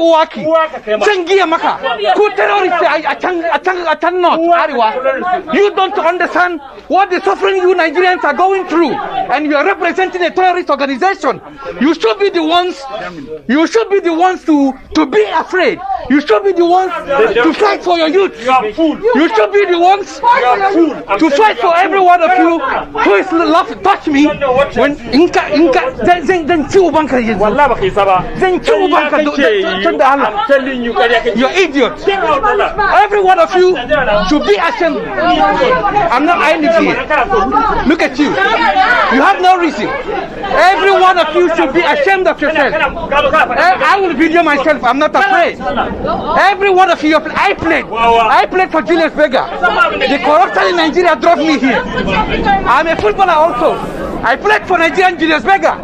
uwaki changia maka ku terrorists I cannot ariwa. You don't understand what the suffering you Nigerians are going through, and you are representing a terrorist organization. You should be the ones to be afraid. You should be the ones to fight for your youth. You should be the ones to fight for every one of you who is love touch me when then Chubanka is then Chubanka. I'm telling you, you're idiots. Every one of you should be ashamed. I'm not hiding here. Look at you. You have no reason. Every one of you should be ashamed of yourself. I will video myself. I'm not afraid. Every one of you, I played for Julius Berger. The corruption in Nigeria drove me here. I'm a footballer also. I played for Nigerian Julius Berger.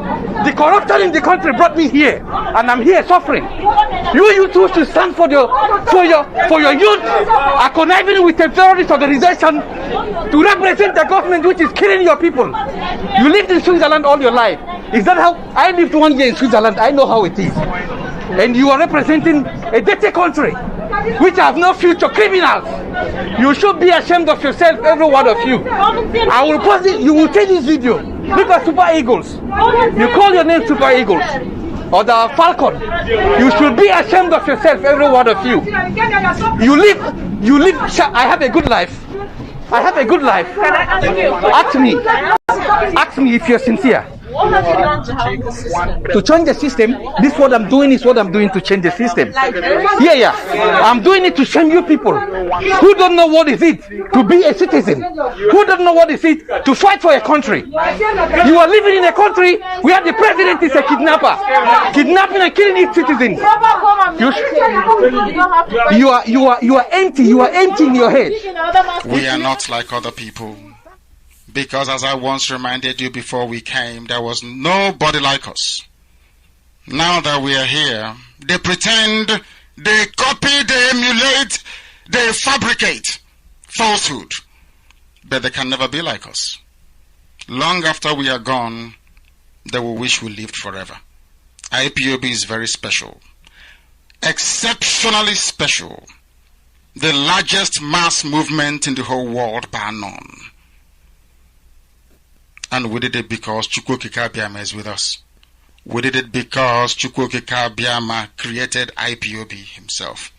The corruption in the country brought me here, and I'm here suffering. You two should stand for your youth, are conniving with a terrorist organization to represent the government which is killing your people. You lived in Switzerland all your life. Is that how? I lived 1 year in Switzerland. I know how it is. And you are representing a dirty country which have no future, criminals. You should be ashamed of yourself, every one of you. I will post it. You will take this video. Look at Super Eagles. You call your name Super Eagles or the Falcon. You should be ashamed of yourself, every one of you. You live. I have a good life. I have a good life. Ask me if you're sincere. To change the system, this what I'm doing is what I'm doing to change the system. Yeah. I'm doing it to shame you people who don't know what is it to be a citizen, who don't know what is it to fight for a country. You are living in a country where the president is a kidnapper, kidnapping and killing its citizens. You are empty. You are empty in your head. We are not like other people. Because as I once reminded you before we came, there was nobody like us. Now that we are here, they pretend, they copy, they emulate, they fabricate falsehood. But they can never be like us. Long after we are gone, they will wish we lived forever. IPOB is very special. Exceptionally special. The largest mass movement in the whole world by none. And we did it because Chukwuokike Abiama is with us. We did it because Chukwuokike Abiama created IPOB himself.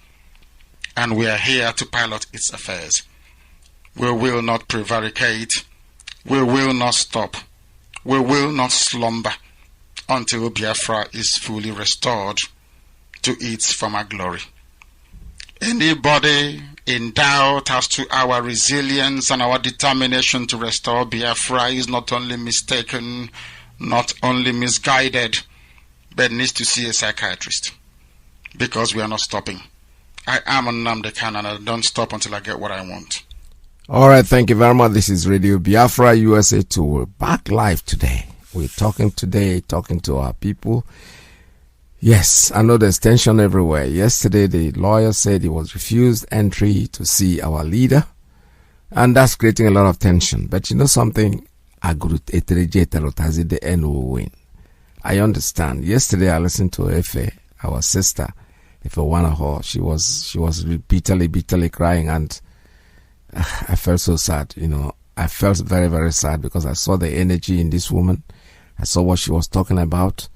And we are here to pilot its affairs. We will not prevaricate. We will not stop. We will not slumber until Biafra is fully restored to its former glory. Anybody in doubt as to our resilience and our determination to restore Biafra is not only mistaken, not only misguided, but needs to see a psychiatrist. Because we are not stopping. I am Nnamdi Kanu, and I don't stop until I get what I want. All right, thank you very much. This is Radio Biafra USA 2. We're back live today. We're talking to our people. Yes, I know there's tension everywhere. Yesterday, the lawyer said he was refused entry to see our leader, and that's creating a lot of tension. But you know something? The end will win. I understand. Yesterday, I listened to Efe, our sister, Efe Wanaho. She was bitterly crying, and I felt so sad. You know, I felt very, very sad because I saw the energy in this woman. I saw what she was talking about.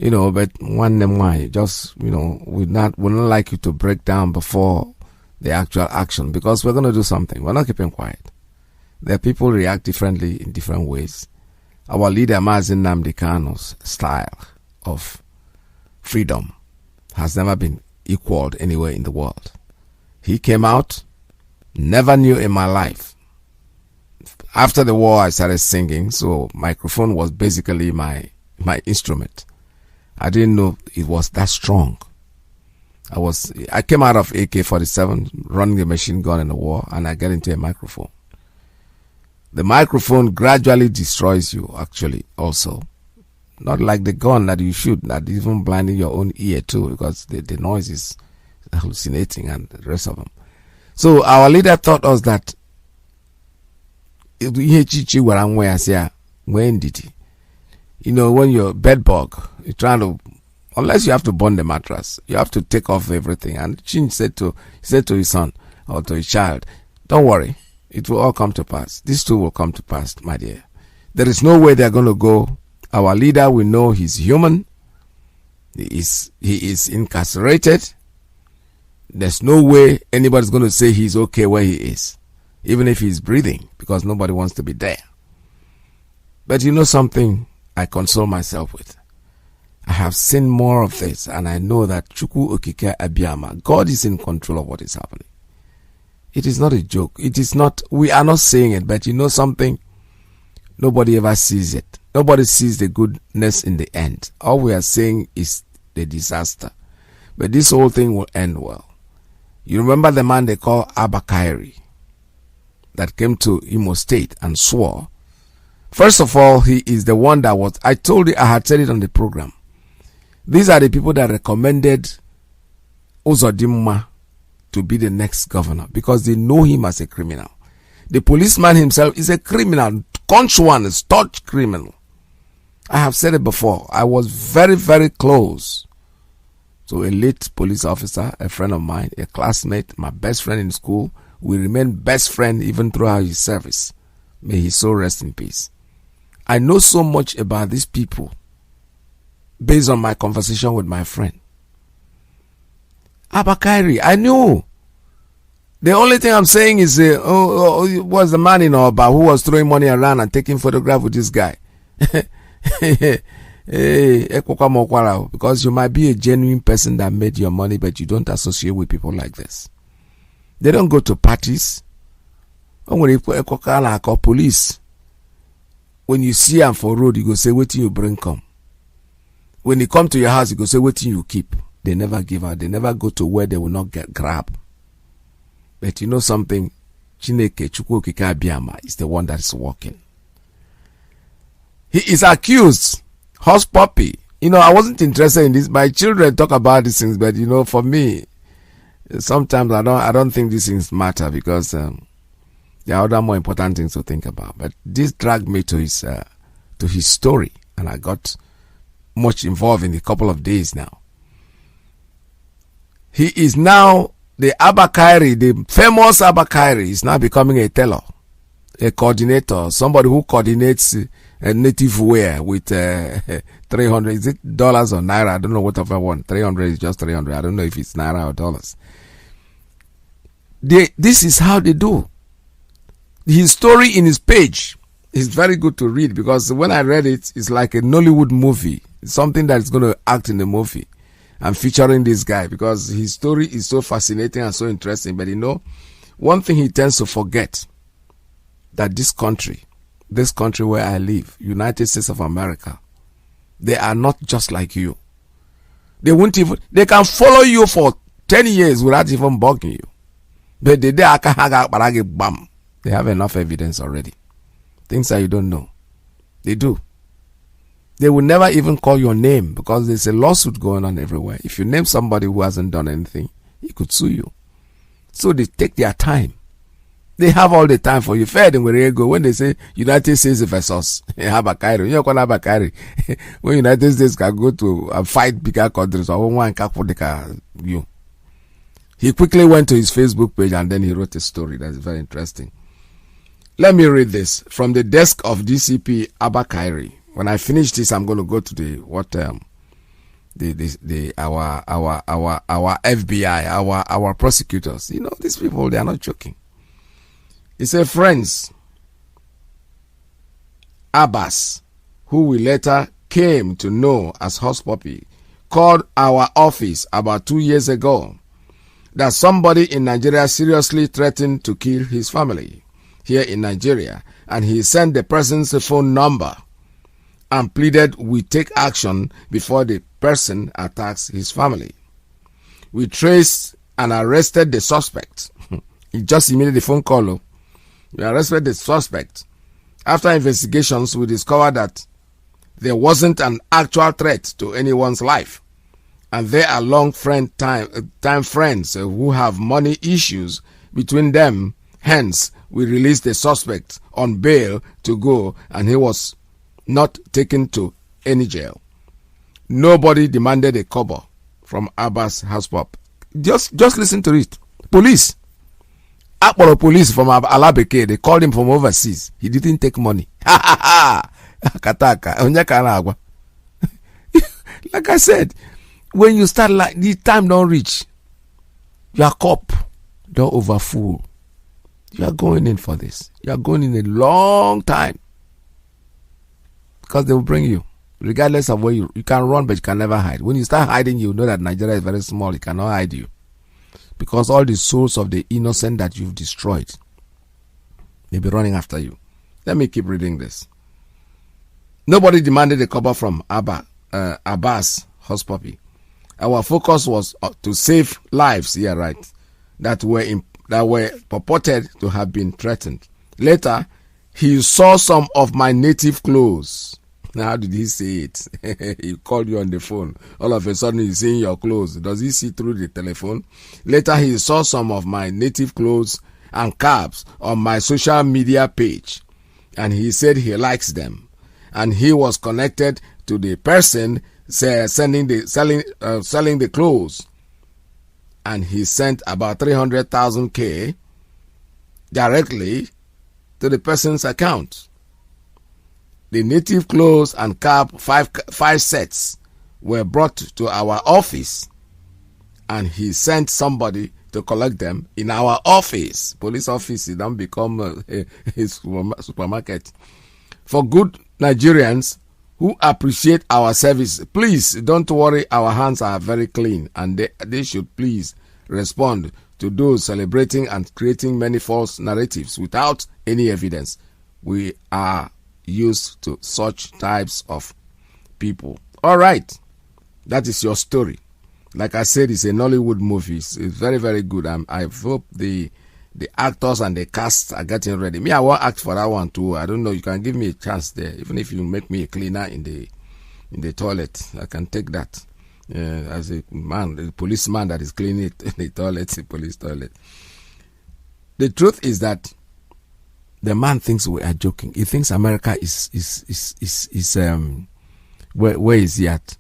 You know, but why? Just, you know, we'd not like you to break down before the actual action, because we're going to do something. We're not keeping quiet. There are people react differently in different ways. Our leader, Mazi Nnamdi Kanu's style of freedom has never been equaled anywhere in the world. He came out, never knew in my life. After the war, I started singing, so microphone was basically my instrument. I didn't know it was that strong. I came out of AK-47 running the machine gun in the war, and I get into a microphone. The microphone gradually destroys you, actually, also. Not like the gun that you shoot, that even blinding your own ear too, because the noise is hallucinating and the rest of them. So our leader taught us that when did he? You know, when you're bed bug, you're trying to Unless you have to burn the mattress, you have to take off everything. And Chin said to his son or to his child, don't worry, it will all come to pass. These two will come to pass, my dear. There is no way they're going to go. Our leader, we know he's human. He is incarcerated. There's no way anybody's going to say he's okay where he is, even if he's breathing, because nobody wants to be there. But you know something I console myself with? I have seen more of this, and I know that Chukwu Okike Abiyama, God is in control of what is happening. It is not a joke. It is not, we are not saying it, but you know something? Nobody ever sees it. Nobody sees the goodness in the end. All we are saying is the disaster. But this whole thing will end well. You remember the man they call Abba Kyari that came to Imo State and swore. First of all, he is the one that was, I told you, I had said it on the program. These are the people that recommended Uzodimma to be the next governor because they know him as a criminal. The policeman himself is a criminal. Conch one is touch criminal. I have said it before. I was very, very close to a late police officer, a friend of mine, a classmate, my best friend in school. We remain best friend even throughout his service. May his soul rest in peace. I know so much about these people based on my conversation with my friend. Abba Kyari, I knew. The only thing I'm saying is, was the man in Oba who was throwing money around and taking photograph with this guy. Because you might be a genuine person that made your money, but you don't associate with people like this. They don't go to parties. Police. When you see them for road, you go say, wait till you bring come. When you come to your house, you go say, wait till you keep. They never give out. They never go to where they will not get grabbed. But you know something? Chineke Chukwu Okike Abiyama is the one that is working. He is accused. Horse puppy. You know, I wasn't interested in this. My children talk about these things, but you know, for me, sometimes I don't think these things matter because there are other more important things to think about. But this dragged me to his story, and I got much involved in a couple of days now. He is now the Abba Kyari, the famous Abba Kyari, is now becoming a teller, a coordinator, somebody who coordinates a native wear with 300. Is it dollars or naira? I don't know what of I want. 300 is just 300. I don't know if it's naira or dollars. This is how they do. His story in his page is very good to read because when I read it, it's like a Nollywood movie. It's something that's going to act in the movie. I'm featuring this guy because his story is so fascinating and so interesting. But you know, one thing he tends to forget, that this country where I live, United States of America, they are not just like you. They can follow you for 10 years without even bugging you. But they have enough evidence already. Things that you don't know. They do. They will never even call your name because there's a lawsuit going on everywhere. If you name somebody who hasn't done anything, he could sue you. So they take their time. They have all the time for you. Fair than where you go. When they say United States versus Abba Kyari, you know what Abba Kyari? When United States can go to fight bigger countries, or one you. He quickly went to his Facebook page and then he wrote a story that's very interesting. Let me read this from the desk of DCP Abba Kyari. When I finish this, I'm going to go to our FBI, our prosecutors. You know, these people, they are not joking. He said, friends, Abbas, who we later came to know as Horse Puppy, called our office about 2 years ago that somebody in Nigeria seriously threatened to kill his family here in Nigeria, and he sent the person's phone number and pleaded we take action before the person attacks his family. We traced and arrested the suspect. He just immediately phone call. We arrested the suspect. After investigations, we discovered that there wasn't an actual threat to anyone's life, and they are long time friends who have money issues between them. Hence, we released the suspect on bail to go, and he was not taken to any jail. Nobody demanded a kobo from Abbas house pop. Just listen to it. Police. Akporo police from Alabeke, they called him from overseas. He didn't take money. Kataka. Like I said, when you start like the time don't reach, your cup don't overfull. You are going in for this. You are going in a long time. Because they will bring you. Regardless of where you can run, but you can never hide. When you start hiding, you know that Nigeria is very small. It cannot hide you. Because all the souls of the innocent that you've destroyed, they'll be running after you. Let me keep reading this. Nobody demanded a cover from Abbas Hush Puppy. Our focus was to save lives, that were purported to have been threatened. Later, he saw some of my native clothes. Now, how did he say it? He called you on the phone. All of a sudden, he's seeing your clothes. Does he see through the telephone? Later, he saw some of my native clothes and caps on my social media page. And he said he likes them. And he was connected to the person selling the clothes. And he sent about 300,000 K directly to the person's account. The native clothes and cap, five sets, were brought to our office, and he sent somebody to collect them in our office. Police office, it don't become a supermarket. For good Nigerians who appreciate our service, please don't worry, our hands are very clean, and they should please respond to those celebrating and creating many false narratives without any evidence. We are used to such types of people. All right, that is your story. Like I said, it's a Nollywood movie. It's very, very good. I hope the actors and the cast are getting ready. Me, I won't act for that one too. I don't know. You can give me a chance there. Even if you make me a cleaner in the toilet, I can take that. As a man, the policeman that is cleaning it, the toilet, the police toilet. The truth is that the man thinks we are joking. He thinks America is where is he at?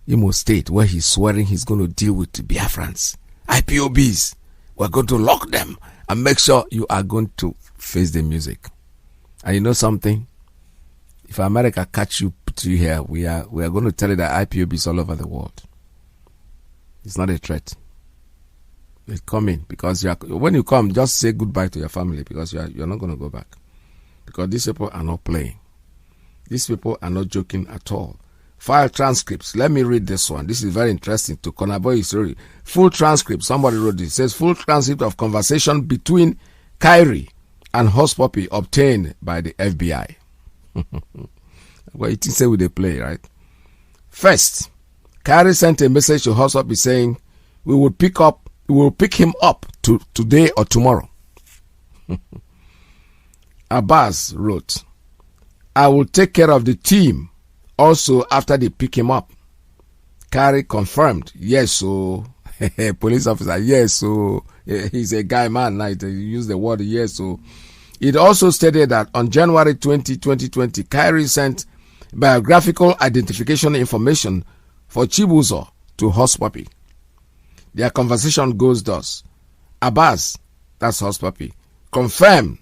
Imo State, where he's swearing he's going to deal with the Biafrans, IPOBs. We're going to lock them and make sure you are going to face the music. And you know something? If America catch you, put you here, we are going to tell you that IPOBs all over the world. It's not a threat. It's coming because when you come, just say goodbye to your family because you're not going to go back. Because these people are not playing. These people are not joking at all. File transcripts. Let me read this one. This is very interesting to Konaboy story. Full transcript. Somebody wrote this. It says full transcript of conversation between Kyrie and Hush Puppy obtained by the FBI. Well, it is say with the play, right? First, Kyrie sent a message to Hush Puppy saying, we will pick him up today or tomorrow. Abbas wrote, I will take care of the team also after they pick him up. Kyrie confirmed, yes, so police officer, yes, so he's a guy man, like they use the word yes, so. It also stated that on January 20, 2020, Kyrie sent biographical identification information for Chibuzo to Hush Puppy. Their conversation goes thus. Abbas, that's Hush Puppy, confirmed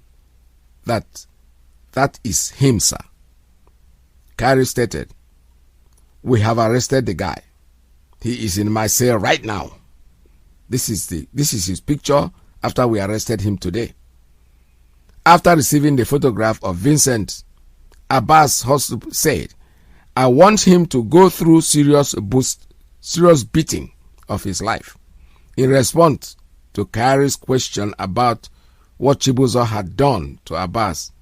that is him, sir. Kyrie stated, we have arrested the guy. He is in my cell right now. This is his picture after we arrested him today. After receiving the photograph of Vincent, Abbas said, I want him to go through serious beating of his life. In response to Kyrie's question about what Chibuzo had done to Abbas,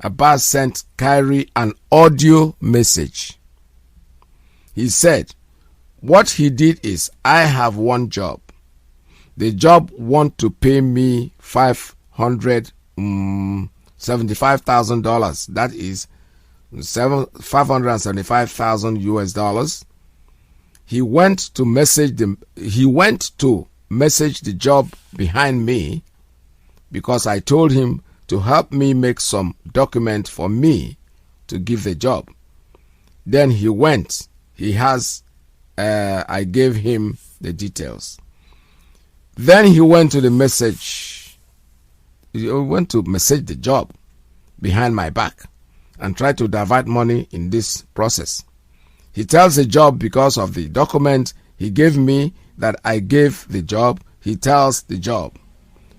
Abbas sent Kyrie an audio message. He said, what he did is, I have one job. The job want to pay me $575,000. That is $575,000 US. He went to message the job behind me because I told him to help me make some document for me to give the job. Then he went. he has, I gave him the details. Then he went to the message. He went to message the job behind my back and tried to divert money in this process. He tells the job because of the document he gave me that I gave the job. He tells the job,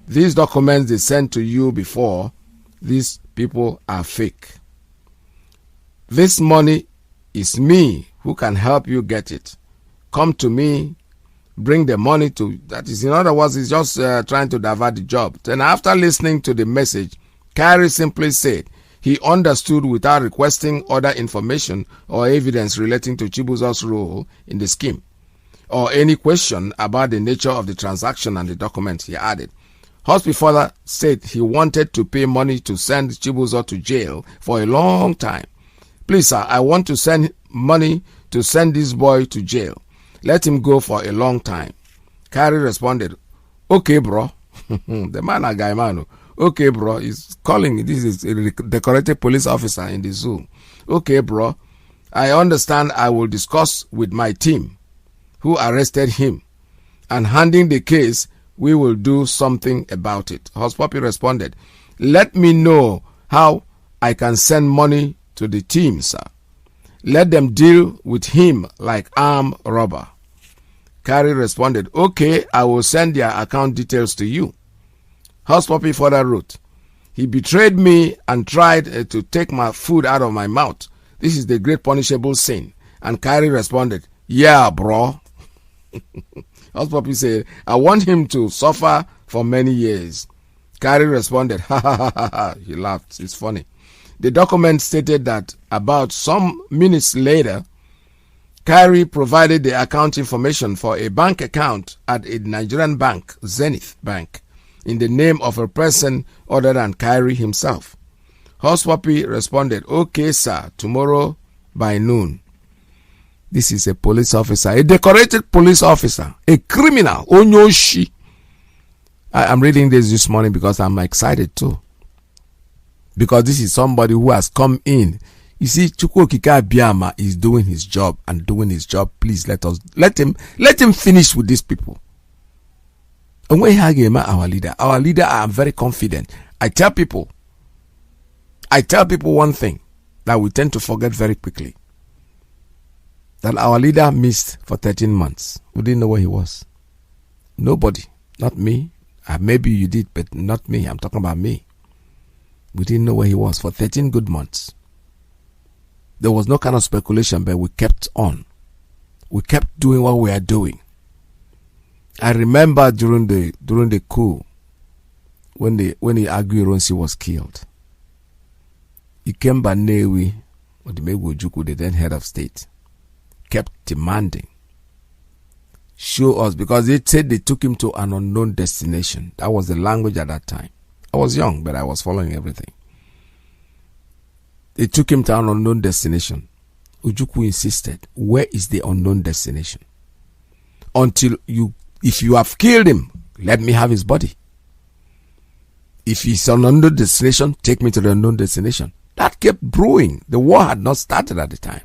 these documents they sent to you before, these people are fake. This money is me who can help you get it. Come to me, bring the money to, that is, in other words, he's just trying to divert the job. Then after listening to the message, Kyrie simply said he understood without requesting other information or evidence relating to Chibuzo's role in the scheme, or any question about the nature of the transaction and the document, he added. Hospi further said he wanted to pay money to send Chibuzo to jail for a long time. Please, sir, I want to send money to send this boy to jail. Let him go for a long time. Kyrie responded, okay, bro. The man, a guy, man. Okay, bro. He's calling. This is a decorated police officer in the zoo. Okay, bro. I understand. I will discuss with my team who arrested him, and handing the case, we will do something about it. Hospopi responded, let me know how I can send money to the team, sir. Let them deal with him like armed robber. Kyrie responded, okay, I will send their account details to you. Hospopi further wrote, he betrayed me and tried to take my food out of my mouth. This is the great punishable sin. And Kyrie responded, yeah, bro. Hospopi said, I want him to suffer for many years. Kyrie responded, ha ha ha ha ha. He laughed. It's funny. The document stated that about some minutes later, Kyrie provided the account information for a bank account at a Nigerian bank, Zenith Bank, in the name of a person other than Kyrie himself. Hospopi responded, okay, sir, tomorrow by noon. This is a police officer, a decorated police officer, a criminal, Onyoshi. I'm reading this morning because I'm excited too. Because this is somebody who has come in. You see, Chukwokika Biama is doing his job and doing his job. Please let him finish with these people. And when our leader, I am very confident. I tell people one thing that we tend to forget very quickly. That our leader missed for 13 months. We didn't know where he was. Nobody, not me. Maybe you did, but not me. I'm talking about me. We didn't know where he was for 13 good months. There was no kind of speculation, but we kept on. We kept doing what we are doing. I remember during the coup, when the Aguiyi was killed, Ikemba Nnewi, or the Ojukwu, the then head of state, kept demanding, show us, because they said they took him to an unknown destination. That was the language at that time. I was young, but I was following everything. They took him to an unknown destination. Ojukwu insisted, where is the unknown destination? If you have killed him, let me have his body. If he's an unknown destination, take me to the unknown destination. That kept brewing. The war had not started at the time.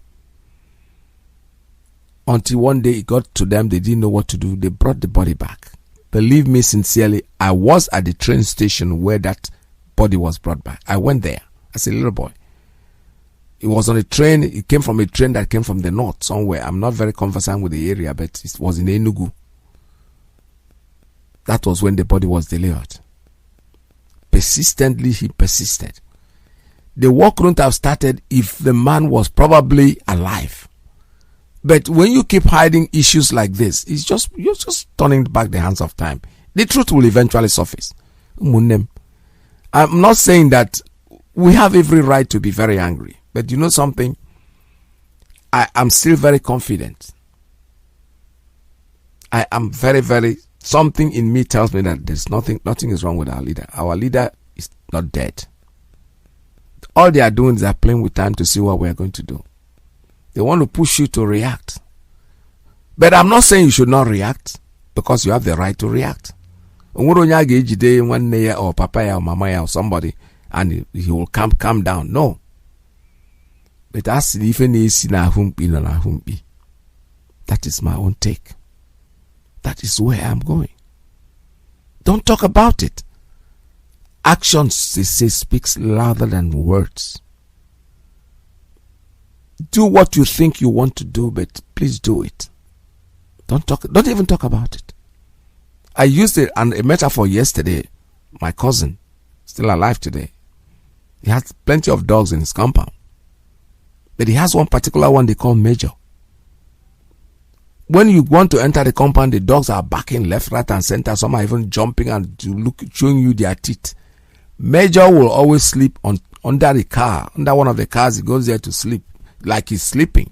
Until one day it got to them, they didn't know what to do. They brought the body back. Believe me sincerely, I was at the train station where that body was brought back. I went there as a little boy. It was on a train. It came from a train that came from the north somewhere. I'm not very conversant with the area, but it was in Enugu. That was when the body was delivered. Persistently, he persisted. The war couldn't have started if the man was probably alive. But when you keep hiding issues like this, you're just turning back the hands of time. The truth will eventually surface. I'm not saying that we have every right to be very angry. But you know something? I am still very confident. I am very, very, something in me tells me that there's nothing is wrong with our leader. Our leader is not dead. All they are doing is they're playing with time to see what we are going to do. They want to push you to react. But I'm not saying you should not react, because you have the right to react. Or papa or mama or somebody, and he will calm down. No. But that's even That is my own take. That is where I'm going. Don't talk about it. Actions, they say, speaks louder than words. Do what you think you want to do, but please do it. Don't even talk about it. I used a metaphor yesterday. My cousin, still alive today, he has plenty of dogs in his compound. But he has one particular one they call Major. When you want to enter the compound, the dogs are barking left, right, and center. Some are even jumping and showing you their teeth. Major will always sleep under the car. Under one of the cars, he goes there to sleep, like he's sleeping.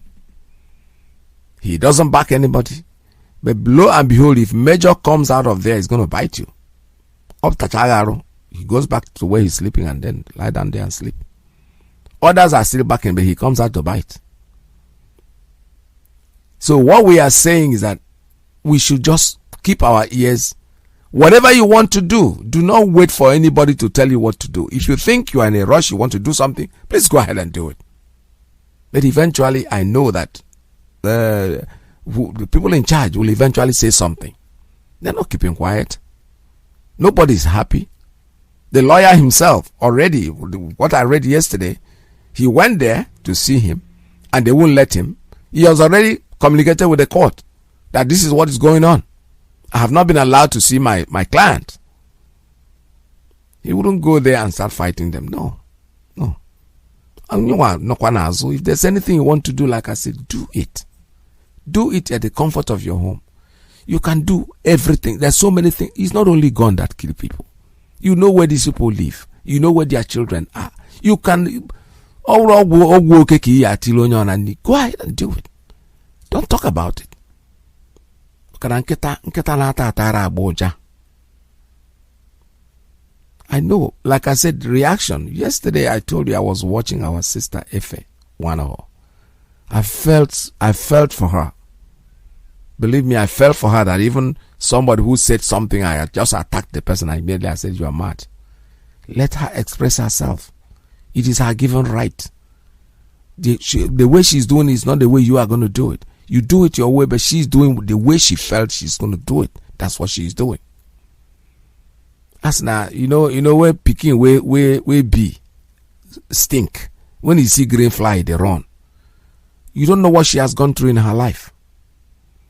He doesn't bark anybody. But lo and behold, if Major comes out of there, he's going to bite you. Up Tachagaro, he goes back to where he's sleeping and then lie down there and sleep. Others are still barking, but he comes out to bite. So what we are saying is that we should just keep our ears. Whatever you want to do, do not wait for anybody to tell you what to do. If you think you are in a rush, you want to do something, please go ahead and do it. But eventually, I know that the people in charge will eventually say something. They're not keeping quiet. Nobody is happy. The lawyer himself already, what I read yesterday, he went there to see him and they won't let him. He has already communicated with the court that this is what is going on. I have not been allowed to see my client. He wouldn't go there and start fighting them. No. If there's anything you want to do, like I said, do it. Do it at the comfort of your home. You can do everything. There's so many things. It's not only gun that kill people. You know where these people live. You know where their children are. You can go ahead and do it. Don't talk about it. I know, like I said, reaction. Yesterday I told you I was watching our sister Efe, one of her. I felt for her. Believe me, I felt for her that even somebody who said something, I just attacked the person. Immediately I said, you are mad. Let her express herself. It is her given right. The way she's doing it is not the way you are going to do it. You do it your way, but she's doing the way she felt she's going to do it. That's what she's doing. As now, you know where Peking, where bee stink. When you see green fly, they run. You don't know what she has gone through in her life.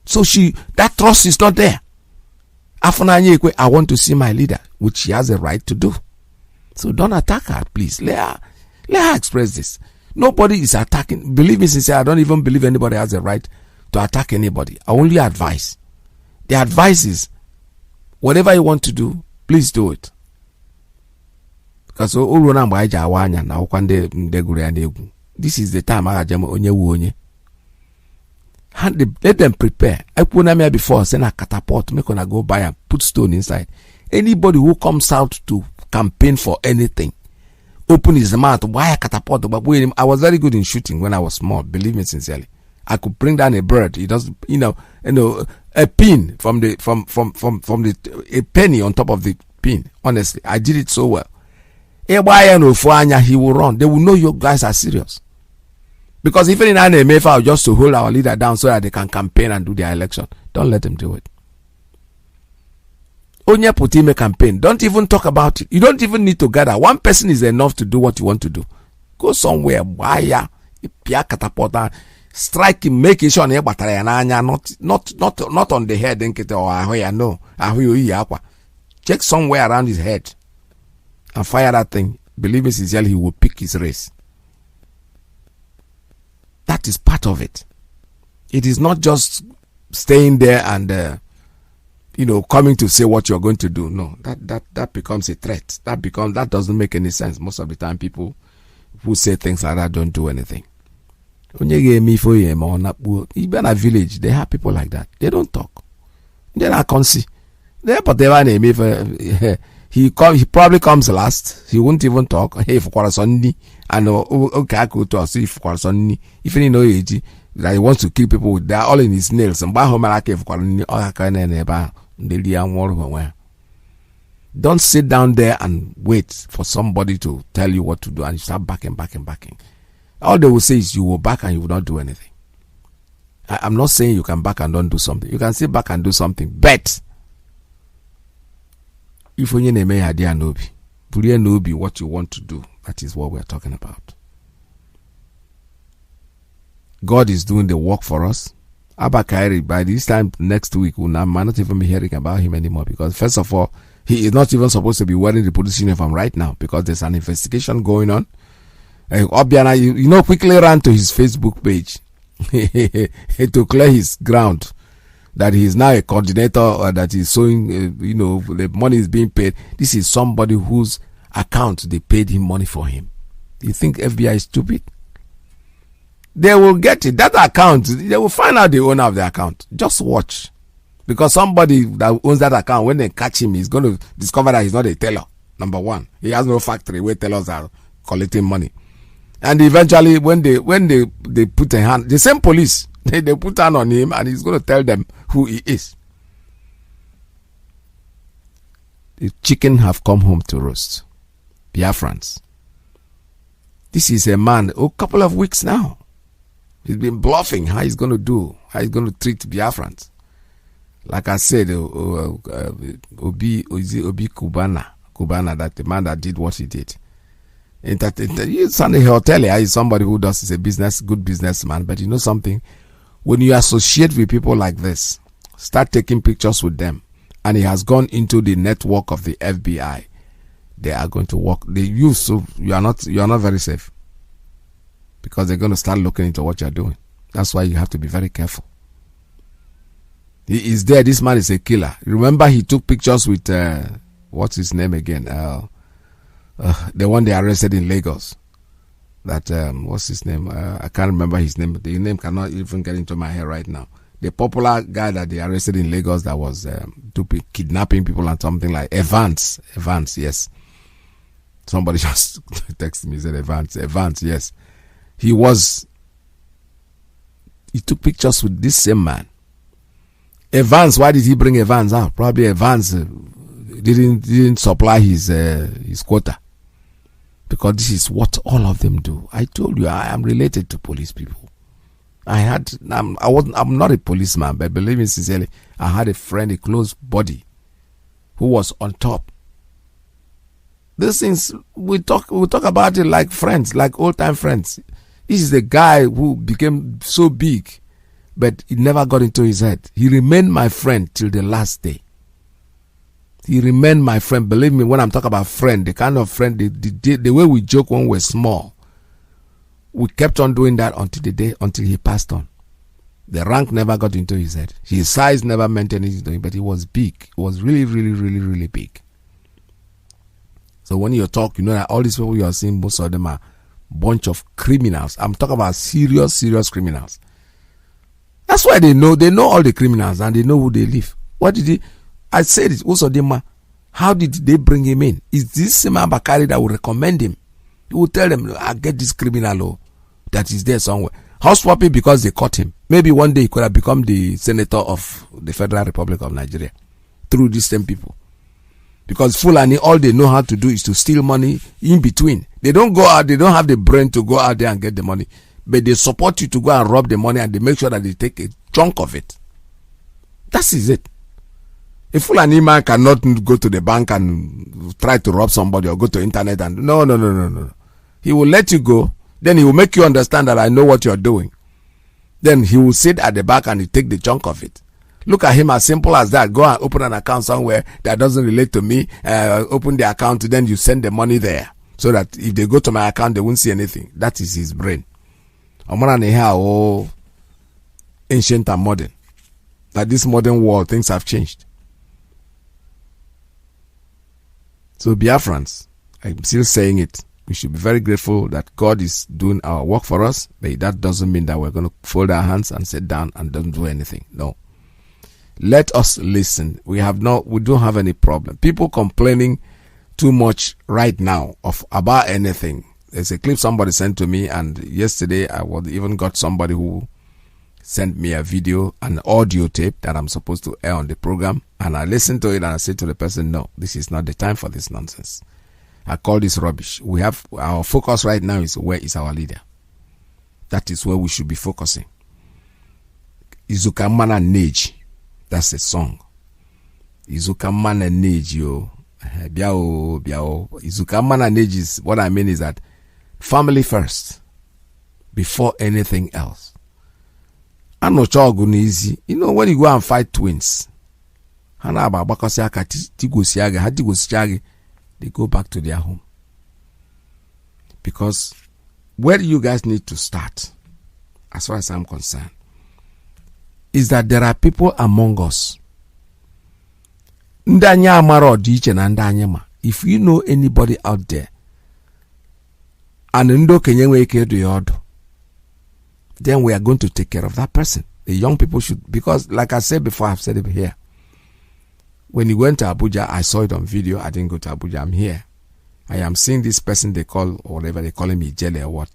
So that trust is not there. I want to see my leader, which she has a right to do. So don't attack her, please. Let her express this. Nobody is attacking. Believe me sincerely, I don't even believe anybody has a right to attack anybody. I only advise. The advice is, whatever you want to do, please do it. Because this is the time let them prepare. I put them here before, send a catapult, make ona go buy and put stone inside. Anybody who comes out to campaign for anything, open his mouth, buy a catapult. I was very good in shooting when I was small, believe me sincerely. I could bring down a bird. It does, a pin from a penny on top of the pin. Honestly, I did it so well. He will run. They will know you guys are serious. Because even in NNAMDI'S, just to hold our leader down so that they can campaign and do their election. Don't let them do it. Onye Putime campaign. Don't even talk about it. You don't even need to gather. One person is enough to do what you want to do. Go somewhere, buy catapult, strike him, make it sure not on the head, no. Check somewhere around his head and fire that thing. Believe me sincerely, he will pick his race. That is part of it. It is not just staying there and coming to say what you're going to do. No, that becomes a threat. That doesn't make any sense. Most of the time, people who say things like that don't do anything. Even a village, they have people like that. They don't talk. They are conscious. He probably comes last. He won't even talk. Hey, for Kwarasoni, and okay, I could talk. See, for Kwarasoni, if you know that he wants to kill people, they're all in his nails. And don't sit down there and wait for somebody to tell you what to do, and you start backing. All they will say is you will back and you will not do anything. I'm not saying you can back and don't do something. You can sit back and do something. But if you name Nobi, what you want to do, that is what we're talking about. God is doing the work for us. Abba Kairi, by this time next week, we might not even be hearing about him anymore, because first of all, he is not even supposed to be wearing the police uniform right now, because there's an investigation going on. Obiana, you quickly ran to his Facebook page to clear his ground that he is now a coordinator, or that he's showing, the money is being paid. This is somebody whose account they paid him money for him. You think FBI is stupid? They will get it. That account, they will find out the owner of the account. Just watch. Because somebody that owns that account, when they catch him, he's going to discover that he's not a teller. Number one. He has no factory where tellers are collecting money. And eventually, when they put a hand, the same police, they put hand on him, and he's going to tell them who he is. The chicken have come home to roast. Biafrans. This is a man, a couple of weeks now. He's been bluffing how he's going to do, how he's going to treat Biafrans. Like I said, Obi Kubana, that the man that did what he did. He'll tell you he's somebody who does, is a good businessman, but you know something? When you associate with people like this, start taking pictures with them, and he has gone into the network of the FBI, they are going to work. So you are not very safe. Because they're going to start looking into what you're doing. That's why you have to be very careful. He is there. This man is a killer. Remember, he took pictures with, what's his name again? The one they arrested in Lagos. That, what's his name? I can't remember his name. The name cannot even get into my head right now. The popular guy that they arrested in Lagos that was kidnapping people and something like Evans. Evans, yes. Somebody just texted me, said Evans, yes. He took pictures with this same man. Evans, why did he bring Evans out? Probably Evans didn't supply his quota. Because this is what all of them do. I told you, I am related to police people. I'm not a policeman, but believe me sincerely, I had a friend, a close buddy, who was on top. These things, we talk about it like friends, like old-time friends. This is the guy who became so big, but it never got into his head. He remained my friend till the last day. He remained my friend. Believe me, when I'm talking about friend, the kind of friend, the way we joke when we're small, we kept on doing that until he passed on. The rank never got into his head. His size never meant anything to him, but he was big. He was really, really, really, really big. So when you talk, you know that all these people you are seeing, most of them are bunch of criminals. I'm talking about serious criminals. That's why they know all the criminals, and they know who they live. I said it also, how did they bring him in? Is this same Bakari that will recommend him? He will tell them, I get this criminal that is there somewhere. House swapping because they caught him. Maybe one day he could have become the senator of the Federal Republic of Nigeria through these same people. Because Fulani, all they know how to do is to steal money in between. They don't go out, they don't have the brain to go out there and get the money. But they support you to go and rob the money, and they make sure that they take a chunk of it. That is it. A Fulani man cannot go to the bank and try to rob somebody or go to internet and no. He will let you go. Then he will make you understand that I know what you're doing. Then he will sit at the back and he take the chunk of it. Look at him as simple as that. Go and open an account somewhere that doesn't relate to me. Open the account, then you send the money there. So that if they go to my account, they won't see anything. That is his brain. Ancient and modern. That this modern world, things have changed. So Biafrans, I'm still saying it. We should be very grateful that God is doing our work for us. But that doesn't mean that we're going to fold our hands and sit down and don't do anything. No. Let us listen. We don't have any problem. People complaining too much right now about anything. There's a clip somebody sent to me, and yesterday I even got somebody who sent me a video, an audio tape that I'm supposed to air on the program, and I listened to it and I said to the person, no, this is not the time for this nonsense. I call this rubbish. We have our focus right now is where is our leader. That is where we should be focusing. Izuka Mana Neji. That's a song. Izuka Mana Neji, yo. Biao, biao. Izuka Mana Neji is, what I mean is that family first, before anything else. And no chogun easy. You know, when you go and fight twins, they go back to their home. Because where you guys need to start, as far as I'm concerned, is that there are people among us. If you know anybody out there, and then we are going to take care of that person. The young people should, because like I said before, I've said it here. When you went to Abuja, I saw it on video. I didn't go to Abuja. I'm here. I am seeing this person they call, or whatever they call him, Ijele or what,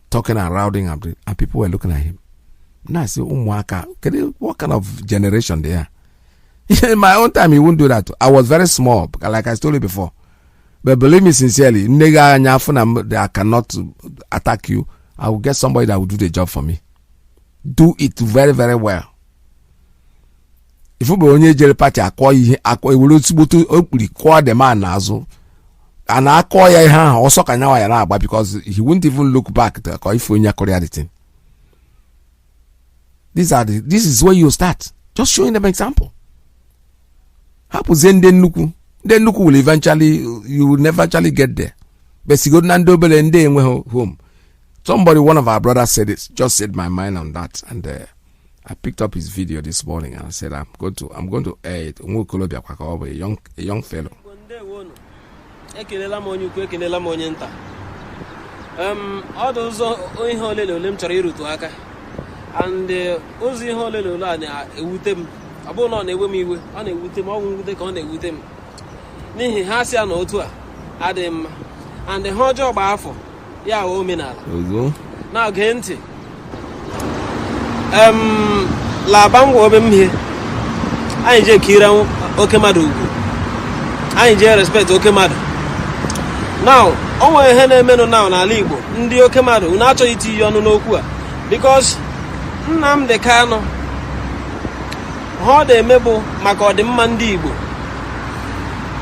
talking and routing, and people were looking at him. Now I say, what kind of generation they are? In my own time, he wouldn't do that. I was very small, like I told you before. But believe me sincerely, I cannot attack you. I will get somebody that will do the job for me. Do it very, very well. If you only jail party, I will call the man nazo, and I call ya also can now because he wouldn't even look back to call if you thing. This is where you start. Just showing them an example. Then Nuku will eventually, you will never actually get there. But you go home. Somebody, one of our brothers said it, just said my mind on that, and I picked up his video this morning and I said I'm going to air it. A young fellow. All those and ozi holelo la na ewutem abo no na ewem iwe ọ na ewutem ọ nwude ka ọ na ewutem n'ihi ha sia na otu a adịm and the hojo gba afọ ya o omenala na ge ntị la bango obe mhe anyị je kira oke madu ugwu anyị je respect oke madu now o nwere ihe na-emenụ now n'ala Igbo ndị oke madu na achọ iti iyi ọnụ n'okwu a because Nnamdi Kanu ha de mebo maka ọdịmma ndị Igbo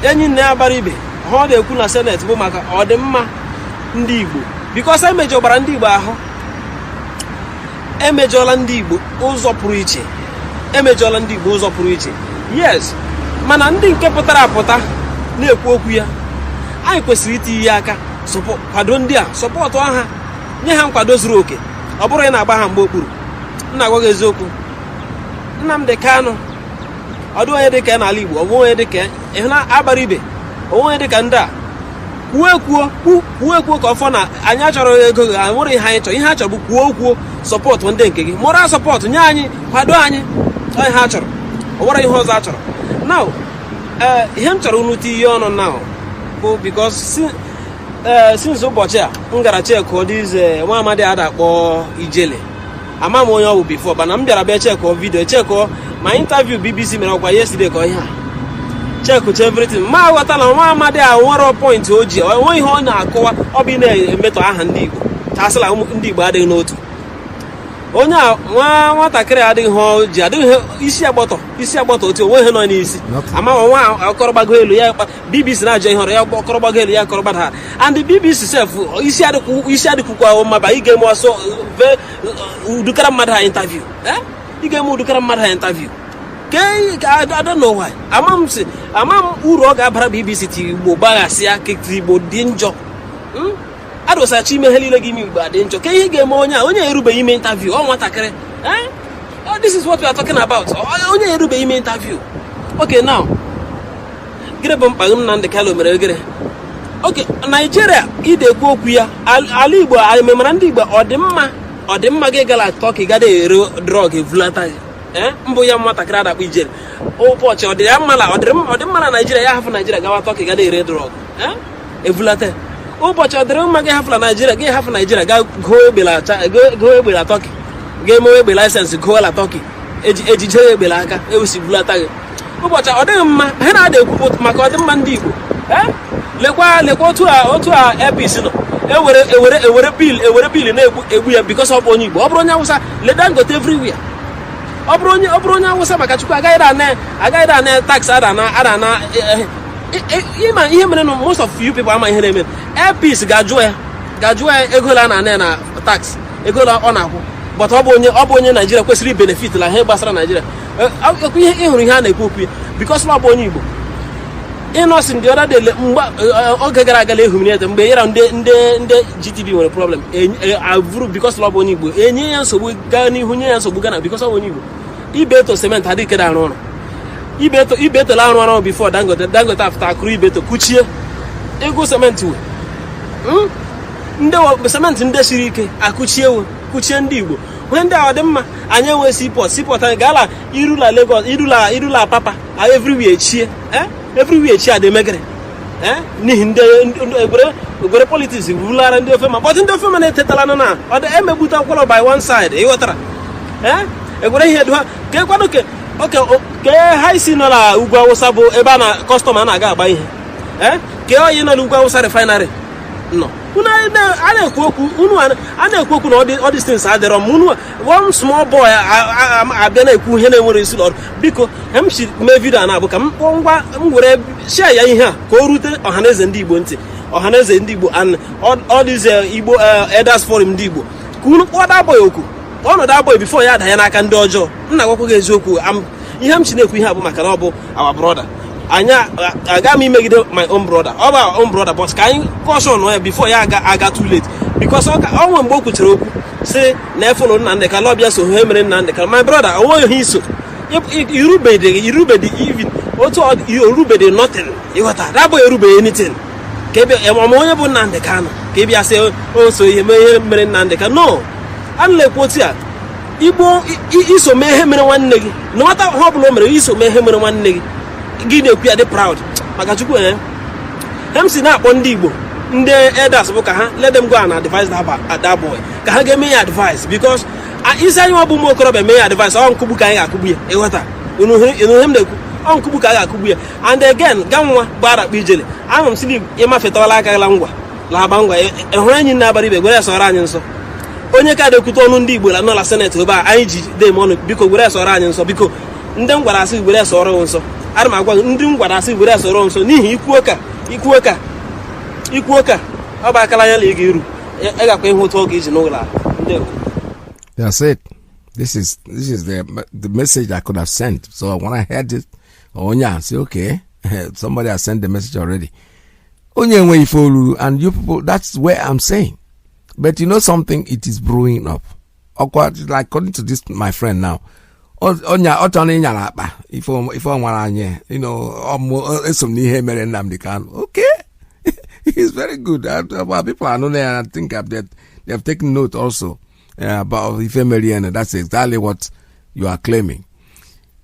enyi nne abara ibe ha de ekwu na Senate bụ maka ọdịmma ndị Igbo because emejọbara ndị Igbo ahụ emejọla ndị Igbo ụzọ pụrụ iche emejọla ndị Igbo ụzọ pụrụ iche yes mana ndị nke pụtara apụta na-ekwu okwu ya anyị kwesịrị iti ihe aka kwado ndị a sọpọtụ ha nye ha nkwado zuru oke ọ bụrụ na agba ha mgbe okpuru nna agwa gị eziokwu Nnamdi Kanu ọdụ onye dị ka n'ala Igbo ọ bụ onye dị ka ịhụ na abara ibe onye dị ka ndị a kwuo ka ọfọ na anyị achọrọ ego nwere ihe anyị chọrọ ihe ha chọrọ bụ kwuo sọpọtụ ndị nke gị moral sọpọtụ nye anyị kwado anyị onye ha chọrọ ọ nwere ihe ọzọ a chọrọ now ihe m chọrọ unu tie ihe ọnụ now bụ because since ụbọchị a m gara chekụ ọdịze nwa amadi a dakpọ Ijele ama m onye ọ bụ before mana m bịara bịa chekụ video chekụ ma interview BBC mere ọkwa yesterday ka ihe a chekụ everything ma ghọta na nwa amadi a nwere point o ji onwe ihe ọ na-akọwa ọ bụ na-emetọ aha ndị Igbo tasịla ndị Igbo adịghị n'otu onye a nwatakịrị adịghị ha ji adịghị isi agbọtọ otu onwe ihe nọ n'isi ama nwa akọrọgbago elu ya BBC na-ajọ ihe ọrụ ya akọrọgbago elu ya akọrọgbada ha and BBC sef isi adịkwukwa maba ị ga-eme ọsọ udukara mmadụ ha interview ị ga-eme udukara mmadụ ha interview I don't know why ama m uru ọ ga-abara BBC ti Igbo gbaghasịa ka Igbo dị njọ adụsachi ime ihe niile gị ime Igbo adị njọ ka ihe ga-eme onye erubeghị ime interview ọ nwatakịrị this is what we are talking about onye erubeghị ime interview okay now gịnị bụ mkpa Nnamdi Kanu mere gịnị okay Nigeria idekwu okwu ya ala Igbo ememara ndị Igbo ọdịmma gị gala Turkey gada ere drug evulata mbụ ya nwatakịrị adakpọ Ijele ụbọchị ọdịmma na Nigeria ya hafụ Nigeria gawa Turkey gada ere drug evulata ụbọchị ọdịmma gị hafụ na Nigeria ga gụọ egbela Turkey ga-emewe egbe laịsensị gụọ la Turkey ejije egbela aka ewusi bulata gị ụbọchị ọ dịghị mma ha na-ada ekwu maka ọdịmma ndị Igbo lekwa otu a APC nọ ewere bil na-egbu ya because ọ bụ onye Igbo ọ bụrụ onye Hausa le Dangote everywhere Obronya was a Makachuka, I got tax Adana. Most of you people are my name. Airpiece Gajue, Egola and Nena tax, Egola on. But Obonye Nigeria was really benefit like Hebasra Nigeria. Because Labonibo. Innocent the other day, Ogagale humiliate them, they are on the GTB were a problem. Because Labonibo, any answer we Gani Hunia so Bugana because of Onibo. He better cement had it on. He better learn one before Dangot after Kuri better Kuchia. Ego cement to no cement in the Shirike, Kuchian Dibo. When there are them, I know seaport and Gala, Irula Lagos, Irula Papa, everywhere cheer, everywhere cheer they make it. Nihinde politics, ruler and the firma, but in the feminine Tetalana, or the Emma Buta by one side, Okay, high sinola Uga Sabo Ebana customer naga by Keo Yena Luga was a refinery. No. I know all these things are there. One small boy, I've been a Kuhene Lord because she may be done. Share here, go route or Hanes and Dibunti or Hanes and Dibu and all these Igbo elders for him Dibu. What that boy? One of that boy before you had Hana can dojo. Nagoku, we have our brother. I got me make it my own brother, our own brother, but can you caution before I got too late? Because I want Boku say, never and the Calabia so Hemen and the my brother, I want his so. You rube even also you rube nothing. You got that boy rube anything. Kebi Amoyabo Nandekano. Kebi I say also you may Nandeka. No, unlike what's here. Ibo iso mehem in one nigga. No matter how long iso mehem in one nigga. Guinea we are proud. Magachuku Hemsi na Bondibo. Nde elders boka let them go and advise that boy. Can give me advice because inside you abumo krobe me advice on kubuka ya kubuye. Ewata. You know him de on kubuka ya kubuye. And again, gamwa bara bijele. I'm sleep yema fetola ka langwa. La bangwa ehwanyi na bari be gore so ranyin so. Onye ka de kuto onu ndi Igbo la no la senate ba anyị dey mon biko gwere so ranyin so biko ndị ngwara asị gwere so ro nso ara ma gwa ndị ngwara asị gwere so ro nso n'ihi ikuoka ọ ba kala ya la igi ru e ga kwa ihe otu oge iji n'ụlọ ndị. That's it. This is the message I could have sent. So when I heard it, I say, okay, somebody has sent the message already. And you people, that's where I'm saying. But you know something, it is brewing up. Like according to this, my friend now. If NNAMDI Kanu, okay. He's very good. People are not there, and I think they have taken note also about Ifemeri, and that's exactly what you are claiming.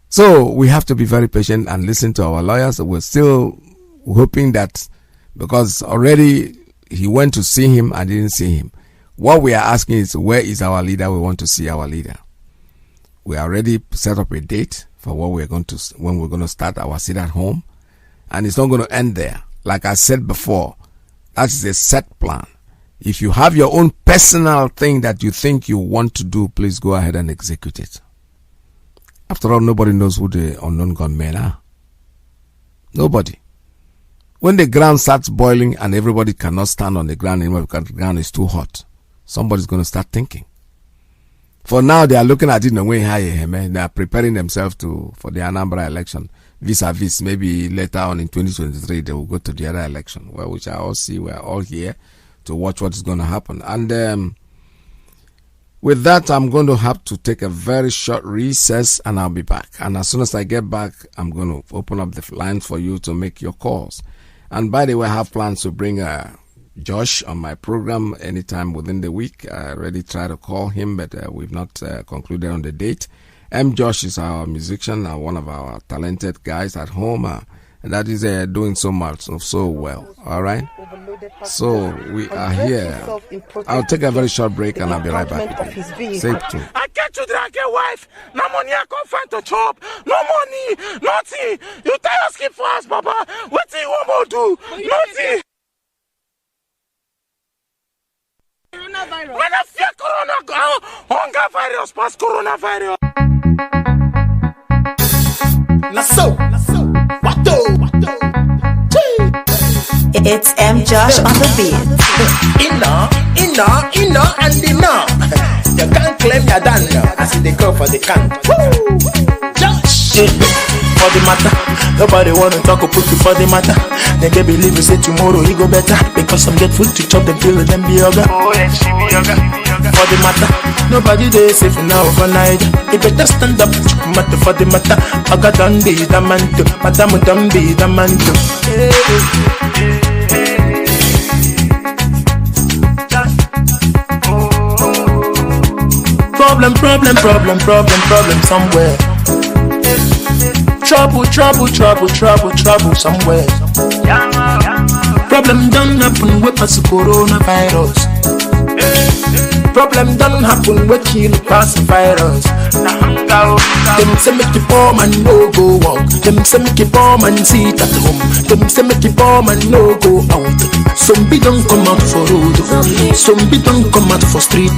So we have to be very patient and listen to our lawyers. We're still hoping that, because already he went to see him and didn't see him. What we are asking is, where is our leader? We want to see our leader. We already set up a date for when we're going to start our sit at home, and it's not going to end there. Like I said before, that is a set plan. If you have your own personal thing that you think you want to do, please go ahead and execute it. After all, nobody knows who the unknown gunmen are. Nobody. When the ground starts boiling and everybody cannot stand on the ground anymore because the ground is too hot, somebody's going to start thinking. For now, they are looking at it in a way higher. They are preparing themselves for the Anambra election. Vis-a-vis, maybe later on in 2023, they will go to the other election, where we shall all see. We are all here to watch what is going to happen. And with that, I'm going to have to take a very short recess, and I'll be back. And as soon as I get back, I'm going to open up the lines for you to make your calls. And by the way, I have plans to bring Josh on my program anytime within the week. I already tried to call him, but we've not concluded on the date. Josh is our musician, one of our talented guys at home, and that is doing so much, so well. All right? So we are here. I'll take a very short break and I'll be right back. Safe too. I get children, I get wife. No money, I can't find a job. No money, nothing. You tell us keep for us, Baba. What do you want more do? Nothing. When I fear corona, hunger virus pass coronavirus. Naso. It's M. Josh on the beat. Inna, and inna. You can't claim you're done now. I see they go for the can. Josh. For the matter, nobody wanna talk or put you for the matter. They can believe you say tomorrow he go better. Because some get food to chop them till them be yoga. Oh yeah, she be yoga. For the matter, nobody they safe now overnight. If better stand up, matter for the matter. I got done be the man too, madam done be the man too. Problem somewhere. Trouble somewhere. Problem don't happen with us coronavirus. Problem don't happen with kill pass virus. Them say make the poor man no go walk. Them say make the poor man sit at home. Them say make the poor man no go out. Some be don't come out for road. Some be don't come out for street.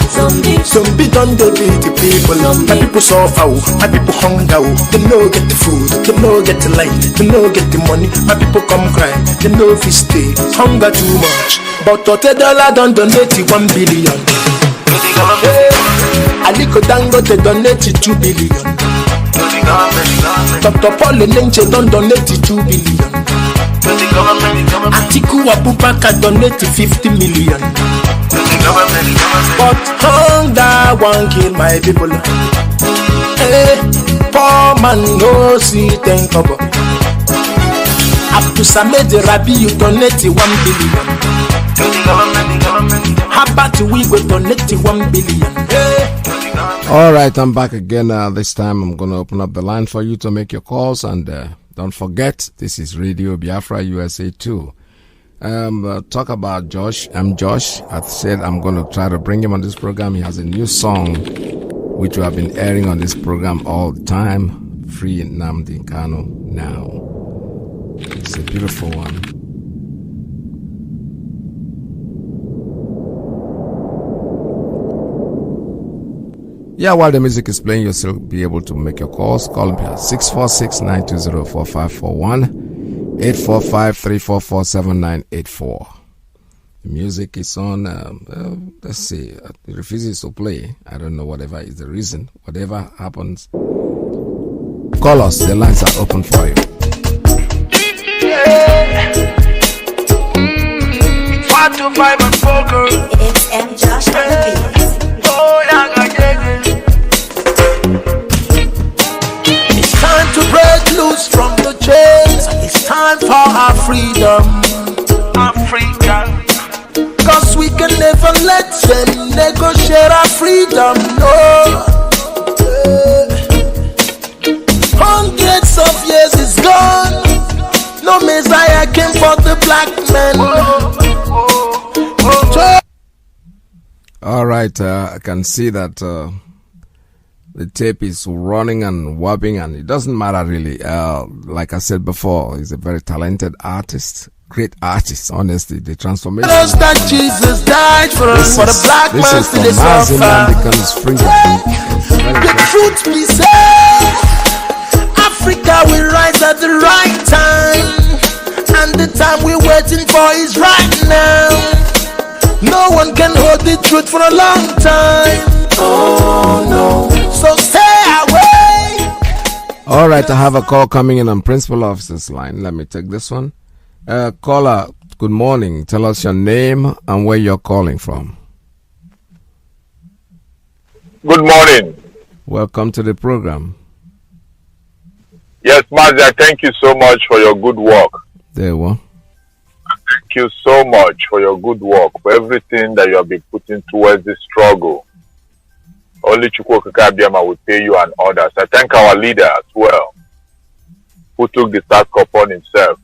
Some be don't do the people. My people suffer. My people hunger. They no get the food. They no get the light. They no get the money. My people come cry. They no fi stay. Hunger too much. But $30 don't donate 1 billion. Aliko Dangote donate 2 billion. Dr. Paul Nenche don't donate 2 billion. Atiku Abubakar donate 50 million. But hunger won't kill my people. Poor man no see ten kobo. Abdul Samed Rabi you donate 1 billion. How about we go donate 1 billion? All right, I'm back again. This time I'm going to open up the line for you to make your calls. And don't forget, this is Radio Biafra USA 2. Talk about Josh. I'm Josh. I said I'm going to try to bring him on this program. He has a new song, which we have been airing on this program all the time. Free Nnamdi Kanu now. It's a beautiful one. Yeah, while the music is playing, you'll still be able to make your calls. Call me at 646-920-4541, 845-344-7984. The music is on, let's see, it refuses to play. I don't know, whatever is the reason. Whatever happens, call us. The lines are open for you. 5 and 4 girl. It's M. Josh on the beat. It's time to break loose from the chains. It's time for our freedom. Africa. Cause we can never let them negotiate our freedom. No. Hundreds of years is gone. No Messiah came for the black man. All right, I can see that the tape is running and wobbling, and it doesn't matter really. Like I said before, he's a very talented artist, great artist, honestly. The transformation. That Jesus died for us, for the black man to This is from Mazi Nnamdi Kanu's finger. The truth be said, Africa will rise at the right time, and the time we're waiting for is right now. No one can hold the truth for a long time. Oh no, so stay away. All right, I have a call coming in on Principal Officer's line. Let me take this one. Caller, good morning. Tell us your name and where you're calling from. Good morning. Welcome to the program. Yes, Mazi, I thank you so much for your good work. There you are. Thank you so much for your good work, for everything that you have been putting towards this struggle. Only Chukwuka Abiyama will pay you and others. I thank our leader as well, who took the task upon himself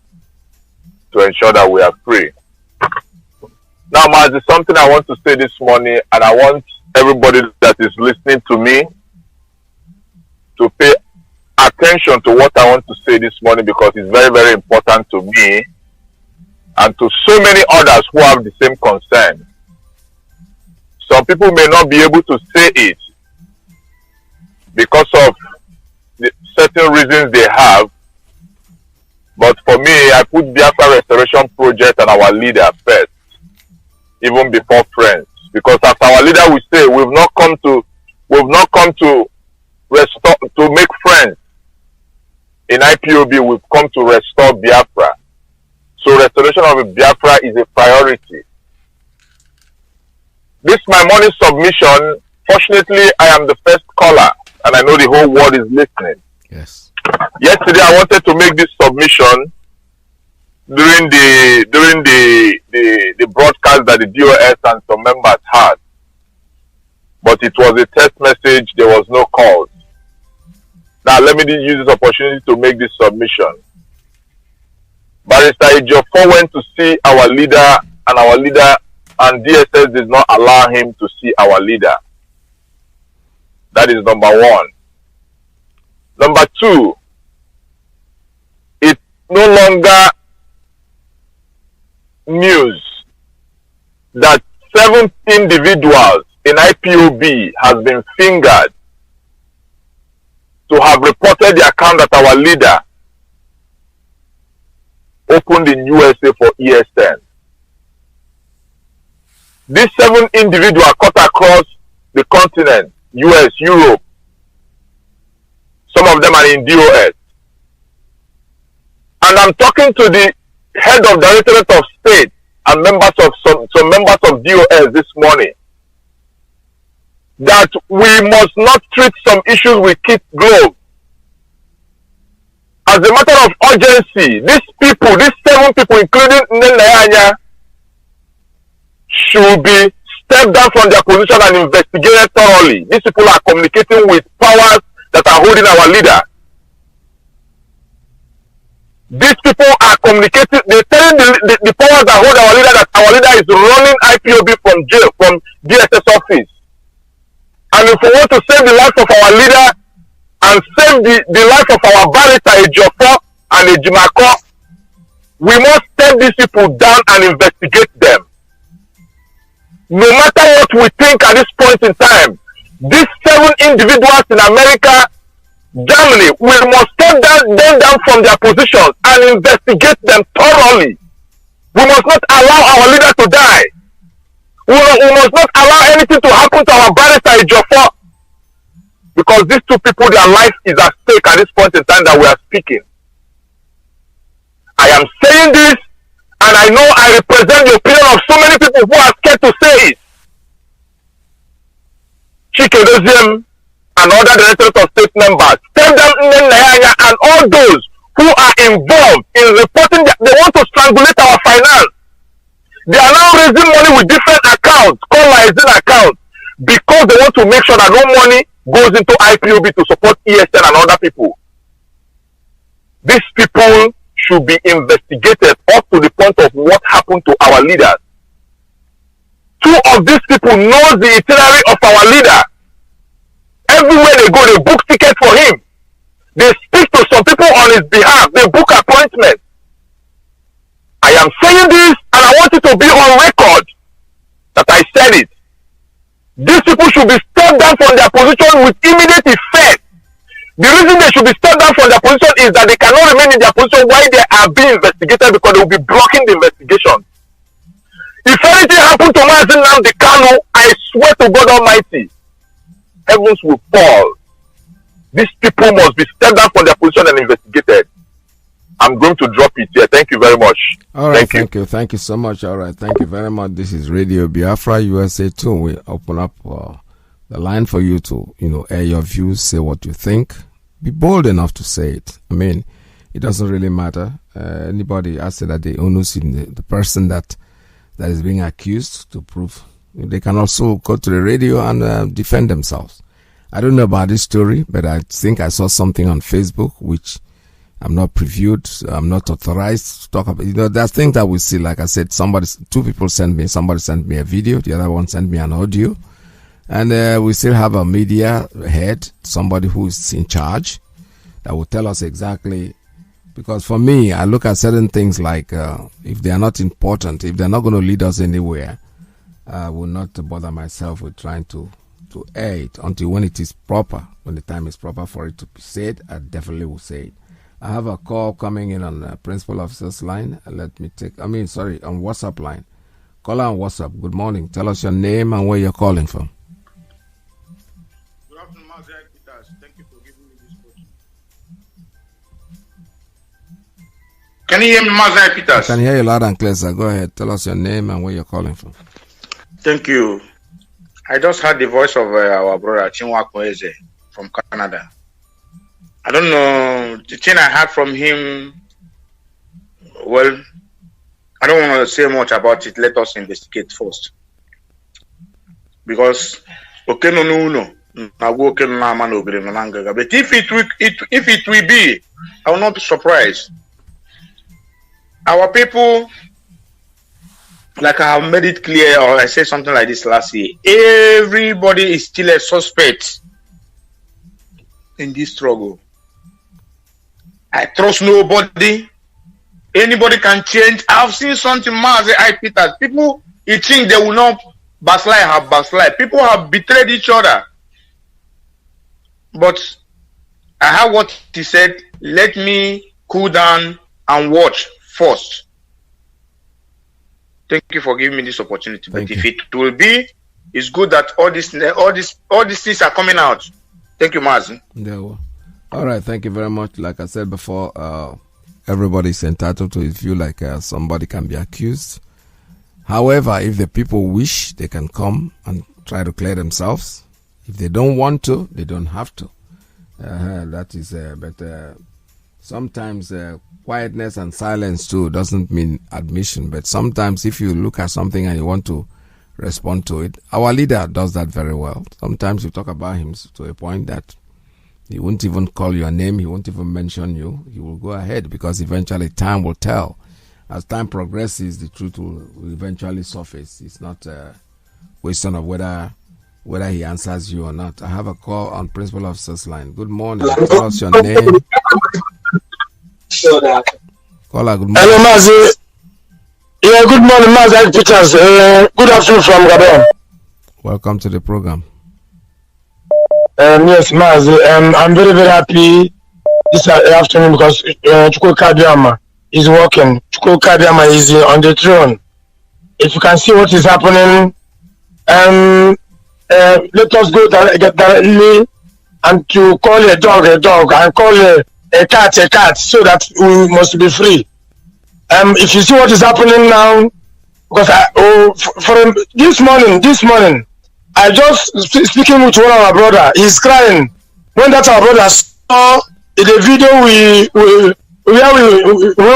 to ensure that we are free. Now, Mazi, something I want to say this morning, and I want everybody that is listening to me to pay attention to what I want to say this morning, because it's very, very important to me and to so many others who have the same concern. Some people may not be able to say it because of the certain reasons they have, But for me, I put Biafra Restoration Project and our leader first, even before friends. Because as our leader will say, we've not come to restore, to make friends. In IPOB, we've come to restore Biafra. So restoration of Biafra is a priority. This my morning submission. Fortunately, I am the first caller, and I know the whole world is listening. Yes. Yesterday, I wanted to make this submission during the broadcast that the DOS and some members had, but it was a text message. There was no calls. Now, let me use this opportunity to make this submission. Barrister Ejiofor went to see our leader, and DSS did not allow him to see our leader. That is number one. Number two, it's no longer news that 7 individuals in IPOB has been fingered to have reported the account that our leader opened in USA for ESN. These 7 individuals cut across the continent, US, Europe. Some of them are in DOS. And I'm talking to the head of Directorate of State and members of some members of DOS this morning, that we must not treat some issues with kid gloves. As a matter of urgency, these 7 people, including NNAMDI'S, should be stepped down from their position and investigated thoroughly. These people are communicating with powers that are holding our leader. These people are communicating, they're telling the powers that hold our leader that our leader is running IPOB from jail, from DSS office. And if we want to save the life of our leader and save the life of our barrister Ejiofor and Ejimako, we must take these people down and investigate them. No matter what we think at this point in time, these 7 individuals in America, Germany, we must take them down from their positions and investigate them thoroughly. We must not allow our leader to die. We must not allow anything to happen to our barrister Ejiofor, because these 2 people, their life is at stake at this point in time that we are speaking. I am saying this, and I know I represent the opinion of so many people who are scared to say it. Chikedoziem and other Directorate of State members, tell them NNAMDI'S and all those who are involved in reporting that they want to strangulate our finance. They are now raising money with different accounts, called licensing accounts, because they want to make sure that no money goes into IPOB to support ESN and other people. These people should be investigated up to the point of what happened to our leaders. 2 of these people know the itinerary of our leader. Everywhere they go, they book tickets for him. They speak to some people on his behalf. They book appointments. I am saying this, and I want it to be on record that I said it. These people should be stepped down from their position with immediate effect. The reason they should be stepped down from their position is that they cannot remain in their position while they are being investigated, because they will be blocking the investigation. If anything happened to Mazi Nnamdi Kanu, I swear to God Almighty, heavens will fall. These people must be stepped down from their position and investigated. I'm going to drop it here. Thank you very much. All right, thank you. Thank you so much. All right, thank you very much. This is Radio Biafra USA 2. We open up the line for you to, air your views, say what you think. Be bold enough to say it. I mean, it doesn't really matter. Anybody, I say that the onus in the person that is being accused to prove. They can also go to the radio and defend themselves. I don't know about this story, but I think I saw something on Facebook which I'm not previewed. I'm not authorized to talk about. There's things that we see. Like I said, 2 people somebody sent me a video. The other one sent me an audio. And we still have a media head, somebody who is in charge, that will tell us exactly. Because for me, I look at certain things like if they are not important, if they're not going to lead us anywhere, I will not bother myself with trying to air it until when it is proper, when the time is proper for it to be said. I definitely will say it. I have a call coming in on Principal Officer's line. Let me take, on WhatsApp line. Caller on WhatsApp. Good morning. Tell us your name and where you're calling from. Good afternoon, Mazi Iyke. Thank you for giving me this opportunity. Can you hear me, Mazi Iyke? I can hear you loud and clear, sir. Go ahead. Tell us your name and where you're calling from. Thank you. I just heard the voice of our brother Chinua Kweze from Canada. I don't know, the thing I heard from him, well, I don't want to say much about it. Let us investigate first. Because, but if it will be, I will not be surprised. Our people, like I have made it clear, or I said something like this last year, everybody is still a suspect in this struggle. I trust nobody. Anybody can change. I've seen something, Mazi Iyke. People, you think they will not backslide, have backslide. People have betrayed each other. But I heard what he said. Let me cool down and watch first. Thank you for giving me this opportunity. But if it will be, it's good that all these things are coming out. Thank you, Mazi. Yeah, all right, thank you very much. Like I said before, everybody's entitled to his view, like somebody can be accused. However, if the people wish, they can come and try to clear themselves. If they don't want to, they don't have to. That is, but sometimes quietness and silence too doesn't mean admission. But sometimes if you look at something and you want to respond to it, our leader does that very well. Sometimes you talk about him to a point that he won't even call your name. He won't even mention you. He will go ahead because eventually time will tell. As time progresses, the truth will eventually surface. It's not a question of whether he answers you or not. I have a call on Principal Officer's line. Good morning. Tell us your name. Caller, good morning. Hello, Mazi. Yeah, good morning, Mazi Peters. Good afternoon from Gabon. Welcome to the program. Yes, Mazi. I'm very, very happy this afternoon because Chukwu Kabiama is working. Chukwu Kabiama is on the throne. If you can see what is happening, let us go directly and to call a dog, and call a cat, so that we must be free. If you see what is happening now, because from this morning, I just speaking with one of our brother. He's crying when that our brother saw the video when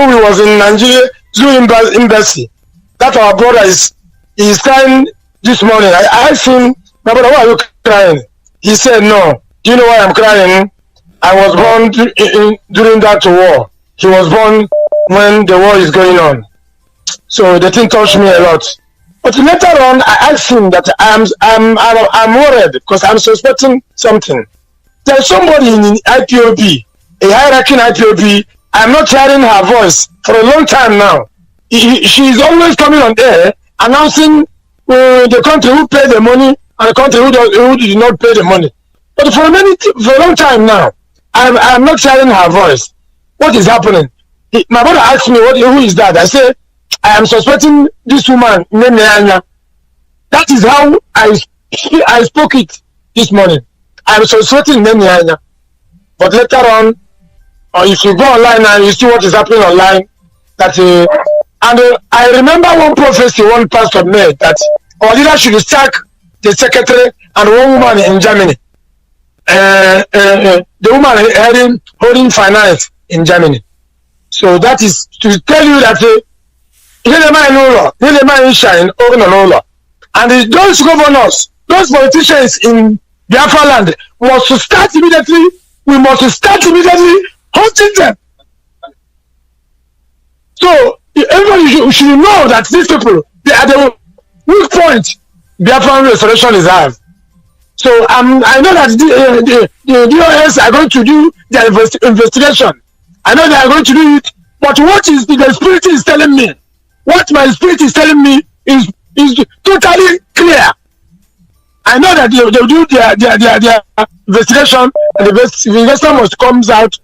we was in Nigeria Zoo embassy. That our brother is crying this morning. I asked him, my brother, why are you crying? He said, no. Do you know why I'm crying? I was born during that war. He was born when the war is going on. So the thing touched me a lot. But later on, I asked him that I'm worried because I'm suspecting something. There's somebody in IPOB, a hierarchy in IPOB. I'm not hearing her voice for a long time now. She's always coming on air announcing the country who paid the money and the country who did not pay the money. But for a long time now, I'm not hearing her voice. What is happening? My brother asked me, who is that? I said, I am suspecting this woman, NNAMDI'S. That is how I spoke it this morning. I am suspecting NNAMDI'S. But later on, if you go online and you see what is happening online, I remember one prophecy one pastor made that our leader should sack the secretary and one woman in Germany. The woman holding finance in Germany. So that is to tell you that and those governors, those politicians in Biafra land must start immediately. We must start immediately hunting them. So everybody should know that these people, they are the weak point Biafran restoration is have. So I know that the DOS are going to do their investigation. I know they are going to do it, but what is the spirit is telling me? What my spirit is telling me is totally clear. I know that they'll do their investigation, and the investigation must comes out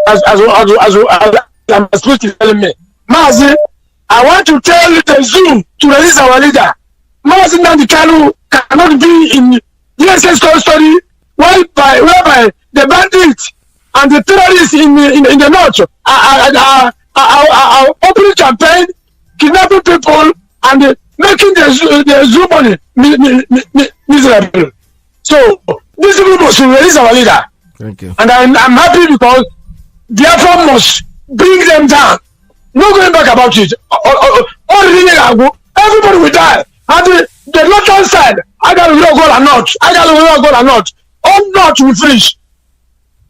as I'm supposed to tell me. Mazi, I want to tell the zoo to release our leader. Mazi Nnamdi Kanu cannot be in DSS custody whereby the bandits and the terrorists in the north are opening campaign, kidnapping people, and making the zoo money miserable. So this people must release our leader. Thank you. And I'm happy because Biafra must bring them down. No going back about it. Everybody will die. And the northern side, I got a real goal or not. All not will finish.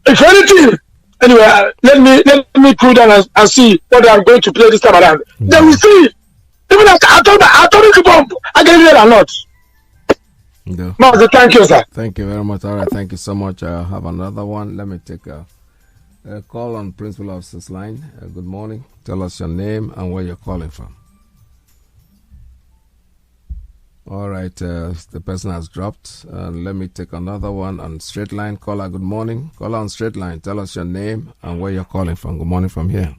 If anything, anyway, let me cool down and see what I'm going to play this time around. Then we see. Even like atomic bomb, I get it or not. No. Mazi, thank you, sir. Thank you very much. All right, thank you so much. I have another one. Let me take a call on Principal Officer's line. Good morning. Tell us your name and where you're calling from. All right, the person has dropped. Let me take another one on straight line. Caller, good morning. Caller on straight line. Tell us your name and where you're calling from. Good morning from here.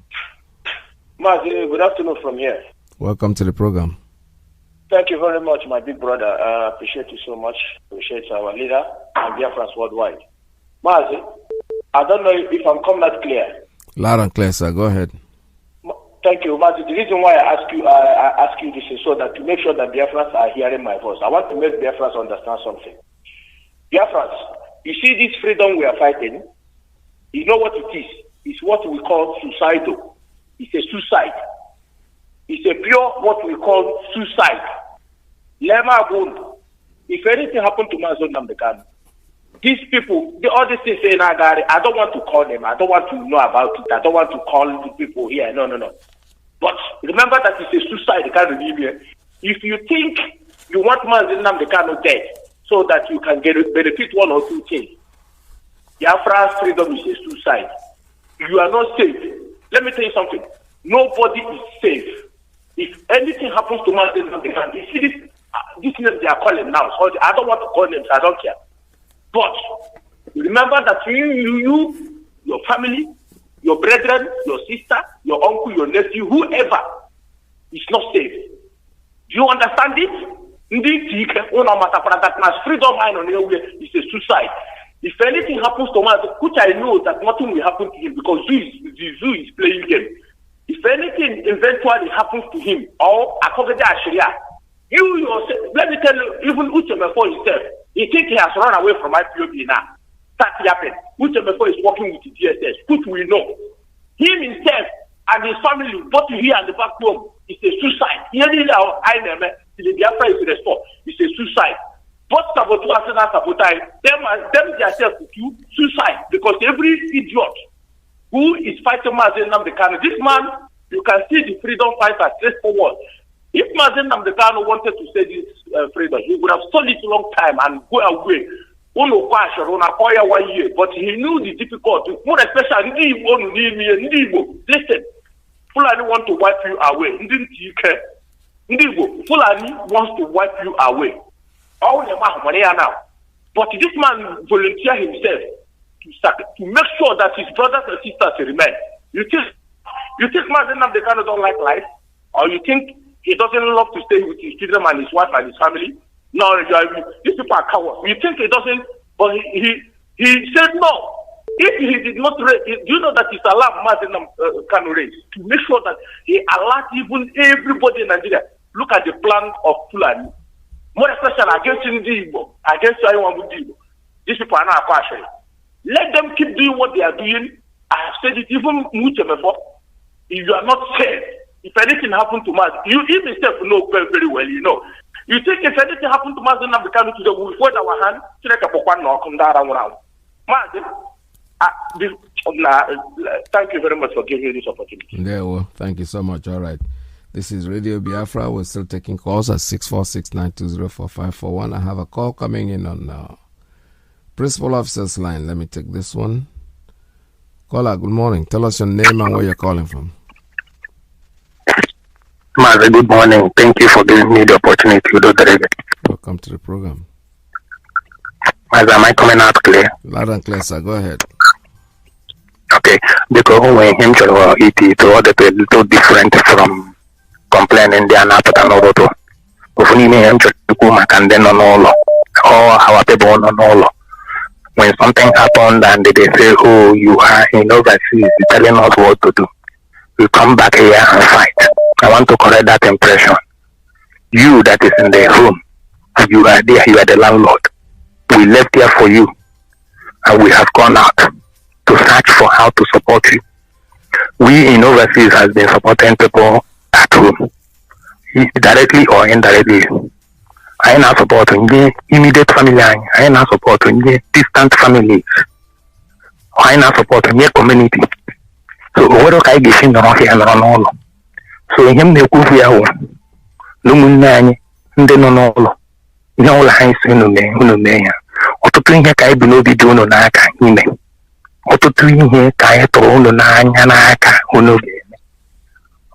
Mazi, good afternoon from here. Welcome to the program. Thank you very much, my big brother. I appreciate you so much. Appreciate our leader and Biafrans worldwide. Mazi, I don't know if I'm coming out clear. Loud and clear, sir. Go ahead. Thank you, Mazi. The reason why I ask you this is so that to make sure that Biafrans are hearing my voice. I want to make Biafrans understand something. Biafrans, you see this freedom we are fighting, you know what it is? It's what we call suicidal. It's a suicide. It's a pure what we call suicide. Lema wound. If anything happened to Mazi Nnamdi Kanu, these people, all these things saying, I don't want to call them. I don't want to know about it. I don't want to call the people here. No. But remember that it's a suicide. If you think you want Mazi Nnamdi Kanu dead so that you can benefit one or two things, Biafra's freedom is a suicide. You are not safe. Let me tell you something. Nobody is safe. If anything happens to Mazi Nnamdi Kanu, you see this name they are calling now. So I don't want to call names. I don't care. But remember that you, your family, your brethren, your sister, your uncle, your nephew, whoever is not safe. Do you understand it? Indeed, freedom is a suicide. If anything happens to Mazi, which I know that nothing will happen to him because the zoo is playing game. If anything eventually happens to him or according to Sharia, you yourself, let me tell you, even Uchemefo himself, he thinks he has run away from IPOB now. That happened. Uchemefo is working with the DSS, which we know. Him himself and his family, both here and the back home, is a suicide. The Biafra is restored. It's a suicide. Both saboteurs and sabotage, them themselves do suicide because every idiot who is fighting Mazi Nnamdi Kanu, this man, you can see the freedom fighter straightforward. If Mazi Nnamdi Kanu wanted to say this freedom, he would have stood it a long time and go away. 1 year, but he knew the difficulty. More especially, listen, Fulani want to wipe you away. Fulani wants to wipe you away. All the money now. But this man volunteered himself to make sure that his brothers and sisters remain. You think Mazi Nnamdi Kanu don't like life? Or you think he doesn't love to stay with his children and his wife and his family? No, these people are cowards. You think he doesn't, but he said no. If he did not raise, do you know that it's allowed Mazi Nnamdi Kanu raise to make sure that he allowed even everybody in Nigeria look at the plan of Fulani. More especially against Ndibo, against anyone with Ndibo. These people are not partial. Let them keep doing what they are doing. I have said it even before. If you are not safe, if anything happened to Mazi, you yourself know very, very well, you know. You think if anything happened to Mazi Nnamdi Kanu today, we will fold our hand to make a pokwan or come down around. Mazi, thank you very much for giving me this opportunity. Yeah, well, thank you so much. All right. This is Radio Biafra. We're still taking calls at 646-920-4541. I have a call coming in on Principal Officer's line. Let me take this one. Caller, good morning. Tell us your name and where you're calling from. Mazi, good morning. Thank you for giving me the opportunity to do the radio. Welcome to the program. Mazi, am I coming out clear? Loud and clear, sir. Go ahead. Okay, because when him it all a little different from complaining they are not put another to. If we need him to go and then on all or our people on all. When something happened and they say, oh, you are in overseas telling us what to do, we come back here and fight. I want to correct that impression. You that is in the room, you are there, you are the landlord. We left here for you and we have gone out to search for how to support you. We in overseas has been supporting people at home, directly or indirectly. I am not supporting the immediate family. I am not supporting the distant families. I am not supporting the community. So what I get in the here and all. So him the Kufiao, Lumunani, and then on all. No lines in the name. Or to bring a guy below the Juno Naka in me. Or to bring here Kaya to Naka, who knows.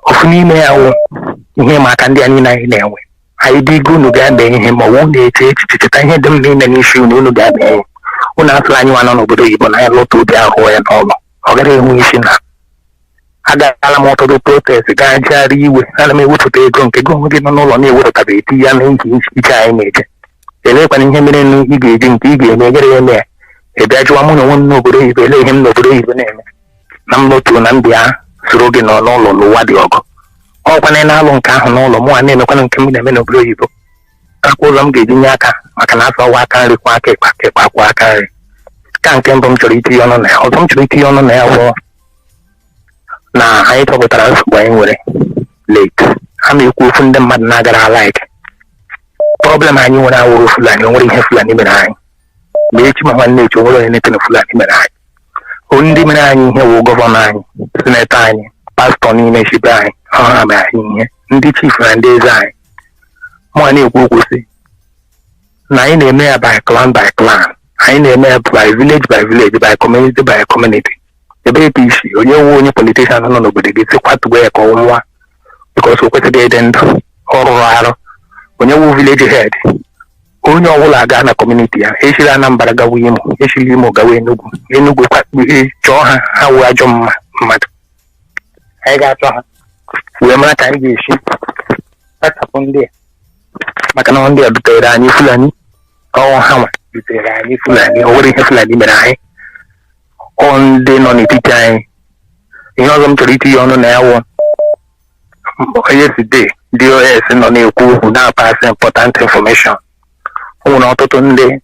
Of me, him I can do any way. I did go to Gabby him or one day to hear them in an issue no Gabby. When I fly one on over the even I look to their whole and all. Already wishing her. I got a lot of protest, a guy Jerry with enemy would take on no longer would have a tea and each I made. They lay when him in Iggy, Nigger in there. A graduate one nobody, they lay him nobody even name. Number 2 Nambia, Surogin or no Wadiogo. When I long can no more name of one come in a minute of blue. I call them getting yaka. I can ask a waka require a waka. Can't come from Charity on an hour, from Charity on an hour. Now I talk with us going away late. I'm you cool from the mad nagara like. Problem I knew when I was flying, only have flying behind. Make my nature or anything of flying behind. Only when I knew he will govern Senate. Pastor Nina Shibai, the chief and design. Money will see. Nine a mayor by clan, I name by village, by community. The baby, you only politician, nobody gets a quite way call because we put it in or when you village head. Only all I got a community, Ashila number Gawim, Ashilimo Gawin, Enugu, Johan, how I jump. I got we are not a ship. That's upon there. Macanon there, but there are new Fulani. Oh, how much? There are new Fulani, already have Fulani, but I on the non time. You know them to read on an hour. Yesterday, DOS and on your who now pass important information. Oh, not on the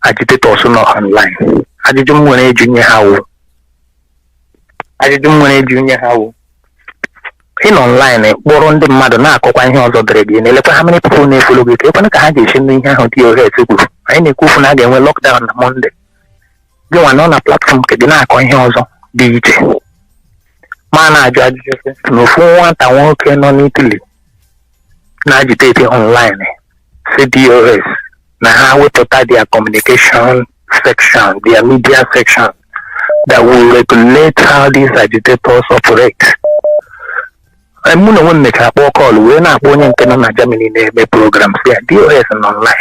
agitated also not online. I didn't want a junior how. I didn't want a junior how. In online, born on the mother now, quite hills of the radio, and how many people need to look at open a condition in here to your head. I need to go again when lockdown on Monday. You are on a platform, Kedina, coin hills of DJ. Man, judge no for one, I won't care on Italy. Now agitating online. CDOS. Now, how we protect their communication section, their media section. That will regulate how these agitators operate. I'm going to make a call. We're not going to Germany programs there. DOS and online.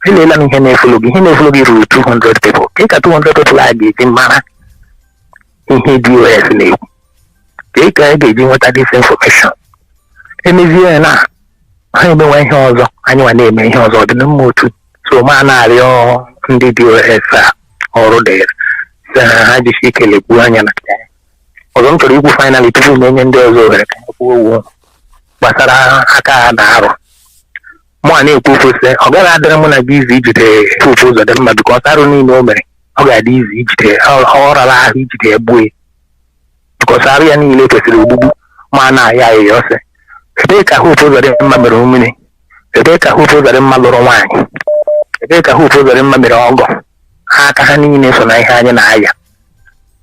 Really learning him to 200 people. Take a 200 people like in Mana in DOS name. Take a giving what are this information. And if you are not, I know when he was I know a name he was or the number 2. So Mana on the DOS or there. Mazi Iyke Buanya na Ozon to you finally to mention those over Basara Haka Daro. Money people say, Ogara Dramona busy today, people of them because I don't know me. Oga these each day, or a each day boy. Because I really later to Bubu, Mana Yayose. Take a hoop over them, Mamma Take a hoop over them, Maloro wine. Take a hoop over them, Mamma Hakahani Nation I had an aya.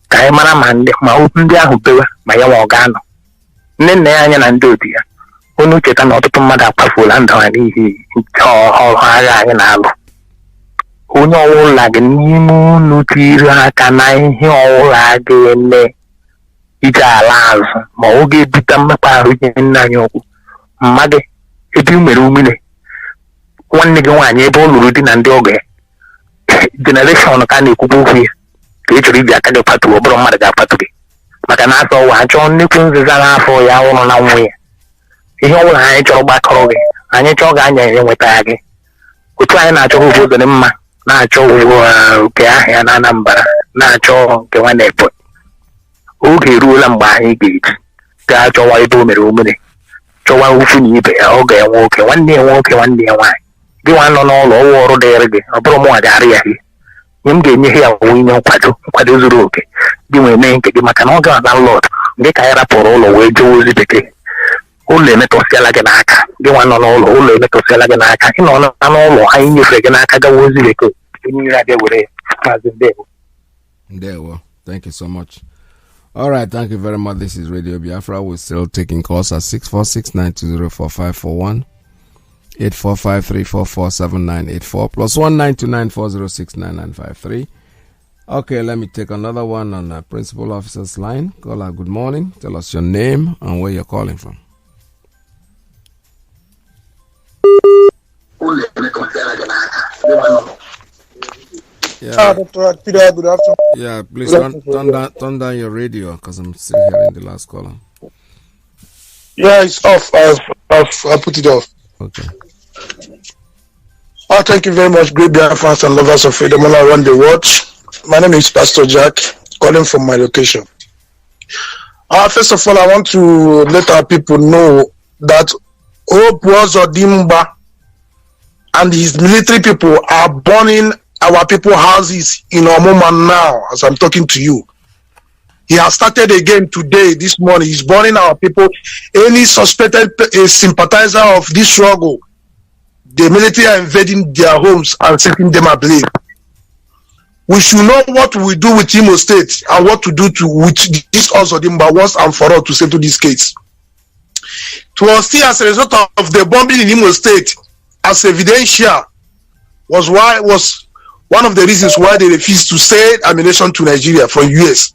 Kaimana Mande, Maupindia Hupe, Maya Wagano. Nene and Duty. Unu Chetan not to Mada Paful and he all high and alo. Uno all like a Nimu, Nutira, Canai, all like a Ita Laz, Mogi Bitamapa, Nayoku. Made, if you merumine. One nigga one, able Rudin and Doge. Generation can you ka ị chọrọ ibi aka gị kwatuo ọ bụrụ mmadụ ga-akwatu gị maka na afọ ụwa achọ nnukwu nziza n'afọ ya ụnụ na nwunye ya ihe ọ bụla anyị chọrọ gbakọrọ gị anyị chọọ ga anya enweta gị otu anyị na-achọ obodo dị mma na-achọ oke ahịa na Anambra na-achọ nke nwanne Ebonyi oge eruola mgbe anyị ga-eji gaa chọwa ebe o mere omere chọwa ukwu na ibe ya ọ ga-enwe oke nwanne ya nwoke nwanne ya nwaanyị gị nwa nọ n'ụlọ ọwa ọrụ dịrị gị ọ bụrụ mụ ga-arị ya ihe m ga-enye ya onwe inye nkwado zuru oke gị nwee mee nke gị maka na ọ ga landlord gị ka anyị rapụrụ ụlọ wee jee ozi bekee ụlọ emetọsịala gị n'aka gị nwa nọ n'ụlọ ụlọ emetọsịala gị n'aka ị nọ n'ụlọ anyị nyefere gị n'aka gawa ozi bekee onye abịa were Mazi Ndewo. Thank you so much. All right, thank you very much. This is Radio Biafra. We're still taking calls at 646-920-4541, 845-344-7984, plus 19294069953. Okay, let me take another one on the principal officer's line. Caller, good morning. Tell us your name and where you're calling from. Yeah. Dr. Peter, good afternoon. Yeah, please turn down your radio because I'm still hearing the last caller. Yeah, it's off. I'll put it off. Okay. Thank you very much, great Biafrans and lovers of freedom all around the world. My name is Pastor Jack, calling from my location. First of all, I want to let our people know that Hope Uzodimma and his military people are burning our people houses in Omoma now, as I'm talking to you. He has started again today, this morning. He's burning our people. Any suspected sympathizer of this struggle, the military are invading their homes and setting them ablaze. We should know what we do with Imo State and what to do with this Uzodimma once and for all to settle this case. It was still as a result of the bombing in Imo State, as evidential, was one of the reasons why they refused to send ammunition to Nigeria from US.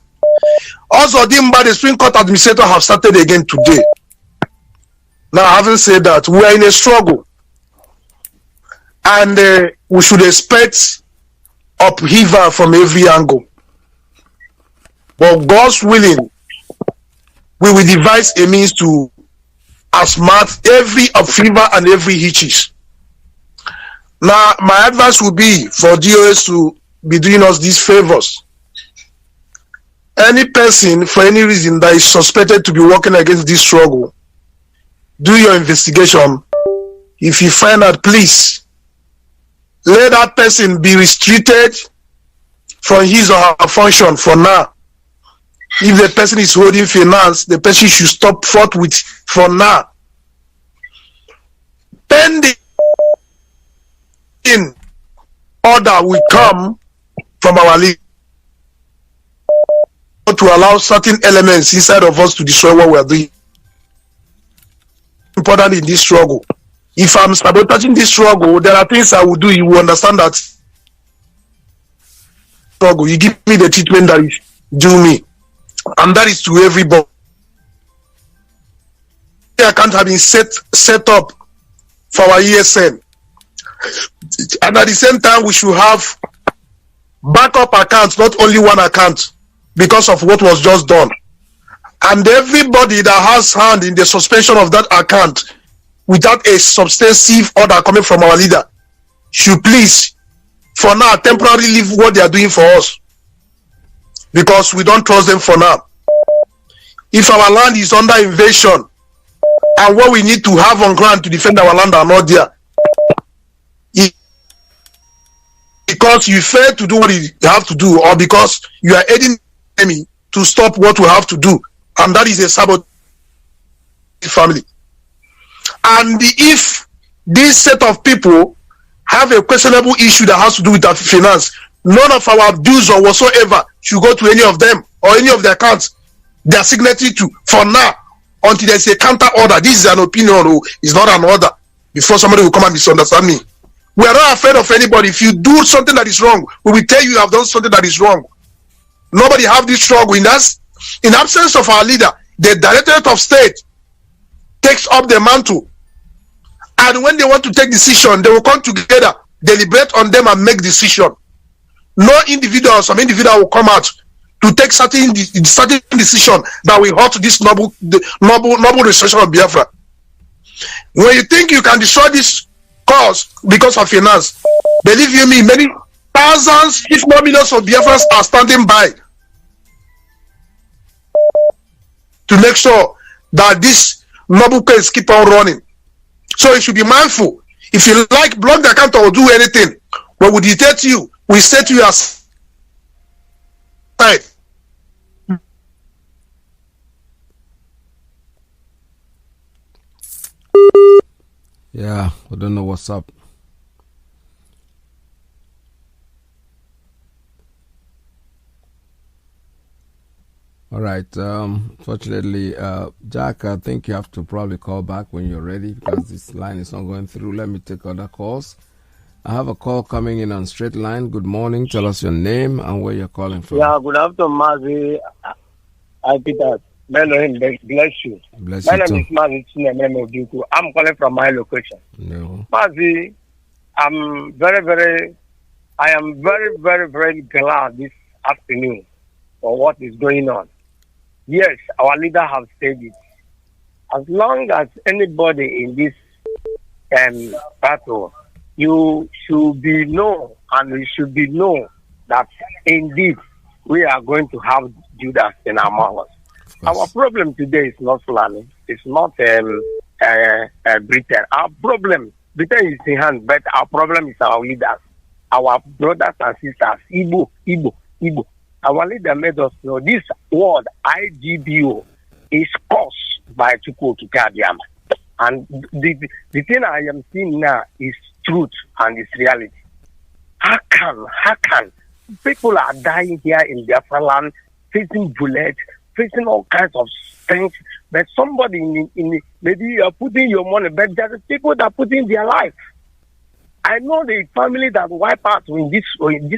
Uzodimma, the Supreme Court administrator, have started again today. Now, having said that, we are in a struggle, and we should expect upheaval from every angle. But God's willing, we will devise a means to outsmart every upheaval and every hitches. Now, my advice would be for DOS to be doing us these favors. Any person, for any reason, that is suspected to be working against this struggle, do your investigation. If you find out, please, let that person be restricted from his or her function for now. If the person is holding finance, the person should stop forthwith for now. Pending order will come from our league to allow certain elements inside of us to destroy what we are doing. Important in this struggle. If I'm sabotaging this struggle, there are things I will do. You will understand that struggle. You give me the treatment that is due me, and that is to everybody. The account have been set up for our ESN, and at the same time, we should have backup accounts, not only one account, because of what was just done. And everybody that has hand in the suspension of that account without a substantive order coming from our leader should please, for now, temporarily leave what they are doing for us, because we don't trust them for now. If our land is under invasion and what we need to have on ground to defend our land are not there, because you fail to do what you have to do, or because you are aiding the enemy to stop what we have to do, and that is a sabotage family. And if this set of people have a questionable issue that has to do with their finance, none of our dues or whatsoever should go to any of them or any of their accounts they are signatory to for now, until there's a counter order. This is an opinion, it's not an order, before somebody will come and misunderstand me. We are not afraid of anybody. If you do something that is wrong, we will tell you have done something that is wrong. Nobody have this struggle. In absence of our leader, the Directorate of State takes up the mantle. And when they want to take decision, they will come together, deliberate on them and make decision. no individual, some individual will come out to take certain decision that will hurt this noble restoration of Biafra. When you think you can destroy this cause because of finance, believe you me, many thousands, if not millions of Biafrans are standing by to make sure that this noble case keep on running. So you should be mindful. If you like, block the account or do anything, but we dictate you, we say to you as right. Yeah, I don't know what's up. All right. Fortunately, Jack, I think you have to probably call back when you're ready because this line is not going through. Let me take other calls. I have a call coming in on straight line. Good morning. Tell us your name and where you're calling from. Yeah, good afternoon, Mazi. Peter. May Elohim bless you. Bless My you name too. is Mazi Nnamdi Kanu. I'm calling from my location. No. Mazi, I am very, very glad this afternoon for what is going on. Yes, our leader has said it. As long as anybody in this battle, you should be known, and it should be known that indeed we are going to have Judas in our mouths. Our problem today is not Fulani. It's not Britain. Our problem, Britain is in hand, but our problem is our leaders, our brothers and sisters, Igbo. Our leader made us know this word IGBO is caused by Chukwu Kikabiyama. And the thing I am seeing now is truth and it's reality. How can people are dying here in Biafra land, facing bullets, facing all kinds of things, but somebody in maybe you are putting your money, but there are people that are putting their life. I know the family that wipe out in this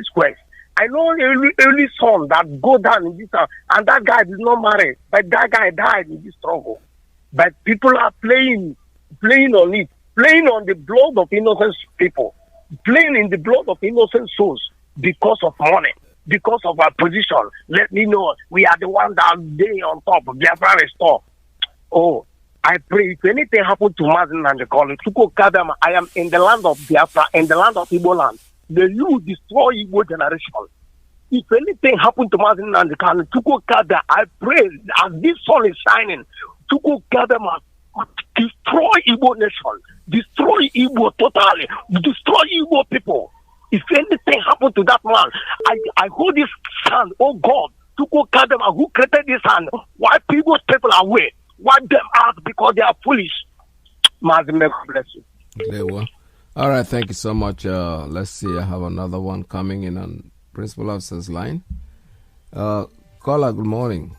quest. I know the early son that go down in this house, and that guy did not marry, but that guy died in this struggle. But people are playing on it, playing on the blood of innocent people, playing in the blood of innocent souls because of money, because of our position. Let me know we are the ones that are day on top of Biafra restore. Oh, I pray if anything happen to Mazi Nnamdi Kanu, I am in the land of Biafra, in the land of Igbo land. May you destroy Igbo generation. If anything happen to Mazi Nnamdi Kanu, I pray as this sun is shining, destroy Igbo nation, destroy Igbo totally, destroy Igbo people. If anything happen to that man, I hold this hand, oh God, who created this hand, why people's people are away, wipe them out because they are foolish. Mazi, may God bless you. There were. All right, thank you so much. Let's see, I have another one coming in on Principal Officer's line. Caller, good morning.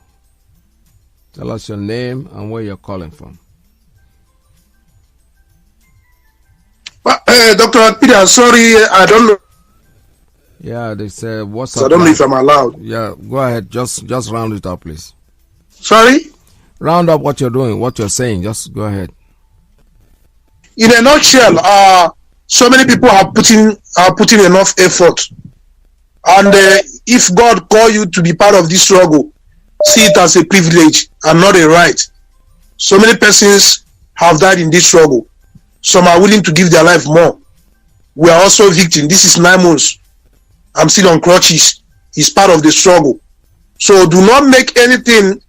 Tell us your name and where you're calling from. Dr. Peter, sorry, I don't know. Yeah, they say what's So up. I don't know if I'm allowed. Yeah, go ahead. Just round it up, please. Sorry? Round up what you're doing, what you're saying. Just go ahead. In a nutshell, so many people are putting enough effort. And if God call you to be part of this struggle, see it as a privilege and not a right. So many persons have died in this struggle. Some are willing to give their life more. We are also victims. This is 9 months. I'm still on crutches. It's part of the struggle. So do not make anything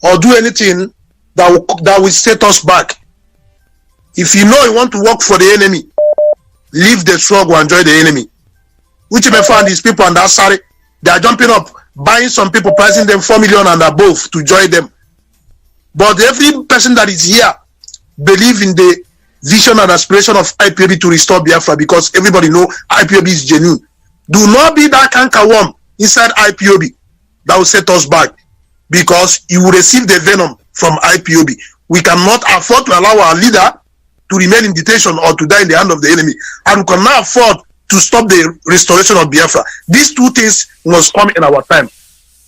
or do anything that will set us back. If you know you want to work for the enemy, leave the struggle and join the enemy. Which may find these people and that sorry, they are jumping up, buying some people, pricing them 4 million and above to join them. But every person that is here believe in the vision and aspiration of IPOB to restore Biafra, because everybody know IPOB is genuine. Do not be that cankerworm inside IPOB that will set us back, because you will receive the venom from IPOB. We cannot afford to allow our leader to remain in detention or to die in the hand of the enemy, and we cannot afford to stop the restoration of Biafra. These two things must come in our time.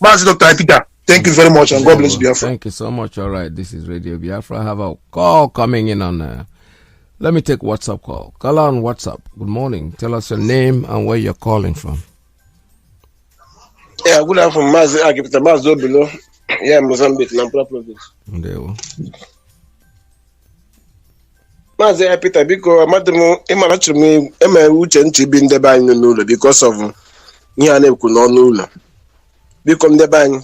Mazi Dr. Peter, thank you very much, and God bless Biafra. Thank you so much. All right, this is Radio Biafra. I have a call coming in on. Let me take WhatsApp call. Call on WhatsApp. Good morning. Tell us your name and where you're calling from. Yeah, good afternoon, Mazi Iyke, Mazi below. Yeah, Mozambique, Nampula province. Mazi Iyke, because madam, actually, uche ntị bi ndebe anyị n'ụlọ because of ihe a na-ekwu n'ọnụ ụlọ. Biko ndebe anyị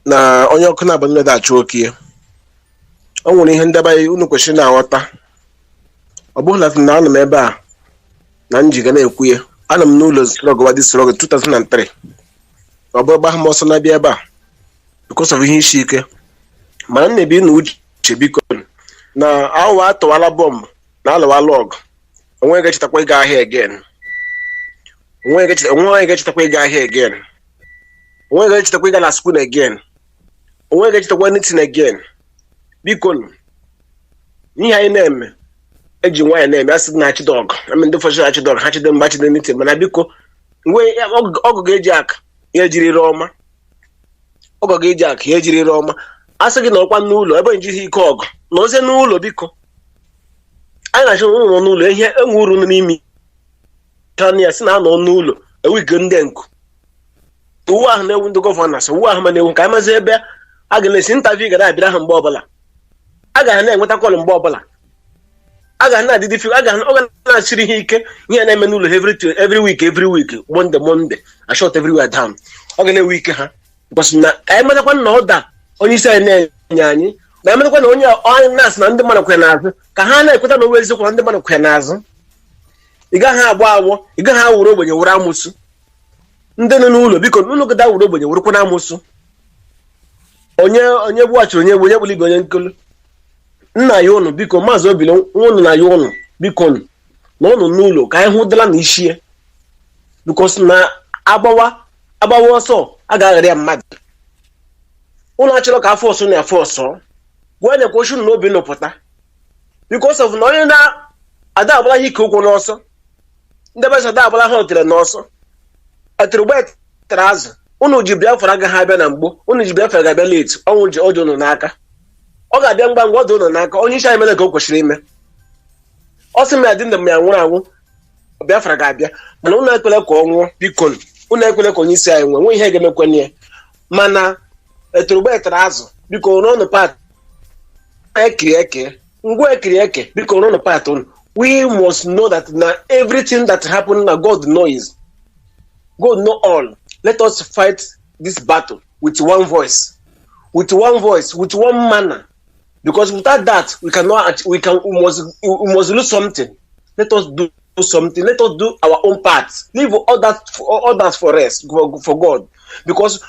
na onye ọkụ na-abalị na-achụ oke. O nwere ihe ndebe anyị unu kwesịrị na-aghọta. Ọ bụghị na anọ m ebe a na njiga na-ekwu ya. Ana m n'ụlọ struggle this struggle 2003. Ọ bụ gbaa m ọsọ na-abịa ebe a because of ihe isi ike. Mana m na-ebi n'uche biko na awa atọwala bọmbụ na alụwala ọgụ. Onweghị ga-echetakwa ịga ahịa again. Onweghị ga-echetakwa ịga ahịa again. Onweghị ga-echetakwa ịga na school again. Onweghị ga-echetakwa anything again. Biko ihe anyị na-eme eji nwaanyị na-eme asị na achịdọgụ. Ndị fọchị achịdọgụ ha chide mgbe achide n'ite mana biko mgbe ọgụ ga-eji aka ya ejiriri ọma. Ọgụ ga-eji aka ya ejiriri ọma. Asị gị na ọkwa n'ụlọ ebe njighị ike ọgụ na ozie n'ụlọ biko. Anyị na-achọ ụlọ n'ụlọ ihe enwe uru n'imi ya si na anọ n'ụlọ ewige ndị nku. Uwe ahụ na-ewu ndị gọvanọs uwe ahụ ma na-ewu ka anyị mazi ebe a ga na-esi ntavi ga na-abịara ha mgbe ọbụla. A ga na-enweta kọlụ mgbe ọbụla. A ga na-adịdị fi a ga na-achịrị ihe ike ihe na-eme n'ụlọ every week Monday I shut everywhere down. Ọ ga na-ewe ike ha because na ka anyị matakwa na ọda onye isi anyị na-enye anyị na amatakwa na onye na-asị na ndị mmadụ kwe n'azụ ka ha na-ekweta na onwe eziokwu na ndị mmadụ kwe n'azụ. Ị gaghị agba agbọ, ị gaghị awụrụ ogbenye wụrụ amụsụ. Ndị nọ n'ụlọ biko ụlọ gị dawụrụ ogbenye wụrụkwa na amụsụ. Onye gbughachiri onye gbuli ibe onye nkelu. Nna ya ụnụ biko Maazị Obilo ụnụ na ya ụnụ biko na ụnụ n'ụlọ ka anyị hụdala na ishie because na agbawa ọsọ a ga-aghara ya mmadụ. Ụnụ achọrọ ka afọ ọsọ na afọ ọsọ gwa na ekwochi na obi nụpụta because of na onye na-ada agbala ihe ike ụkwụ n'ọsọ ndị be ada agbala ha otere n'ọsọ etere gba etere azụ. Ụnụ ji Biafra agaghị abịa na mgbo, ụnụ ji Biafra ga-abịa late, ọnwụ ji ọjọọ ụnụ n'aka. Ọ ga-abịa ngwa ngwa ọdụ ụnụ n'aka onye isi anyị mere ka o kwesịrị ime. Ọ sị m ya dị na m ya nwụrụ anwụ Biafra ga-abịa mana ụnụ ekwele ka ọ nwụọ biko ụnụ ekwele ka onye isi anyị nwee ihe ga-emekwenye ya mana eturugba etere azụ biko n'ọnụ pat ekiri eke ngwa ekiri eke biko n'ọnụ pat ụnụ. We must know that na everything that happened na God knows. God know all. Let us fight this battle with one voice, with one manner. Because without that, we must lose something. Let us do something. Let us do our own part. Leave others for rest, for God. Because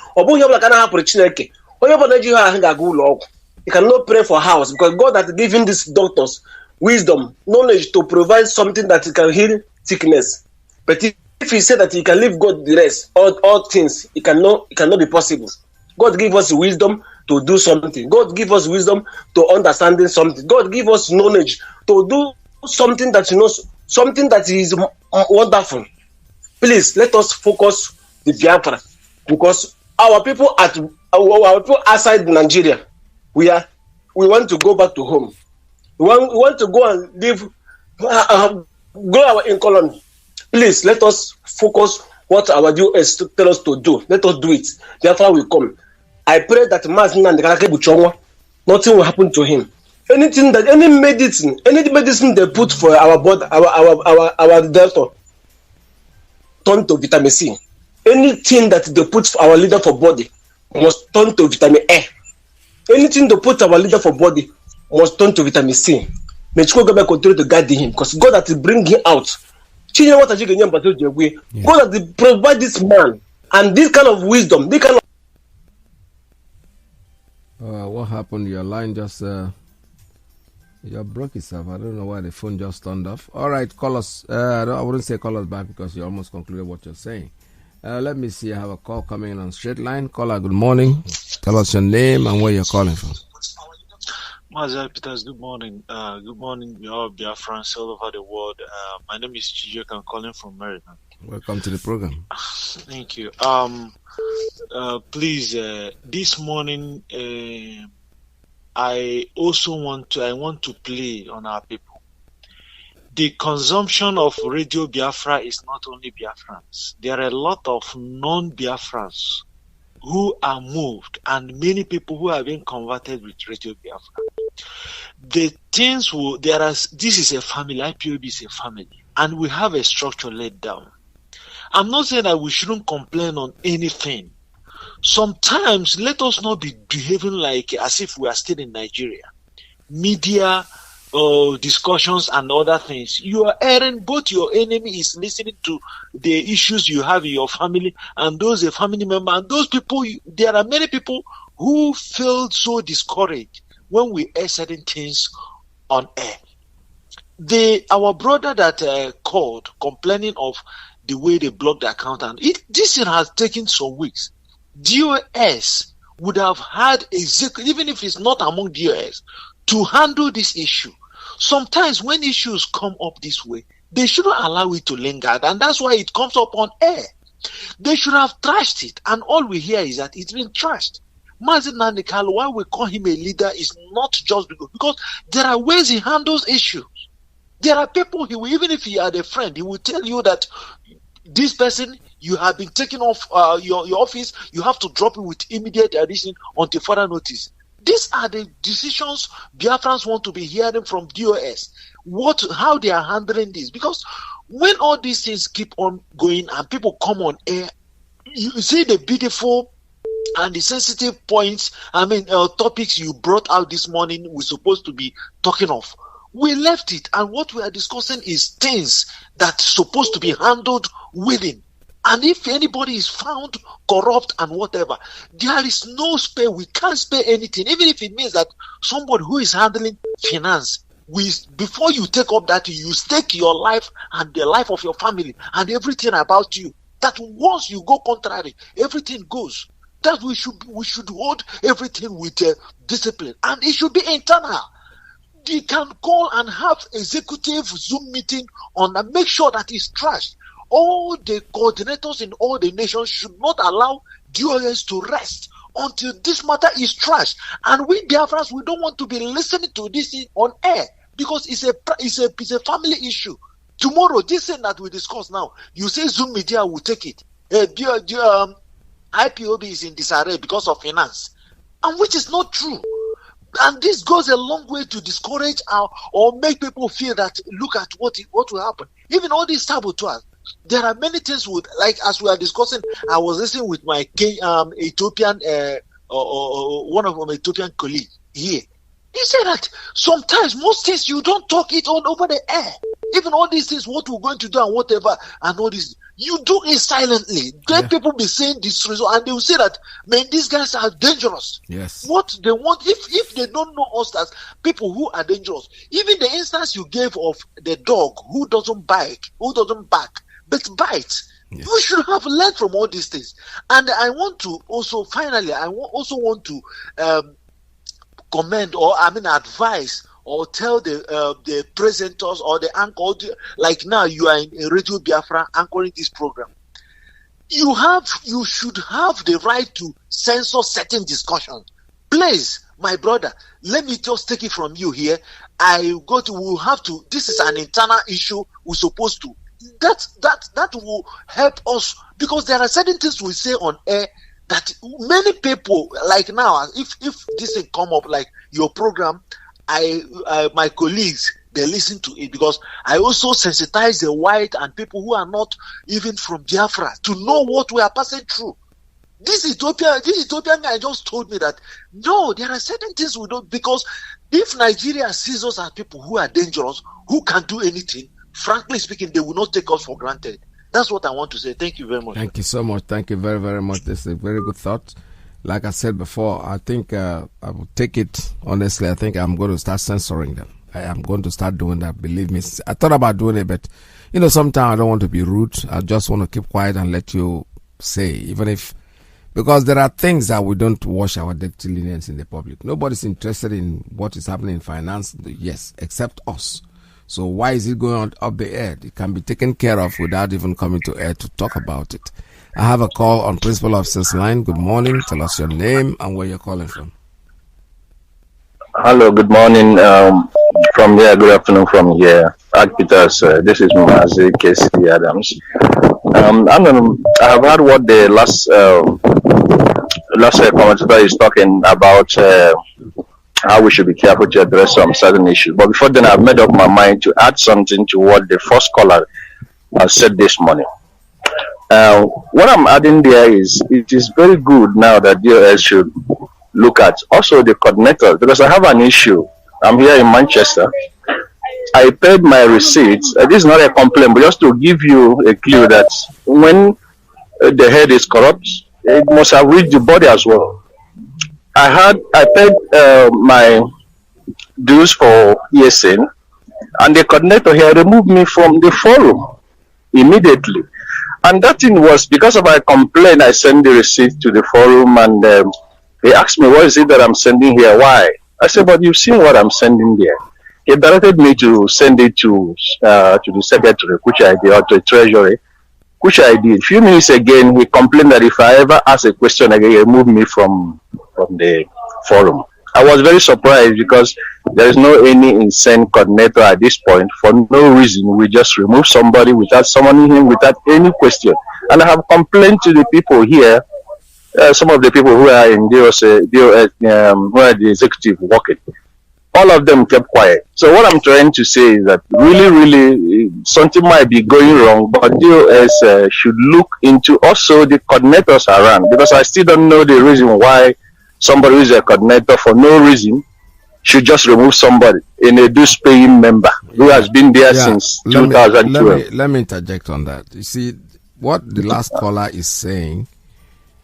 you cannot pray for house because God has given these doctors wisdom, knowledge to provide something that can heal sickness. But if he said that he can leave God the rest, all things, it cannot be possible. God give us wisdom to do something. God give us wisdom to understanding something. God give us knowledge to do something that something that is wonderful. Please let us focus the Biafra because our people outside Nigeria, we want to go back to home. We want to go and live, grow our economy. Please let us focus what our US tell us to do. Let us do it. Therefore we come. I pray that Mazi Nnamdi Kanu, nothing will happen to him. Any medicine they put for our body, our doctor, turn to vitamin C. Anything that they put for our leader for body must turn to vitamin A. Anything they put our leader for body must turn to vitamin C. May God continue to guide him because God has to bring him out. God has to provide this man and this kind of wisdom, this kind of. What happened? Your line just you broke itself. I don't know why the phone just turned off. All right, call us. I wouldn't say call us back because you almost concluded what you're saying. Let me see. I have a call coming in on straight line. Caller, good morning. Tell us your name and where you're calling from. Mazi Iyke, good morning. Good morning, all Biafrans all over the world. My name is Chijok. I'm calling from Maryland. Welcome to the program. Thank you. Please, this morning, I want to play on our people. the consumption of Radio Biafra is not only Biafrans. There are a lot of non-Biafrans who are moved, and many people who have been converted with Radio Biafra. This is a family, IPOB is a family, and we have a structure laid down. I'm not saying that we shouldn't complain on anything. Sometimes let us not be behaving like as if we are still in Nigeria. Media, discussions and other things. You are erring, both your enemy is listening to the issues you have in your family and those a family member, and those people, there are many people who feel so discouraged when we air certain things on air. Our brother that called complaining of the way they blocked the account, and this has taken some weeks. DOS would have had even if it's not among DOS, to handle this issue. Sometimes when issues come up this way, they shouldn't allow it to linger, and that's why it comes up on air. They should have trashed it, and all we hear is that it's been trashed. Mazi Nnamdi Kanu, why we call him a leader is not just because there are ways he handles issues. There are people, even if he had a friend, he will tell you that this person, you have been taken off your office, you have to drop it with immediate addition until further notice. These are the decisions Biafrans want to be hearing from DOS. How they are handling this. Because when all these things keep on going and people come on air, you see the beautiful and the sensitive points, topics you brought out this morning we're supposed to be talking of. We left it, and what we are discussing is things that's supposed to be handled within. And if anybody is found corrupt and whatever, there is no spare. We can't spare anything, even if it means that somebody who is handling finance, before you take up that, you stake your life and the life of your family and everything about you. That once you go contrary, everything goes. That we should hold everything with discipline, and it should be internal. You can call and have executive Zoom meeting on and make sure that it's trashed. All the coordinators in all the nations should not allow DOS to rest until this matter is trashed. And we Biafrans, we don't want to be listening to this on air because it's a family issue. Tomorrow, this thing that we discuss now, you say Zoom media will take it. IPOB is in disarray because of finance, and which is not true. And this goes a long way to discourage or make people feel that look at what will happen. Even all these saboteurs, there are many things like as we are discussing. I was listening with my Ethiopian one of my Ethiopian colleagues here. He said that sometimes most things you don't talk it on over the air. Even all these things, what we're going to do and whatever, and all this, you do it silently. Let people be saying this result, and they will say that, man, these guys are dangerous. Yes. What they want, if they don't know us as people who are dangerous, even the instance you gave of the dog who doesn't bark, but bites. Yes. We should have learned from all these things. And I want to also, finally, want to commend advise or tell the presenters or the anchor, like now you are in Radio Biafra anchoring this program. You should have the right to censor certain discussions. Please, my brother, let me just take it from you here. We'll have to, this is an internal issue we're supposed to. That will help us, because there are certain things we say on air that many people, like now, if this thing come up like your program, my colleagues, they listen to it, because I also sensitize the white and people who are not even from Biafra to know what we are passing through. This Ethiopian guy just told me that no, there are certain things we don't, because if Nigeria sees us as people who are dangerous, who can do anything, frankly speaking, they will not take us for granted. That's what I want to say. Thank you very much. Thank you so much. Thank you very, very much. This is a very good thought. Like I said before, I think I will take it honestly. I think I'm going to start censoring them. I am going to start doing that. Believe me. I thought about doing it, but sometimes I don't want to be rude. I just want to keep quiet and let you say, even if, because there are things that we don't wash our dirty linens in the public. Nobody's interested in what is happening in finance, yes, except us. So why is it going on up the air? It can be taken care of without even coming to air to talk about it. I have a call on Principal Officer's line. Good morning. Tell us your name and where you're calling from. Hello, good morning, from here. Good afternoon from here. Peters, this is Mazi Iyke Adams. I have heard what the last commentator is talking about, how we should be careful to address some certain issues. But before then, I've made up my mind to add something to what the first caller said this morning. What I'm adding there is, it is very good now that DOS should look at also the coordinators, because I have an issue. I'm here in Manchester. I paid my receipts. This is not a complaint, but just to give you a clue that when the head is corrupt, it must have reached the body as well. I paid my dues for ESN, and the coordinator here removed me from the forum immediately. And that thing was because of my complaint. I sent the receipt to the forum, and they asked me, what is it that I'm sending here? Why? I said, but you've seen what I'm sending there. He directed me to send it to the secretary, which I did, or to the treasury, which I did. A few minutes again, he complained that if I ever ask a question again, he removed me from the forum. I was very surprised because there is no any insane coordinator at this point. For no reason, we just remove somebody without summoning him, without any question. And I have complained to the people here, some of the people who are in who are the executive working. All of them kept quiet. So what I'm trying to say is that really, something might be going wrong, but DOS should look into also the coordinators around, because I still don't know the reason why somebody who is a coordinator for no reason should just remove somebody in a dues-paying member who has been there since 2012. Let me interject on that. You see, what the last caller is saying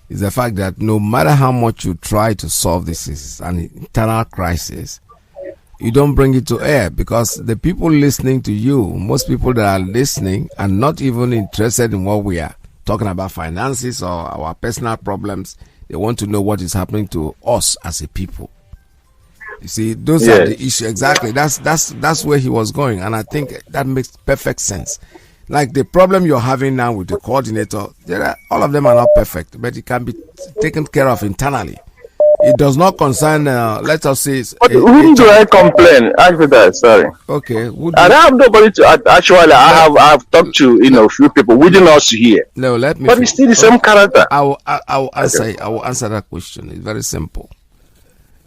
is the fact that no matter how much you try to solve this is an internal crisis, you don't bring it to air, because the people listening to you, most people that are listening are not even interested in what we are talking about, finances or our personal problems. They want to know what is happening to us as a people. You see, those are the issues. Exactly. That's where he was going, and I think that makes perfect sense. Like the problem you're having now with the coordinator, all of them are not perfect, but it can be taken care of internally. It does not concern, let us say... But whom do I complain? After that, sorry. Okay. I don't have nobody to... Actually, I have talked to, a few people within us here. No, let me... But it's still the same character. I will answer that question. It's very simple.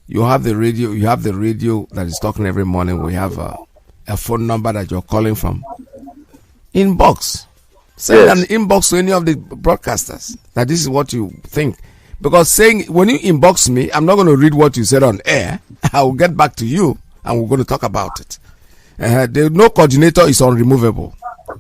You have the radio that is talking every morning. We have a phone number that you're calling from. Inbox. Send an inbox to any of the broadcasters that this is what you think. Because saying, when you inbox me, I'm not going to read what you said on air. I will get back to you and we're going to talk about it. No coordinator is unremovable.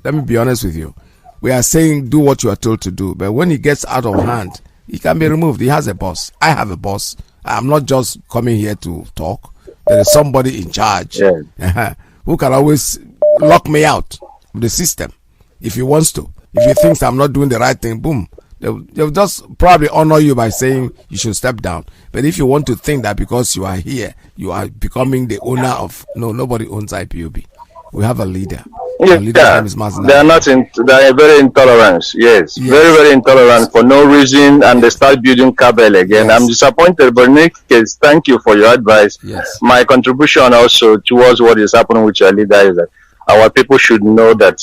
Let me be honest with you. We are saying do what you are told to do. But when he gets out of hand, he can be removed. He has a boss. I have a boss. I'm not just coming here to talk. There is somebody in charge who can always lock me out of the system if he wants to. If he thinks I'm not doing the right thing, boom. They'll just probably honor you by saying you should step down. But if you want to think that because you are here, you are becoming the owner of... No, nobody owns IPOB. We have a leader. Our leader name is Mazi Nnamdi. They are very intolerant. Yes. Very, very intolerant for no reason, and they start building cabal again. I'm disappointed, but in any case, thank you for your advice. My contribution also towards what is happening with your leader is that our people should know that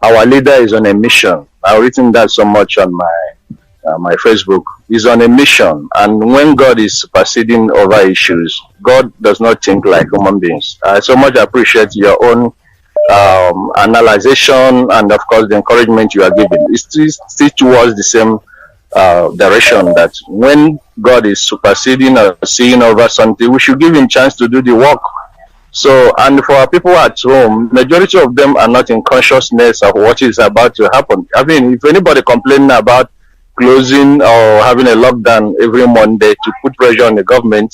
our leader is on a mission. I've written that so much on my Facebook. He's on a mission, and when God is superseding over issues, God does not think like human beings. I so much appreciate your own analyzation and, of course, the encouragement you are giving. It's still towards the same direction, that when God is superseding or seeing over something, we should give him chance to do the work. So, and for our people at home, majority of them are not in consciousness of what is about to happen. I mean, if anybody complaining about closing or having a lockdown every Monday to put pressure on the government,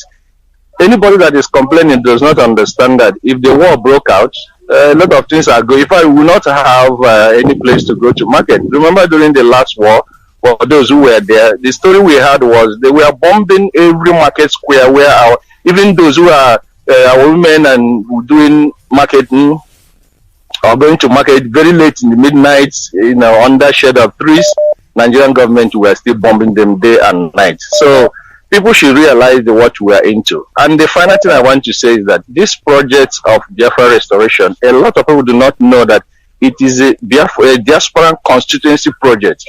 anybody that is complaining does not understand that if the war broke out, a lot of things are going. If I will not have any place to go to market. Remember during the last war, for those who were there, the story we had was they were bombing every market square where even those who are our women and doing marketing or going to market very late in the midnight, under shade of trees, Nigerian government were still bombing them day and night. So people should realize what we are into. And the final thing I want to say is that this project of Biafra restoration, a lot of people do not know that it is a diaspora constituency project.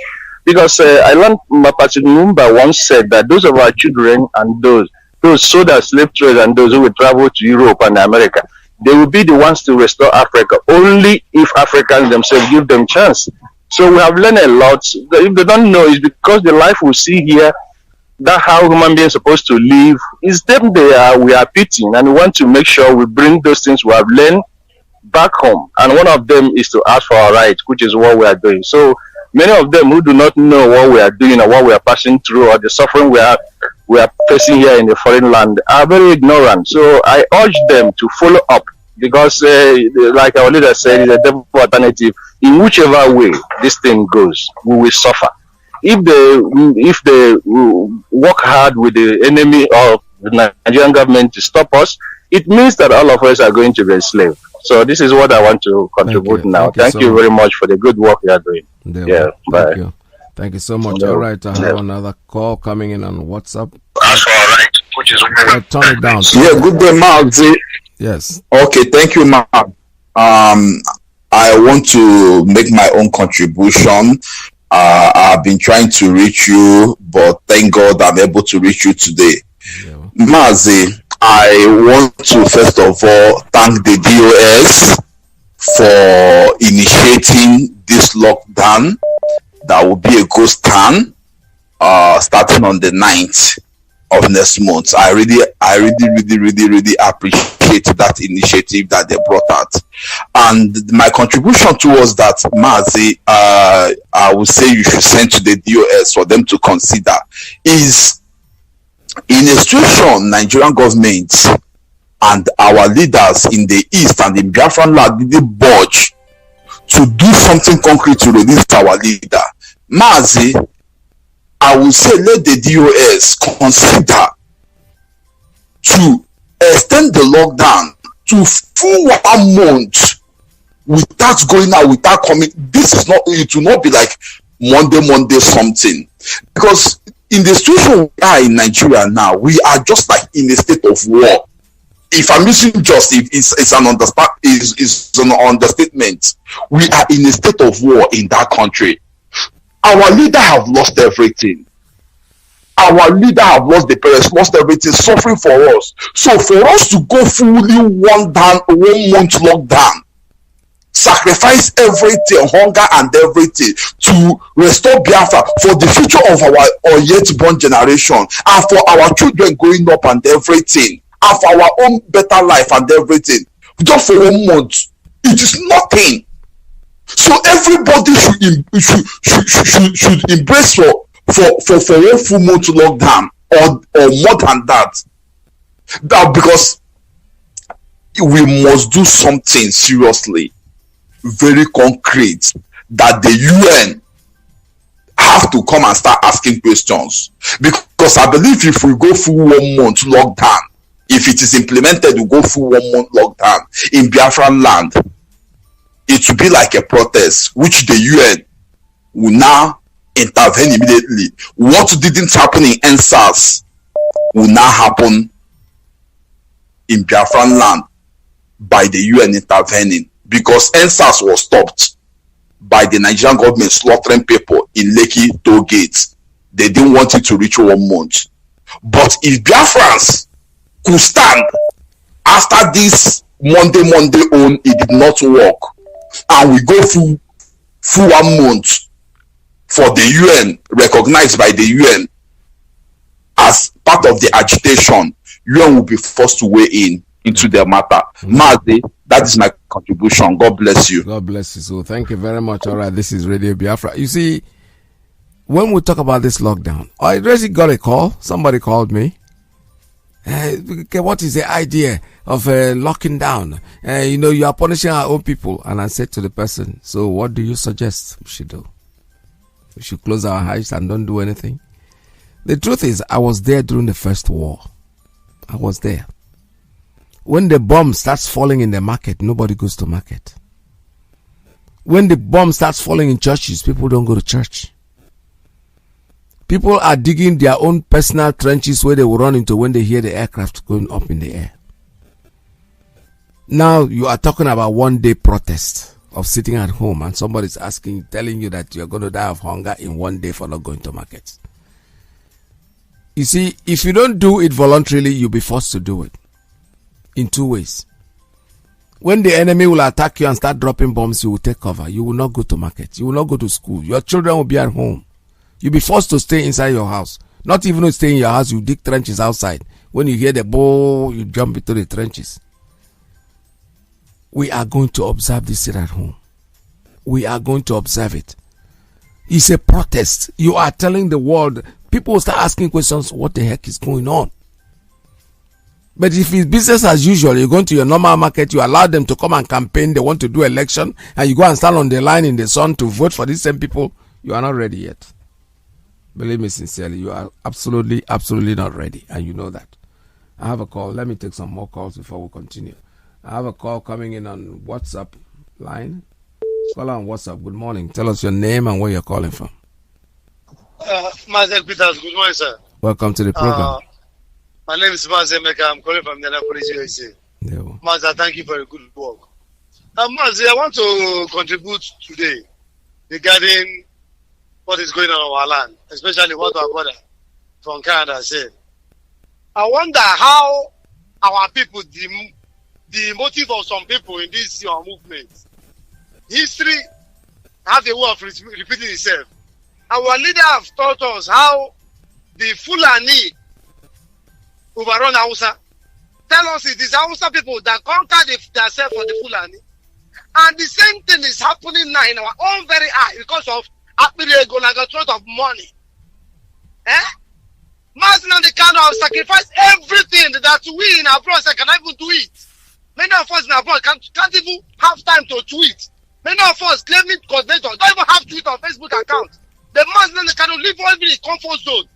Because I learned Mapati Numba once said that those of our children and those sold as slave traders and those who will travel to Europe and America, they will be the ones to restore Africa only if Africans themselves give them chance. So we have learned a lot. If they don't know, it's because the life we see here, that how human beings are supposed to live, is them we are pitying, and we want to make sure we bring those things we have learned back home. And one of them is to ask for our rights, which is what we are doing. So many of them who do not know what we are doing or what we are passing through or the suffering we are facing here in the foreign land are very ignorant. So I urge them to follow up, because like our leader said, it's a devil alternative. In whichever way this thing goes, we will suffer. If they work hard with the enemy of the Nigerian government to stop us, it means that all of us are going to be enslaved. So this is what I want to contribute now. Thank you very much for the good work you are doing. Bye. Thank you so much. All right, I have another call coming in on WhatsApp. That's all right. Which is turn it down. Yeah, good day, Mazi. Yes. Okay, thank you, ma'am. I want to make my own contribution. I've been trying to reach you, but thank God I'm able to reach you today. Mazi, I want to first of all thank the DOS for initiating this lockdown. That will be a ghost town starting on the 9th of next month. I really appreciate that initiative that they brought out. And my contribution towards that, Mazi, I would say you should send to the DOS for them to consider is, in a situation Nigerian government and our leaders in the East and in Biafran land didn't budge to do something concrete to release our leader. Mazi, I will say let the DOS consider to extend the lockdown to full 1 month without going out, without coming. This is not, it will not be like Monday something. Because in the situation we are in Nigeria now, we are just like in a state of war. If I'm using just, it's an understatement. We are in a state of war in that country. Our leader have lost everything. Our leader have lost the parents, lost everything, suffering for us. So for us to go fully 1 month lockdown, sacrifice everything, hunger and everything to restore Biafra for the future of our yet born generation and for our children growing up and everything, and for our own better life and everything, just for 1 month, it is nothing. So everybody should embrace for 1 full month lockdown or more than that. That because we must do something seriously, very concrete, that the UN have to come and start asking questions. Because I believe if we go full 1 month lockdown, if it is implemented, we go full 1 month lockdown in Biafran land, it will be like a protest, which the UN will now intervene immediately. What didn't happen in NSAS will now happen in Biafran land by the UN intervening, because NSAS was stopped by the Nigerian government slaughtering people in Lekki toll gates. They didn't want it to reach 1 month. But if Biafrans could stand after this Monday own, it did not work, and we go full 1 month for the UN, recognized by the UN as part of the agitation, UN will be forced to weigh into the matter. Mazi, that is my contribution. God bless you. God bless you. So thank you very much. All right, this is Radio Biafra. You see, when we talk about this lockdown, I already got a call. Somebody called me. What is the idea of locking down? You are punishing our own people. And I said to the person, so what do you suggest we should do? We should close our eyes and don't do anything? The truth is, I was there during the first war. I was there. When the bomb starts falling in the market, nobody goes to market. When the bomb starts falling in churches, people don't go to church. People are digging their own personal trenches where they will run into when they hear the aircraft going up in the air. Now you are talking about 1 day protest of sitting at home and somebody's telling you that you're going to die of hunger in 1 day for not going to market. You see, if you don't do it voluntarily, you'll be forced to do it in 2 ways. When the enemy will attack you and start dropping bombs, you will take cover. You will not go to market. You will not go to school. Your children will be at home. You'll be forced to stay inside your house. Not even to stay in your house, you dig trenches outside. When you hear the bow, you jump into the trenches. We are going to observe this sit at home. We are going to observe it. It's a protest. You are telling the world. People will start asking questions. What the heck is going on? But if it's business as usual, you go to your normal market, you allow them to come and campaign, they want to do election, and you go and stand on the line in the sun to vote for these same people, you are not ready yet. Believe me sincerely, you are absolutely not ready, and you know that. I have a call. Let me take some more calls before we continue. I have a call coming in on WhatsApp line. Caller on WhatsApp, good morning. Tell us your name and where you're calling from. Mazi Peters, good morning, sir. Welcome to the program. My name is Mazi Iyke. I'm calling from NNAMDI'S, USA. Mazi, thank you for your good work. Mazi, I want to contribute today regarding what is going on our land, especially what our brother from Canada said. I wonder how our people, the motive of some people in this movement, history has a way of repeating itself. Our leader have taught us how the Fulani overrun Hausa. Tell us it is Hausa people that conquered themselves for the Fulani. And the same thing is happening now in our own very eye because of threat of money. Mazi Nnamdi Kanu have sacrificed everything that we in abroad cannot even do it. Many of us in abroad can't even have time to tweet. Many of us claiming coordinators don't even have Twitter or Facebook account. The Mazi Nnamdi Kanu live only in comfort zone.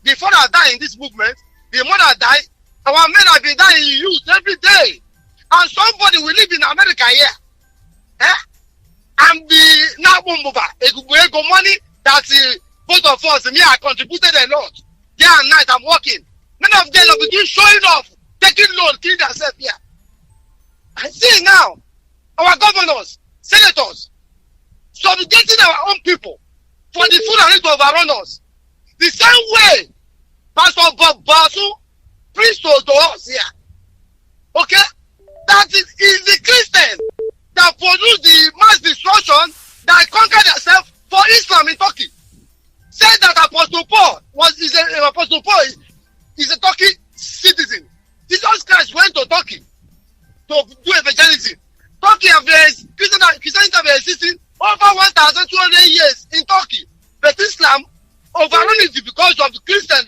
The father die in this movement, the mother die, our men have been dying in youth every day. And somebody will live in America here. And the Nabumbuba, money that both of us, me, I contributed a lot. Day and night, I'm working. Many of them have been showing off, taking loan, killing themselves here. I see now, our governors, senators, subjugating our own people for the Fulani to overrun us. The same way Pastor Basu preached to us here. Okay? That is the Christian that produced the mass destruction that conquered themselves for Islam in Turkey. Said that Apostle Paul is a Turkey citizen. Jesus Christ went to Turkey to do evangelism. Turkey Christianity have been existing over 1,200 years in Turkey. But Islam overrun it because of the Christian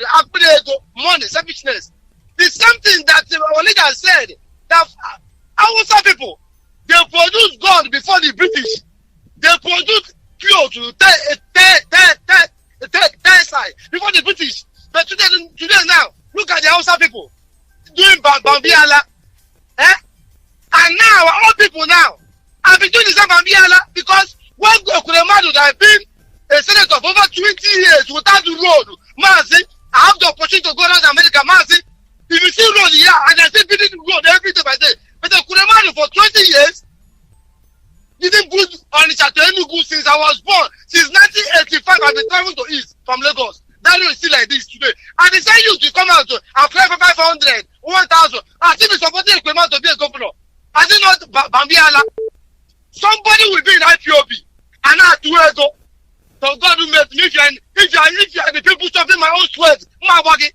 money, selfishness. The same thing that our leader said, that Hausa people, they produce gold before the British. They produce pure to side before the British. But today now, look at the Hausa people doing Bambiala. And now our own people now have been doing the same Bambiala because when Kuremadu that have been a senator for over 20 years without the road, Mazi, I have the opportunity to go around America, Mazi. If you see road here, and I still building the road every day by day. But the Kuremadu for 20 years didn't put on the Enugu since I was born. Since 1985, I've been traveling to East from Lagos. That road is still like this today. And they say you to come out to apply for 500, 1,000. I still be supporting Kuremadu to be a governor. I did not Bambiala. Somebody will be in IPOB. And I do it go. So God will make me if you are the people stopping my own sweat, my body.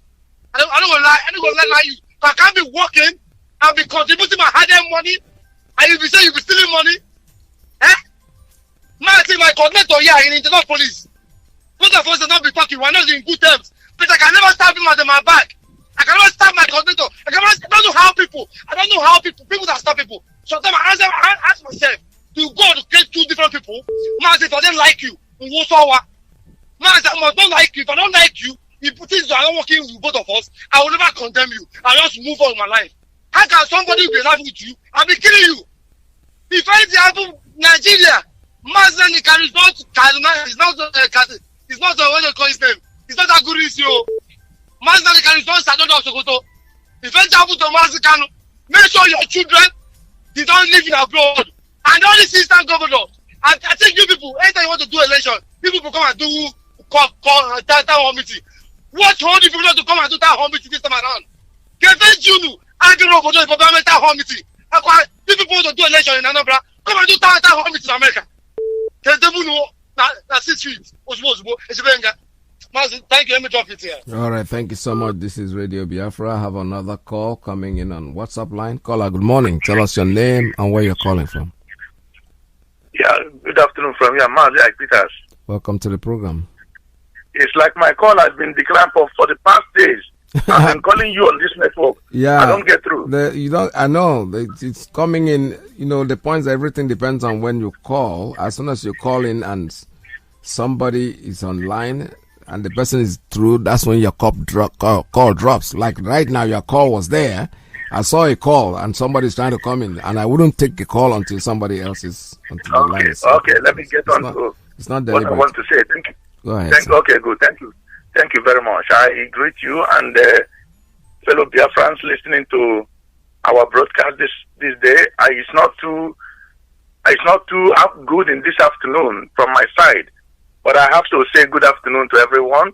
I don't gonna lie. I don't gonna lie you. I can't be working and be contributing my hard-earned money. And you be saying you be stealing money. My coordinator here in internal police. Both of us are not be talking. We're not in good terms. But I can never stab him at my back. I cannot stab my coordinator. I don't know how people that stab people. Sometimes I ask myself to go to create two different people. If I don't like you, I must not like you. If I don't like you, if things are not working with both of us, I will never condemn you. I'll just move on with my life. How can somebody be laughing with you? I'll be killing you. If anything happens, Nigeria, Mazi Nnamdi Kanu is not what they call his name. It's not a good issue. Mazi Nnamdi Kanu is not Sadono of Sokoto. If it happens to Mazi Kanu, make sure your children they don't live in abroad. And all the system governors. And I think you people, anytime you want to do election, you people come and do town hall meeting. What hold you people not to come and do town hall meeting this time around? Get Junu and the road for the town hall meeting. You people want to do election in Anambra, come and do town hall meeting in America. That's 6 feet. Thank you. Let me drop it here. All right. Thank you so much. This is Radio Biafra. I have another call coming in on WhatsApp line. Caller, good morning. Tell us your name and where you're calling from. Yeah, good afternoon from here. Mazi Iyke. Welcome to the program. It's like my call has been declined for the past days. I've been calling you on this network. Yeah, I don't get through. You don't. I know it's coming in. You know, the points. Everything depends on when you call. As soon as you call in and somebody is online and the person is through, that's when your call drops. Like right now, your call was there. I saw a call and somebody's trying to come in, and I wouldn't take the call until somebody else is until the line is. Okay. Let me get on to it's not what I want to say. Thank you. Go ahead. Okay, good. Thank you. Thank you very much. I greet you and fellow Biafrans listening to our broadcast this day. It's not too good in this afternoon from my side, but I have to say good afternoon to everyone,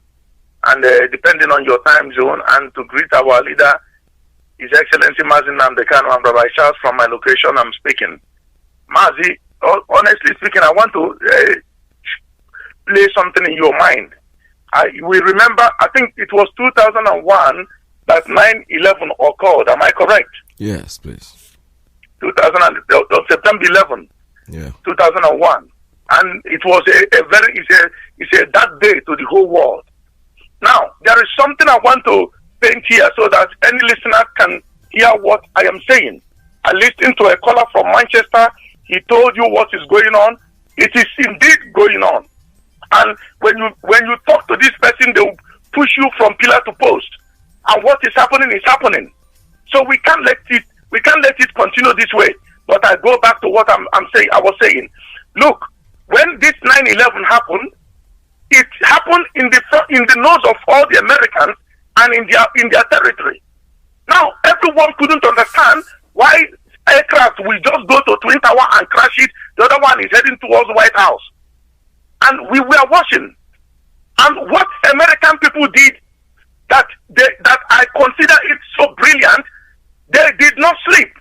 and depending on your time zone, and to greet our leader, His Excellency Mazi Nnamdi Kanu and Rabbi Charles from my location. I'm speaking. Mazi, honestly speaking, I want to play something in your mind. We remember, I think it was 2001 that 9/11 occurred. Am I correct? Yes, please. September 11, 2001, and it was it's a dark day to the whole world. Now there is something I want to paint here so that any listener can hear what I am saying. I listened to a caller from Manchester. He told you what is going on. It is indeed going on. And when you talk to this person, they will push you from pillar to post. And what is happening is happening. So we can't let it continue this way. But I go back to what I was saying. Look, when this 9/11 happened, it happened in the nose of all the Americans and in their territory. Now everyone couldn't understand why aircraft will just go to Twin Tower and crash it. The other one is heading towards White House. And we were watching. And what American people did that I consider it so brilliant, they did not sleep.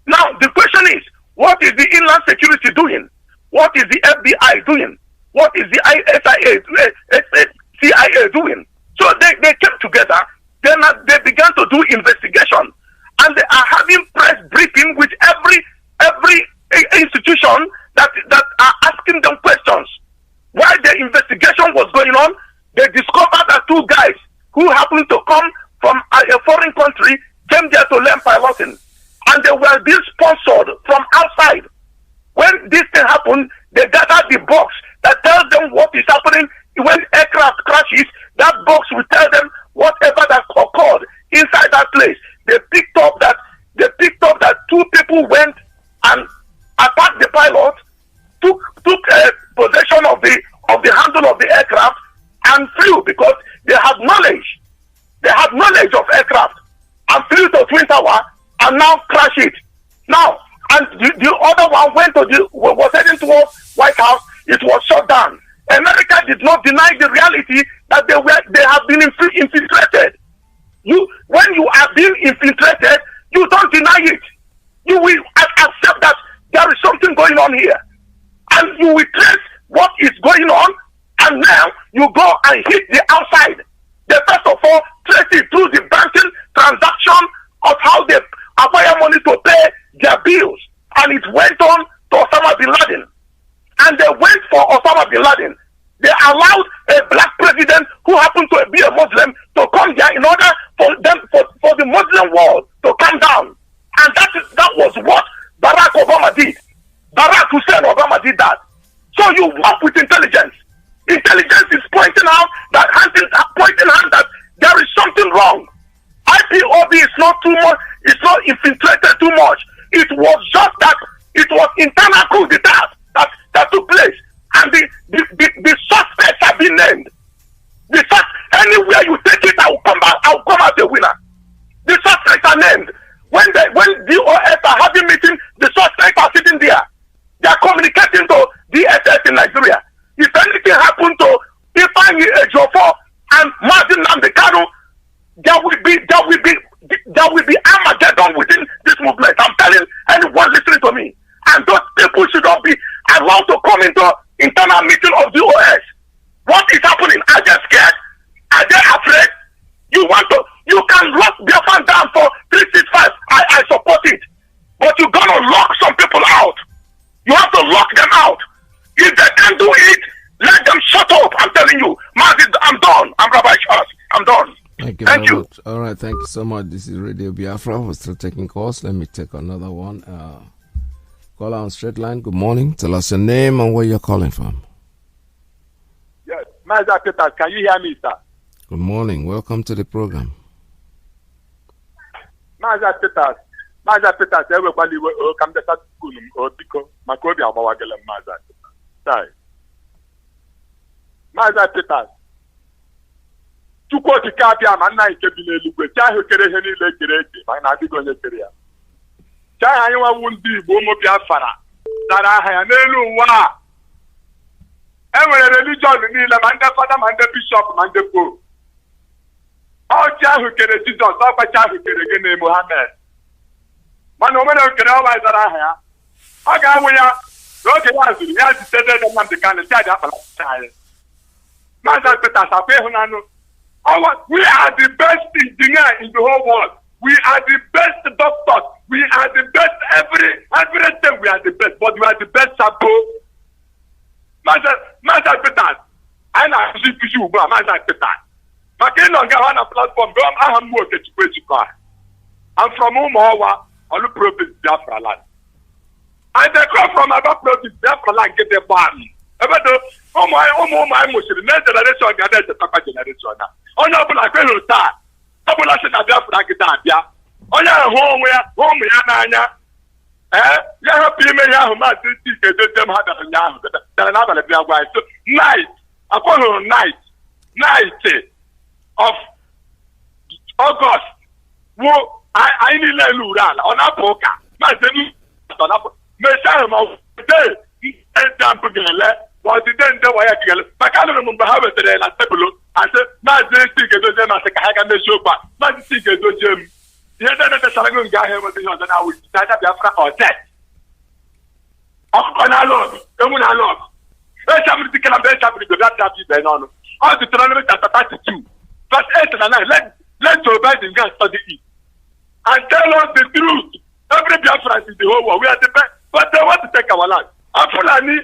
Now the question is, what is the Inland Security doing? What is the FBI doing? What is the CIA doing? So they came together, then they began to do investigation. And they are having press briefing with every institution that are asking them questions. While the investigation was going on, they discovered that two guys who happened to come from a foreign country came there to learn piloting. And they were being sponsored from outside. When this thing happened, they gathered the box that tells them what is happening when aircraft crashes. That box will tell them whatever that occurred inside that place. They picked up that two people went and attacked the pilot, took possession of the handle of the aircraft and flew because they had knowledge. They had knowledge of aircraft and flew to Twin Tower and now crash it. Now, and the other one was heading towards White House. It was shut down. America did not deny the reality that they have been infiltrated. When you are being infiltrated, you don't deny it. You will accept that there is something going on here. And you will trace what is going on, and now you go and hit the outside. They first of all trace it through the banking transaction of how they acquire money to pay their bills. And it went on to Osama bin Laden. And they went for Osama bin Laden. They allowed a black president who happened to be a Muslim to come there in order for the Muslim world to come down. And that was what Barack Obama did. Barack Hussein Obama did that. So you work with intelligence. Intelligence is pointing out that there is something wrong. IPOB is not too much. It's not infiltrated too much. It was just that it was internal coup d'etat that took place, and the suspects have been named. Anywhere you take it, I will come out a winner. The suspects are named. When DOS are having meeting, the suspects are sitting there. They are communicating to DSS in Nigeria. If anything happened to Ifeanyi Ejiofor and Mazi Nnamdi Kanu, there will be Armageddon within this movement. I'm telling anyone listening to me. And those people should not be allowed to come into internal meeting of the OS. What is happening? Are they scared? Are they afraid? You can lock Biafra down for 365. I support it. But you're gonna lock some people out. You have to lock them out. If they can't do it, let them shut up. I'm telling you. Mazi, I'm done. I'm Rabbi Charles. I'm done. Thank you. Much. All right, thank you so much. This is Radio Biafra. We're still taking calls. Let me take another one. Caller on straight line. Good morning. Tell us your name and where you're calling from. Yes, Mazi Peters, can you hear me, sir? Good morning. Welcome to the program. Mazi Peters, everybody will come to school or because my Kobe Abawagel and Mazi. Sorry. Mazi Peters. Chukwu okike abịa ma nna nke bi n'eluigwe cha ahụ kere ihe niile kere eke ma na adịghị onye kere ya cha anyị nwawu ndị Igbo ụmụ Biafra dara aha ya n'elu ụwa a enwere religion niile ma ndị fada ma ndị bishọp ma ndị pope ọchị ahụ kere Jizọs ọkpacha ahụ kere gị na Mohammed mana omere okere ọwa dara aha ya ọ ga-awụ ya n'oge ya zuru ya zitede Nnamdi Kanu si adị akpalacha anyị Mazi Peters akwa ịhụnanụ. We are the best engineer in the whole world. We are the best doctors. We are the best everything. We are the best, but we are the best sample. Mazi Peters, I know you, Mazi Peters. Making on a platform, I'm from Umawa, on the province Biafra land. And they come from other province Biafra land, get their bomb. About the my Muslim, next generation, the other generation now. Onye ọbụla kwere taa ọbụla si na Biafra gị abịa onye ahụ hụ ya n'anya ya hapụ ime ya ahụ Mazi Iyke edozie m ha dara ụnyaahụ dara n'abalị bịa gwa so akpọghị night of August wụ anyị niile elu uru ala ọ na-apụ ụka Mazi mesi ahụ ma ndị mpụ ga-ele ma ọdịde nde wa ya ga-ele maka anụrụ m mgbe ha wetara na tebụl asị Mazi Iyke edozie m asị ka ha ga mechi okwu a Mazi Iyke edozie m ihe ndị na-etechara gị nga ahụ enweta ihe ọzọ na awụ na Biafra ọzet ọkụkọ na-alụ ọgụ ewu na-alụ ọgụ echabiri dike na mgbe echabiri ibe bịa bịa ibe n'ọnụ ọ dị Deuteronomy chapter 32 verse 8 and 9 let Joe Biden go and study it and tell us the truth. Every Biafran in the whole world we are the best, but they want to take our land. And Fulani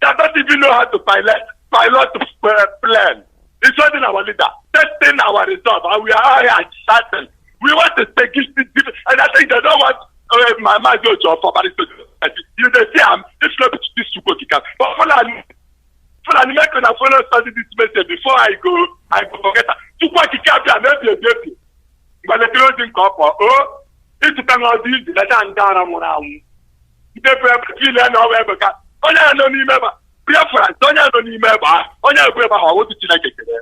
that don't even know how to pilot plan. It's not in our leader, testing our resolve, and we are certain. We want to take it, and I think they don't want my Mazi Iyke for you they say it's not this Chukwu. But Fulani make when I follow study this message before I go forget that. Chukwu maybe a baby. But the closing couple, it's a penalty that I'm down. They feel no way because onye anonime ba Biafra onye anonime ba onye egwe ba ha wotu Chineke kere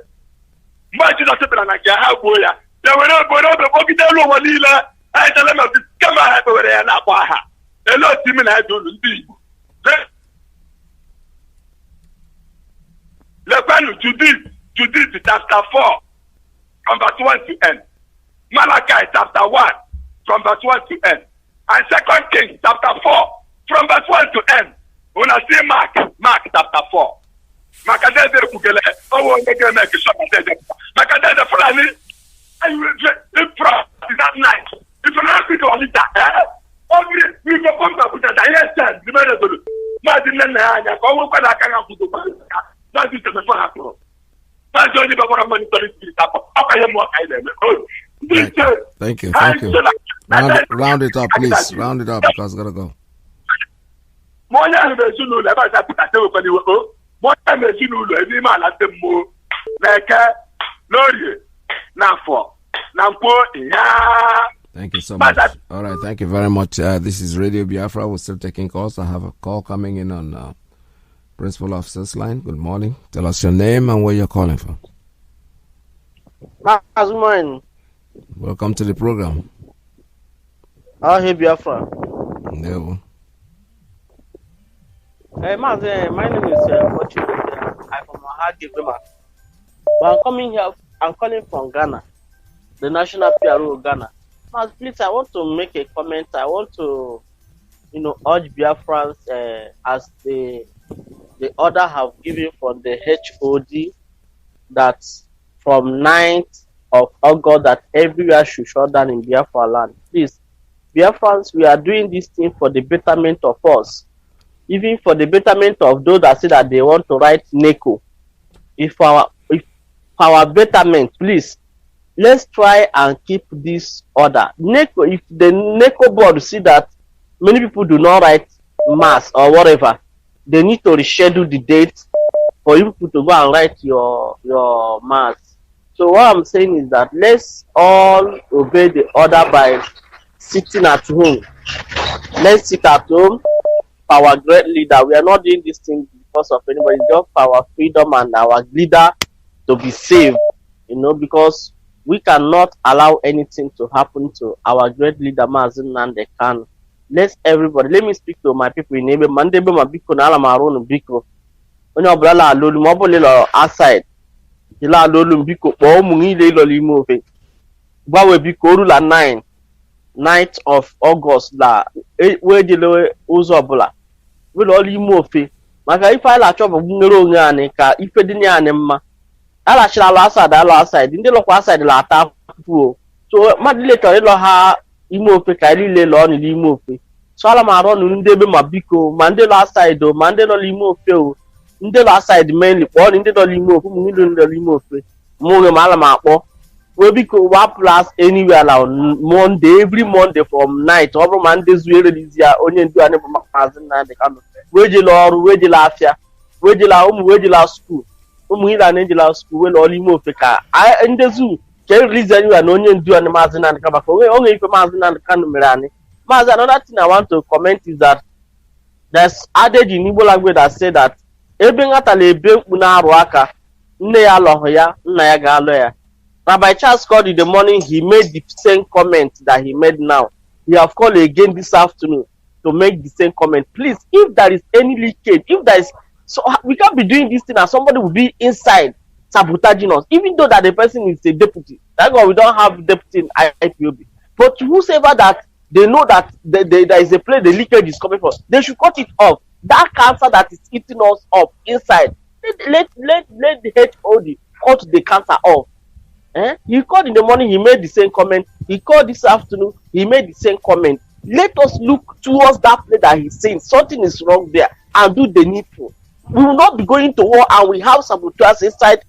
mgbe Jizọs tepere na nke ha gbuo ya ya were obodo bogide elu ụwa niile anyị tele ma kama ha were ya na-akpọ aha elu otu imi na ede ulu ndị Igbo lekwenu Judith chapter 4 from verse 1 to end, Malachi chapter 1 from verse 1 to end, and 2 Kings chapter 4 from verse 1 to end. When I see Mark chapter 4. Makadede kugele. Oh, ngeke make sure makadede. Makadede Fulani. And if is that night. If you not speak on it, we go come back with that. Yes, the man is Mazi Nnamdi Kanu. Ko kwa kanga kudo. That is the phone happen. That's only about monitoring spirit. Apa yemo kaile. Thank you. Round it up, please. Round it up because I gotta go. Monya mesuno le ba sa pita se ko ni wo. Monya mesuno lo emi ma la temo. Leke lori na fo. Na mpo ya. Thank you so much. All right, thank you very much. This is Radio Biafra. We're still taking calls. I have a call coming in on Principal Officer's line. Good morning. Tell us your name and where you're calling from. Good morning. Welcome to the program. Hey, Biafra. No. Hey, Mazi, my name is Fortune. I'm from Mahadivima. But I'm calling from Ghana, the national PRO of Ghana. Mazi, please, I want to make a comment. I want to, urge Biafrans as the order have given from the HOD that from 9th of August that everywhere should shut down in Biafra land. Please, Biafrans, we are doing this thing for the betterment of us, even for the betterment of those that say that they want to write NECO. If our betterment, please, let's try and keep this order. NECO, if the NECO board see that many people do not write mass or whatever, they need to reschedule the date for you people to go and write your mass. So what I'm saying is that let's all obey the order by sitting at home. Let's sit at home. Our great leader, we are not doing this thing because of anybody, just for our freedom and our leader to be saved, because we cannot allow anything to happen to our great leader, Mazi Nnamdi Kanu. Let me speak to my people in Ebe. Mandebe mabiko na ala marunu biko. Onye obula la alolu, mobile lo outside. Ila alolu biko, po mungi le ilo limo fe. Bawe biko rula 9th of August la we jile uzo obula. We lo limo fe. Maka ifa ila chobo ngero ngane ka ife dini ane mma. Ala shila lo outside. Inde lo kwa outside la ata fuo. So madile chore lo ha imo fe ka ile lo ni limo fe. So ala ma ron ndebe mabiko, mande lo outside o, mande lo limo fe o. Ndị lo aside mainly kpọọ ndị nọ n'ime ofu ụmụ niile nọ n'ime ofe mụnwe ma ala m akpọ wee biko wa plus anywhere na Monday every Monday from night ọ bụrụ ma ndị zuo erelizi ya onye ndu anyị bụ Mazi Nnamdi Kanu wee jela ọrụ wee jela afịa wee jela ụmụ wee jela skuul ụmụ niile na-ejela skuul wee lọọ n'ime ofe ka ndị zu ka erelizi anywhere na onye ndu anyị Mazi Nnamdi Kanu maka onye ife Mazi Nnamdi Kanu mere anyị. Mazi, another thing I want to comment is that there's adage in Igbo language that say that ebe ngatala ebe mkpu na-arụ aka nne ya alọghị ya nna ya ga-alọ ya. Rabbi Charles called in the morning, he made the same comment that he made now. He have called again this afternoon to make the same comment. Please, if there is any leakage, if there is, so we can't be doing this thing and somebody will be inside sabotaging us, even though that the person is a deputy. That's why we don't have deputy in IPOB. But whosoever that they know that there is a place the leakage is coming from, they should cut it off. That cancer that is eating us up inside, let the HOD cut the cancer off. He called in the morning, he made the same comment. He called this afternoon, he made the same comment. Let us look towards that place that he's saying something is wrong there and do the needful. We will not be going to war and we have saboteurs inside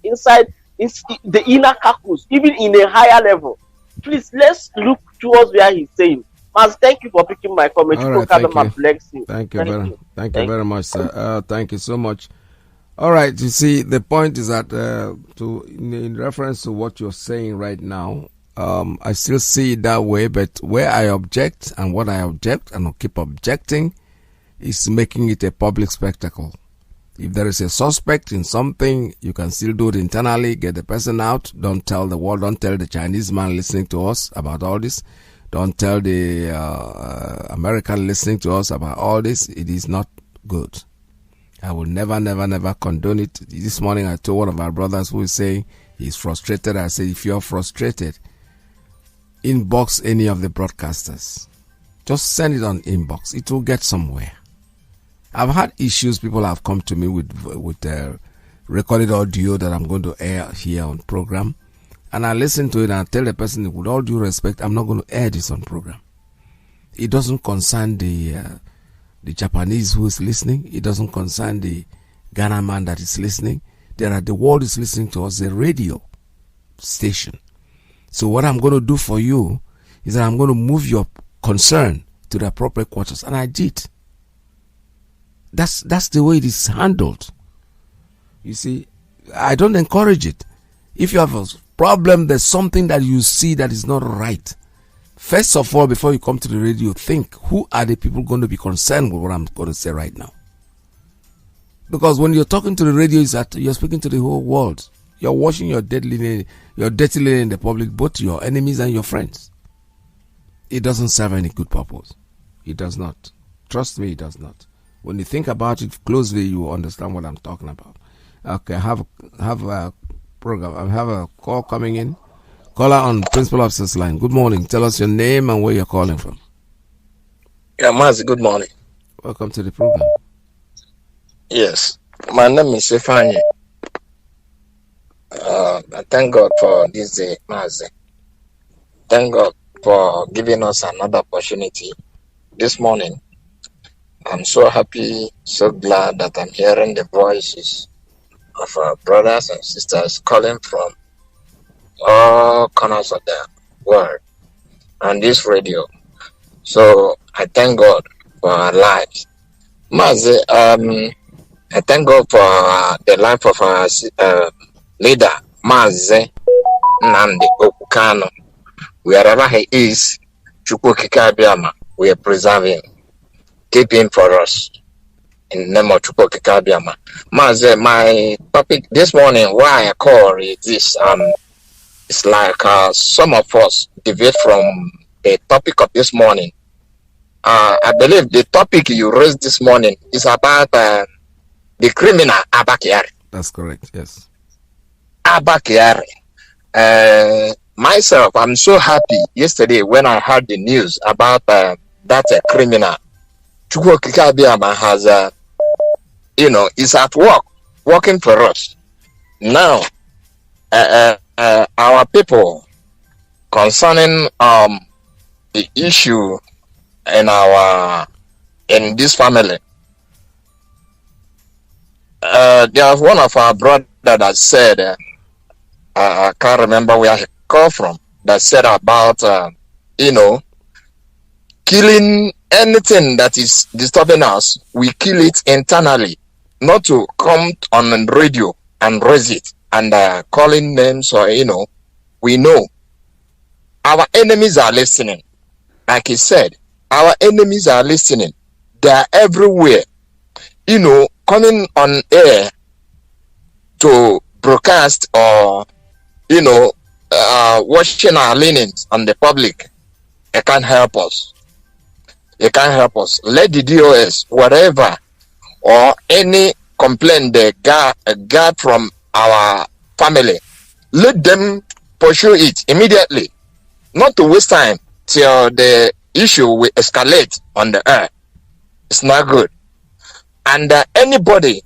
the inner carcass, even in a higher level. Please, let's look towards where he's saying. Mas, thank you for picking my comment. All right, thank you very much, sir. Thank you so much. All right, you see, the point is that in reference to what you're saying right now, I still see it that way, but where I object and what I object and I'll keep objecting is making it a public spectacle. If there is a suspect in something, you can still do it internally, get the person out. Don't tell the world, don't tell the Chinese man listening to us about all this. Don't tell the American listening to us about all this. It is not good. I will never condone it. This morning I told one of my brothers who is saying he's frustrated. I said, if you're frustrated, inbox any of the broadcasters. Just send it on inbox. It will get somewhere. I've had issues. People have come to me with recorded audio that I'm going to air here on program. And I listen to it and I tell the person, with all due respect, I'm not going to air this on program. It doesn't concern the Japanese who is listening. It doesn't concern the Ghana man that is listening. The world is listening to us, the radio station. So what I'm going to do for you is that I'm going to move your concern to the appropriate quarters. And I did. That's the way it is handled. You see, I don't encourage it. If you have a problem, there's something that you see that is not right. First of all, before you come to the radio, think, who are the people going to be concerned with what I'm going to say right now? Because when you're talking to the radio, it's that you're speaking to the whole world. You're washing your dirty linen in the public, both your enemies and your friends. It doesn't serve any good purpose. It does not. Trust me, it does not. When you think about it closely, you will understand what I'm talking about. Okay, have a program. I have a call coming in. Caller on Principal Officer's line. Good morning. Tell us your name and where you're calling from. Yeah, Mazi, good morning. Welcome to the program. Yes, my name is Stefani. I thank God for this day, Mazi. Thank God for giving us another opportunity this morning. I'm so happy, so glad that I'm hearing the voices of our brothers and sisters calling from all corners of the world on this radio. So I thank God for our lives. Mazi, I thank God for the life of our leader, Mazi Nnamdi Kanu. Wherever he is, we are preserving. Keep him for us. In the name of Chukwukabiyama. Mazi, my topic this morning, why I call it this, it's like some of us deviate from the topic of this morning. I believe the topic you raised this morning is about the criminal Abba Kyari. That's correct, yes. Abba Kyari. Myself, I'm so happy yesterday when I heard the news about that criminal. Chukwukabiyama has, is at work, working for us. Now, our people concerning the issue in this family. There's one of our brother that said, I can't remember where he came from, that said about killing anything that is disturbing us, we kill it internally, not to come on radio and raise it and calling names or we know our enemies are listening. Like he said, our enemies are listening. They are everywhere, coming on air to broadcast or watching our leanings on the public. They can't help us. They can't help us. Let the DOS, whatever, or any complaint they got from our family, let them pursue it immediately. Not to waste time till the issue will escalate on the air. It's not good. And anybody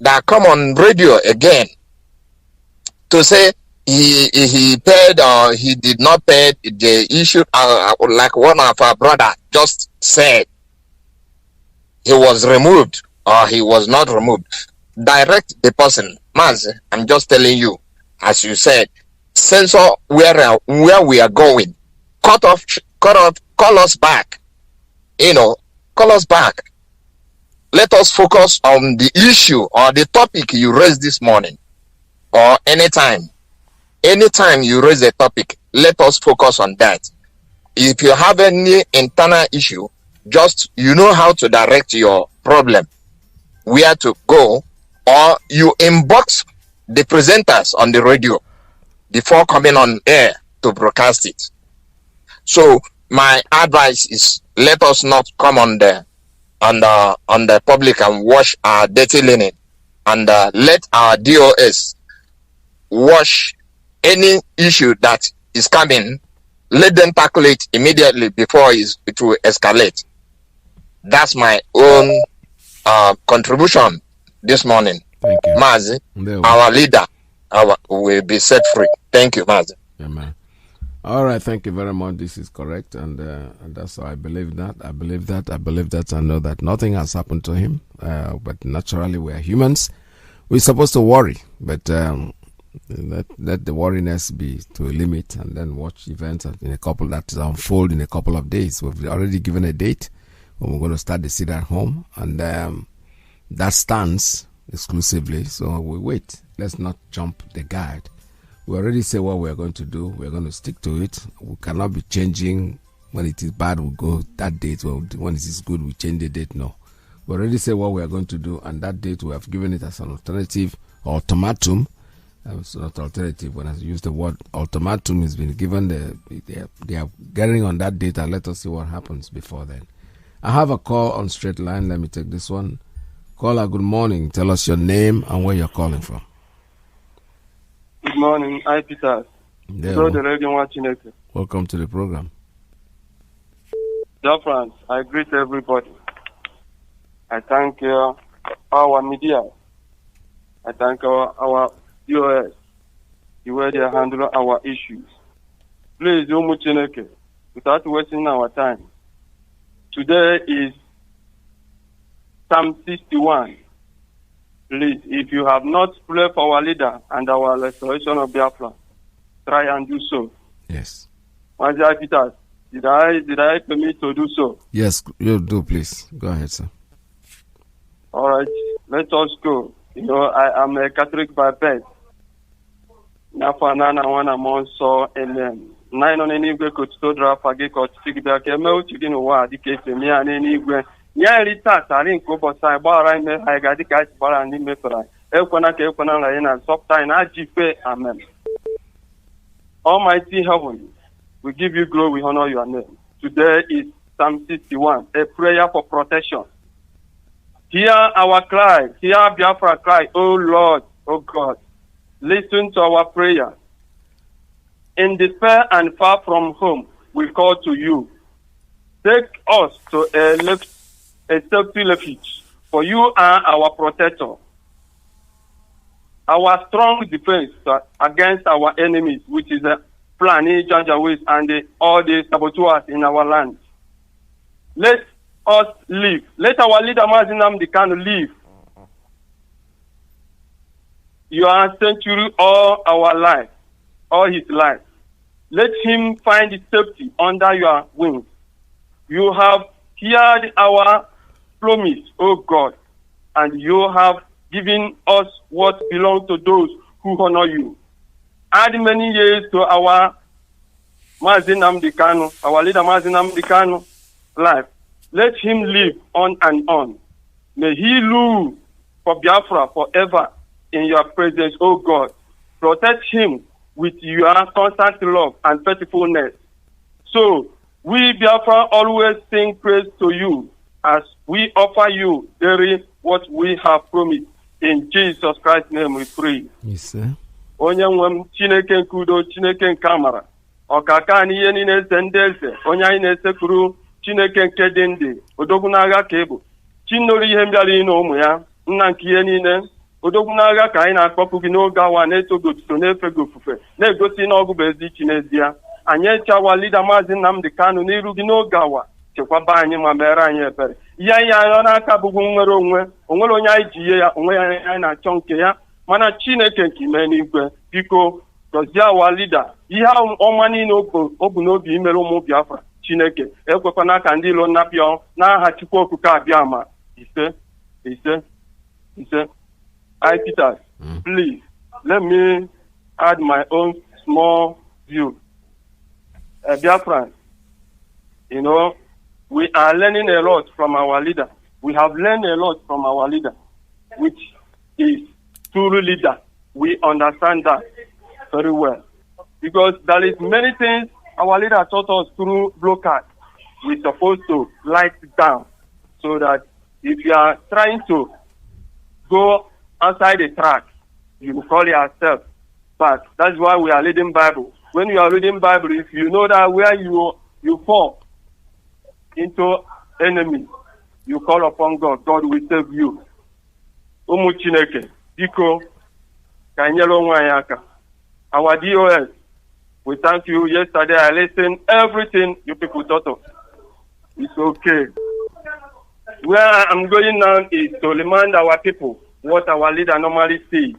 that come on radio again to say he paid or he did not pay the issue, like one of our brother just said, he was removed or he was not removed. Direct the person. Mazi, I'm just telling you, as you said, censor where we are going. Call us back. Call us back. Let us focus on the issue or the topic you raised this morning or anytime. Anytime you raise a topic, let us focus on that. If you have any internal issue, just how to direct your problem, where to go, or you inbox the presenters on the radio before coming on air to broadcast it. So my advice is, let us not come on the public and wash our dirty linen, and let our DOS wash any issue that is coming. Let them tackle it immediately before it will escalate. That's my own contribution this morning. Thank you. Mazi, our leader, will be set free. Thank you, Mazi. Amen. All right, thank you very much. This is correct, and that's how I believe that. I believe that. I know that nothing has happened to him, but naturally we are humans. We're supposed to worry, but let the worriness be to a limit, and then watch events that unfold in a couple of days. We've already given a date when we're going to start the sit at home, and that stands exclusively. So we wait. Let's not jump the guide. We already say what we're going to do. We're going to stick to it. We cannot be changing. When it is bad, we go that date. When it is good, we change the date. No. We already say what we are going to do, and that date we have given it as an alternative or ultimatum. It's not alternative. When I use the word ultimatum, has been given. They are getting on that data. Let us see what happens before then. I have a call on straight line. Let me take this one. Caller, good morning. Tell us your name and where you're calling from. Good morning. Hi, Peter. Welcome to the program. Dear friends, I greet everybody. I thank our media. I thank our US, the way they handle our issues. Please, without wasting our time. Today is Psalm 61. Please, if you have not prayed for our leader and our restoration of Biafra, try and do so. Yes. Mazi Iyke, did I permit to do so? Yes, you do, please. Go ahead, sir. All right, let us go. You know, I am a Catholic by birth. Nafanana wana monso amen. Nine on any way could still draw faggy court stick back a melt chicken or the case to me and any way. Nearly tat, I didn't go but I bar I may I got the guys bar and me for I. Elkona and soft time I jipe amen. Almighty heaven, we give you glory, we honor your name. Today is Psalm 61, a prayer for protection. Hear our cry, hear Biafra cry, oh Lord, oh God. Listen to our prayer. In despair and far from home, we call to you. Take us to a safety refuge, for you are our protector. Our strong defense against our enemies, which is the Fulani, Janjaweed, and all the saboteurs in our land. Let us live. Let our leader Mazi Nnamdi Kanu live. Your century all our life, all his life. Let him find safety under your wings. You have heard our promise, O God, and you have given us what belongs to those who honor you. Add many years to our Mazi Nnamdi Kanu, our leader Mazi Nnamdi Kanu life. Let him live on and on. May he rule for Biafra forever in your presence, O God. Protect him with your constant love and faithfulness. So, we Biafra always sing praise to you as we offer you daily what we have promised. In Jesus Christ's name we pray. Yes, sir. Onye nwem Chineke nkudo, Chineke nkamara. Ọkaka anyị ihe niile eze ndị eze, onye anyị na-esekpuru Chineke nke dị ndị, odogwu n'agha ka ịbụ. Chinori ihe mbịara ịnụ ụmụ ya, nna nke ihe niile. Odogwu n'agha ka anyị na-akpọpụ gị n'oge awa na-etogo otuto na-efe gị ofufe, na-egosi na ọgụ bụ ezi ichi n'ezie. Anyị echawa leader Mazi Nnamdi Kanu n'iru gị n'oge awa, chekwaba anyị ma mere anyị ebere. Ihe anyị anyọ n'aka bụgwu nwere onwe, onwere onye anyị ji ihe ya, onwe ya anyị na-achọ nke ya, mana Chineke nke ime n'igwe, biko gọzie awa leader. Ihe ọma niile o bu n'obi imere ụmụ Biafra, Chineke ekwekwana ka ndị ilo nnapịọ n'aha Chukwu okike abịa ma ise. I, Peter, please, let me add my own small view. Biafra, you know, we are learning a lot from our leader. We have learned a lot from our leader, which is true leader. We understand that very well. Because there is many things our leader taught us through broadcast. We're supposed to write it down so that if you are trying to go outside the track, you will call yourself back. That's why we are reading Bible. When you are reading Bible, if you know that where you fall into enemy, you call upon God. God will save you. Umu Chineke, Biko, Kanyelo Nwanyaka. Our DOS, we thank you. Yesterday I listened everything you people taught us. It's okay. Where I'm going now is to remind our people what our leader normally says.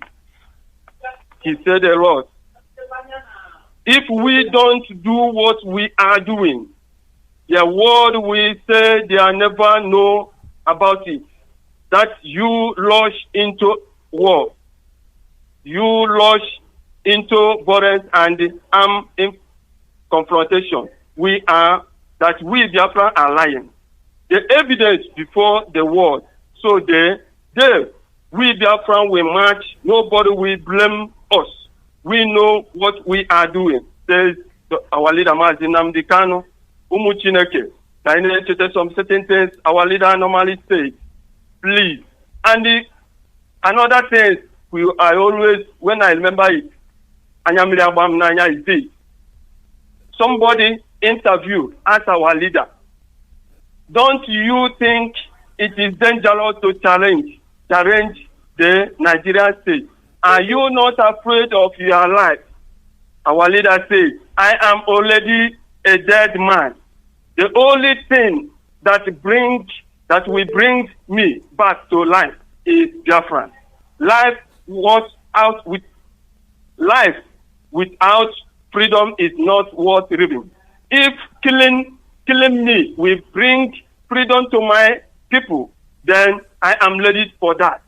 He said a lot. If we don't do what we are doing, the world will say they never know about it. That you rush into war. You rush into violence and armed confrontation. We Biafra are lying. The evidence before the world. So we Biafra will march. Nobody will blame us. We know what we are doing, says our leader Mazi Nnamdi Kanu. Umuchineke. Some certain things our leader normally says. Please. And another thing I always, when I remember it, is this. Somebody interviewed as our leader. Don't you think it is dangerous to challenge the Nigerian state? Are you not afraid of your life? Our leader says, I am already a dead man. The only thing that will bring me back to life is Biafra. Life without freedom is not worth living. If killing me will bring freedom to my people, then I am ready for that.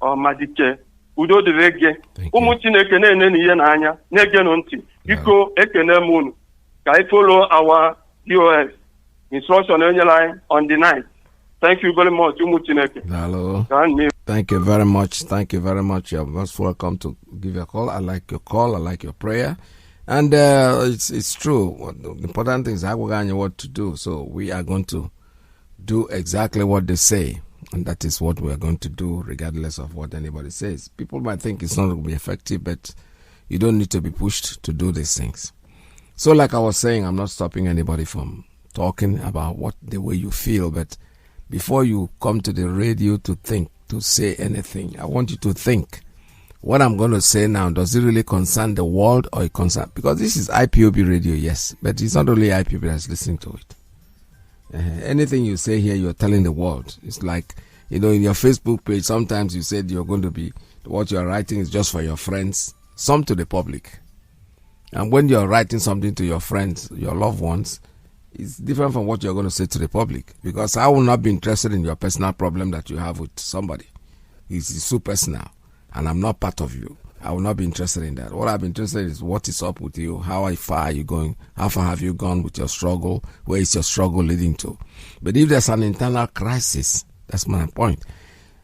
Oh, Madike, udo direge. Chineke na-ene ihe n'anya, na-ege ntị. Biko ekene munu. Ka I follow our DOS instruction on the night. Thank you very much, Chineke. Hello. Thank you very much. Thank you very much. You're most welcome to give a call. I like your call. I like your prayer. And it's true. The important thing is what to do. So we are going to do exactly what they say. And that is what we are going to do regardless of what anybody says. People might think it's not going to be effective, but you don't need to be pushed to do these things. So like I was saying, I'm not stopping anybody from talking about the way you feel. But before you come to the radio to think, to say anything, I want you to think. What I'm going to say now, does it really concern the world or it concern? Because this is IPOB radio, yes, but it's not only IPOB that's listening to it. Anything you say here, you're telling the world. It's like, in your Facebook page, sometimes you said you're going to be, what you're writing is just for your friends, some to the public. And when you're writing something to your friends, your loved ones, it's different from what you're going to say to the public. Because I will not be interested in your personal problem that you have with somebody. It's so personal. And I'm not part of you. I will not be interested in that. What I'm interested in is what is up with you, how far are you going, how far have you gone with your struggle, where is your struggle leading to. But if there's an internal crisis, that's my point.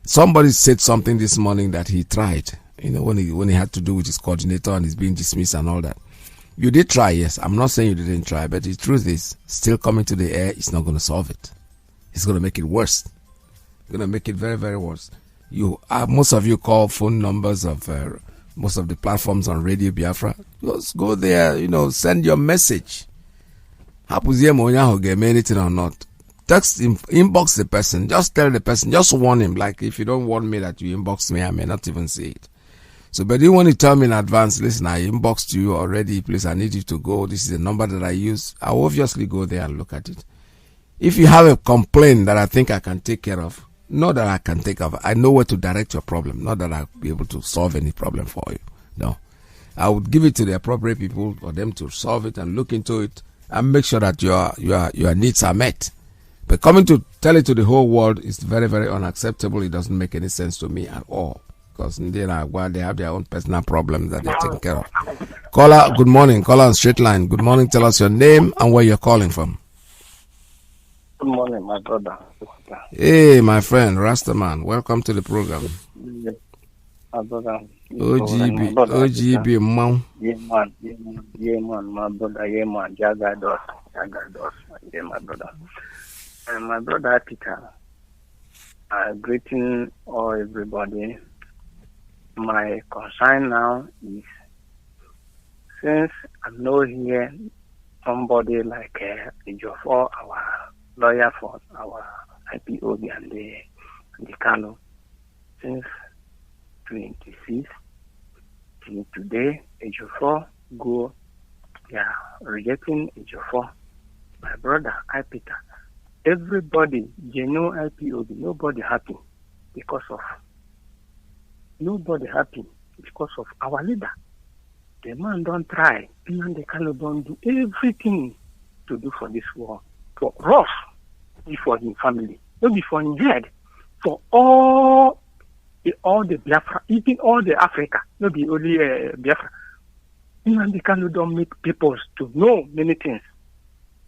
Somebody said something this morning that he tried, when he had to do with his coordinator and he's being dismissed and all that. You did try, yes. I'm not saying you didn't try, but the truth is, still coming to the air is not going to solve it. It's going to make it worse. It's going to make it very, very worse. Most of you call phone numbers of most of the platforms on Radio Biafra. Just go there, send your message. Anything or not. Text him, inbox the person. Just tell the person, just warn him. Like, if you don't warn me that you inbox me, I may not even see it. So, but you want to tell me in advance, listen, I inboxed you already, please, I need you to go. This is the number that I use. I will obviously go there and look at it. If you have a complaint that I think I can take care of, not that I can take care of, I know where to direct your problem, not that I'll be able to solve any problem for you. No. I would give it to the appropriate people for them to solve it and look into it and make sure that your needs are met. But coming to tell it to the whole world is very, very unacceptable. It doesn't make any sense to me at all. Because they have their own personal problems that they're taking care of. Caller, good morning. Caller on straight line. Good morning. Tell us your name and where you're calling from. Good morning, my brother. Hey, my friend, Rastaman. Welcome to the program. Yeah, my brother. OGB, mom. Yeah, man, my brother. Yeah, man. Jagados. Yeah, my brother. And my brother Peter. Greeting all everybody. My concern now is, since I'm not here, somebody like Jofor, our lawyer for our IPOB and the Kanu, since 26 till today, Jofor go, rejecting Jofor. My brother, Peter, everybody, genuine IPOB, nobody happy because of our leader. The man don't try. The Kanu don't do everything to do for this war. For us, for his family, not for his head. For all the Biafra, even all the Africa, not be only Biafra. The Kanu don't make people to know many things.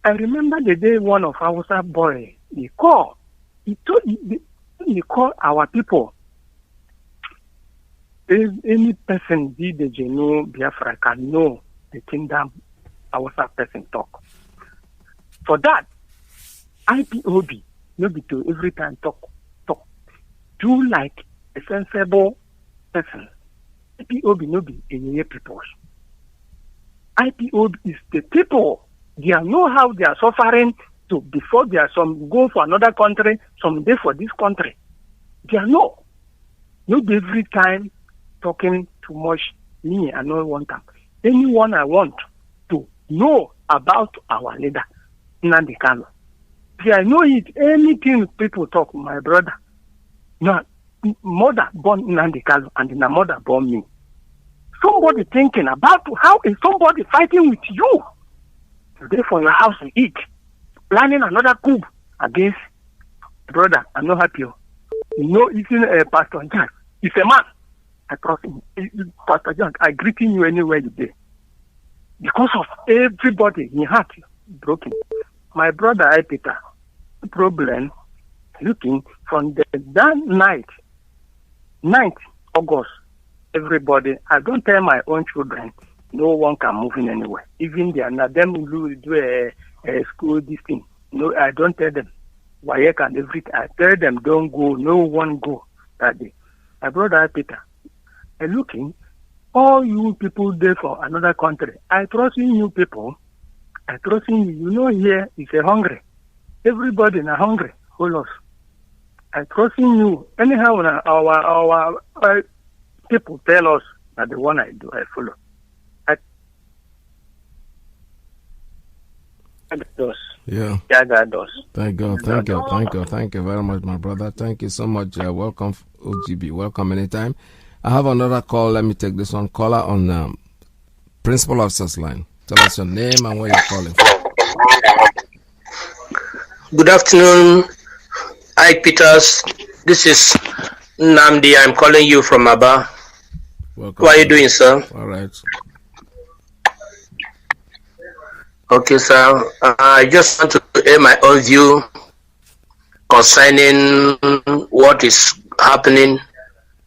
I remember the day one of our boy, he called our people. if any person be the genuine Biafra can know the kingdom our person talk. For that, IPOB, maybe to every time talk. Do like a sensible person. IPOB no be any people. IPOB is the people. They know how they are suffering to before they are some go for another country, some day for this country. They know. Not every time talking too much. Me, I don't want them. Anyone I want to know about our leader, Nnamdi Kanu. If I know it, anything people talk, my brother. No, mother born Nnamdi Kanu and the mother born me. Somebody thinking about how is somebody fighting with you today for your house to eat, planning another coup against brother. I'm not happy. You know, even Pastor John, he's a man. I trust him. Pastor John, I greeting you anywhere you day. Because of everybody, he heart broken. My brother, I Peter, problem looking from that night, 9th August. Everybody, I don't tell my own children, no one can move in anywhere. Even they are not them who do a school this thing. No, I don't tell them. Why can everything? I tell them don't go, no one go that day. My brother Peter, I looking, all you people there for another country. I trust in you people. I trust in you. You know here is a hungry. Everybody na hungry. Hold us. I trust in you. Anyhow, our people tell us that the one I do, I follow. Yeah. God does. Thank God. Thank you very much, my brother. Thank you so much. Welcome, OGB. Welcome anytime. I have another call. Let me take this one. Caller on Principal Officer's line. Tell us your name and where you're calling from. Good afternoon, Ike Peters. This is Nnamdi. I'm calling you from Aba. Welcome. How are you doing, sir? All right. Okay, sir. I just want to air my own view concerning what is happening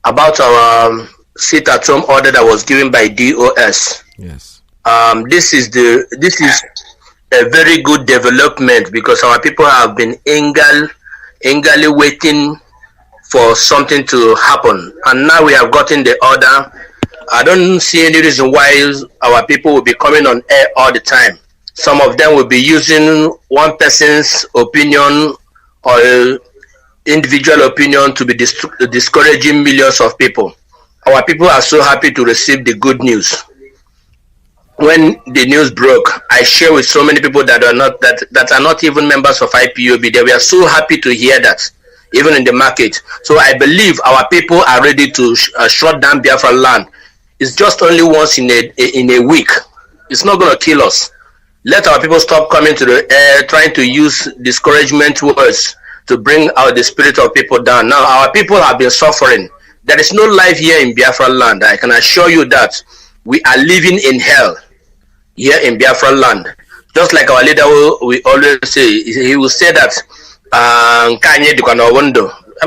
about our sit-at-home order that was given by DOS. Yes. This is a very good development because our people have been eagerly waiting for something to happen, and now we have gotten the order. I don't see any reason why our people will be coming on air all the time. Some of them will be using one person's opinion or individual opinion to be discouraging millions of people. Our people are so happy to receive the good news. When the news broke, I share with so many people that are not even members of IPOB. They were so happy to hear that, even in the market. So I believe our people are ready to shut down Biafra land. It's just only once in a week. It's not going to kill us. Let our people stop coming to the air, trying to use discouragement words to bring out the spirit of people down. Now, our people have been suffering. There is no life here in Biafra land. I can assure you that we are living in hell here in Biafra land. Just like our leader we always say, he will say that, I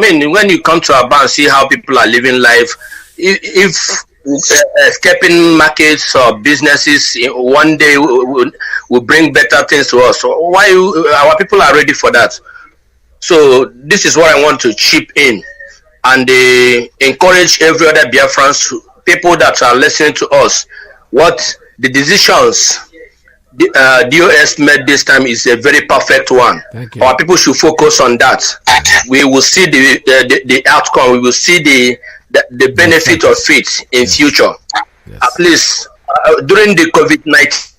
mean, when you come to our bar and see how people are living life, if escaping markets or businesses one day will bring better things to us. So why our people are ready for that? So this is what I want to chip in and encourage every other Biafrans, people that are listening to us, what the decisions DOS made this time is a very perfect one. Our people should focus on that. We will see the outcome. We will see the benefit of it in future. Yes. At least during the COVID-19.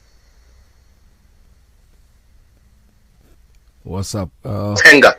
What's up? Hunger.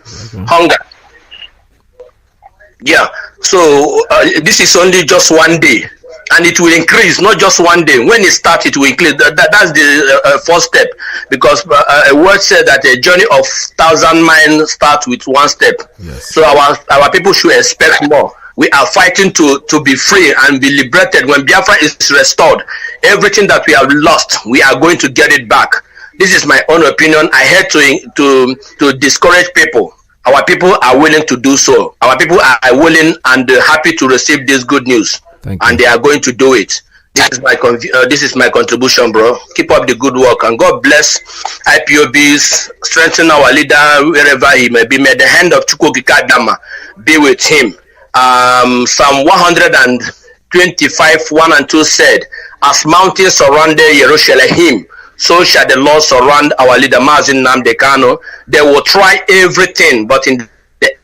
Yeah. So this is only just one day, and it will increase. Not just one day. When it starts, it will increase. That's the first step, because a word said that a journey of 1,000 miles starts with one step. Yes. So our people should expect more. We are fighting to be free and be liberated. When Biafra is restored, everything that we have lost, we are going to get it back. This is my own opinion. I had to discourage people. Our people are willing to do so. Our people are willing and happy to receive this good news. and they are going to do it. This is my contribution, bro. Keep up the good work, and God bless IPOBs. Strengthen our leader wherever he may be. May the hand of Chukwukika Dama be with him. Psalm 125, 1 and 2 said, "As mountains surrounded Jerusalem, so shall the Lord surround our leader Mazi Nnamdi Kanu. They will try everything, but in the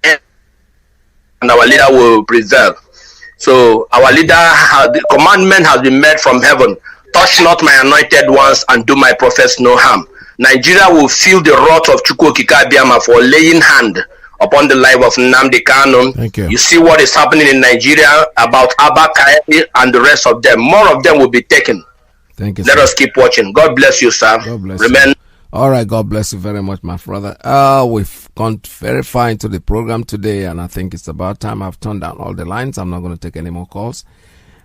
end, and our leader will preserve." So our leader, the commandment has been made from heaven: touch not my anointed ones and do my prophets no harm. Nigeria will feel the wrath of Chukwukika Biama for laying hand upon the life of Nnamdi Kanu. Thank you. You see what is happening in Nigeria about Abba Kairi and the rest of them. More of them will be taken. Thank you. Let us keep watching. God bless you, sir. God bless Remain. you. All right, God bless you very much, my brother. We've gone very far into the program today, and I think it's about time. I've turned down all the lines. I'm not going to take any more calls.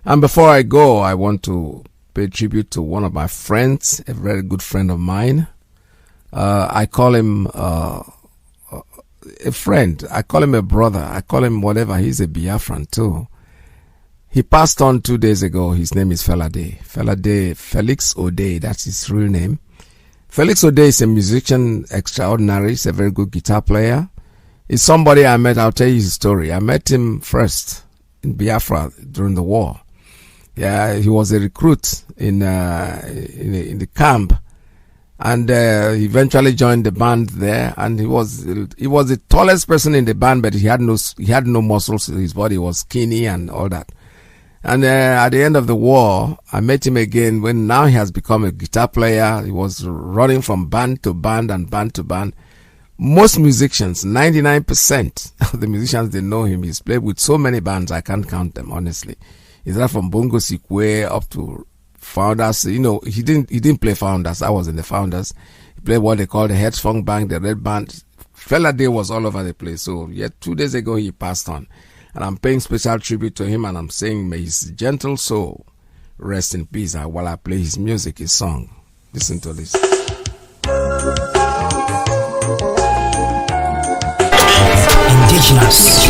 And before I go, I want to pay tribute to one of my friends, a very good friend of mine. I call him a friend. I call him a brother. I call him whatever. He's a Biafran too. He passed on 2 days ago. His name is Felix O'Day. That's his real name. Felix O'Day is a musician extraordinary. He's a very good guitar player. He's somebody I met. I'll tell you his story. I met him first in Biafra during the war. Yeah, he was a recruit in the camp, and he eventually joined the band there. And he was the tallest person in the band, but he had no muscles. His body was skinny and all that. And at the end of the war, I met him again when now he has become a guitar player. He was running from band to band and band to band. Most musicians, 99% of the musicians, they know him. He's played with so many bands, I can't count them, honestly. He's right from Bongo Sikwe up to Founders. You know, he didn't play Founders. I was in the Founders. He played what they call the Heads Funk Band, the Red Band. Fella Day was all over the place. So, yet 2 days ago, he passed on. And I'm paying special tribute to him, and I'm saying, may his gentle soul rest in peace while I play his music, his song. Listen to this. Indigenous.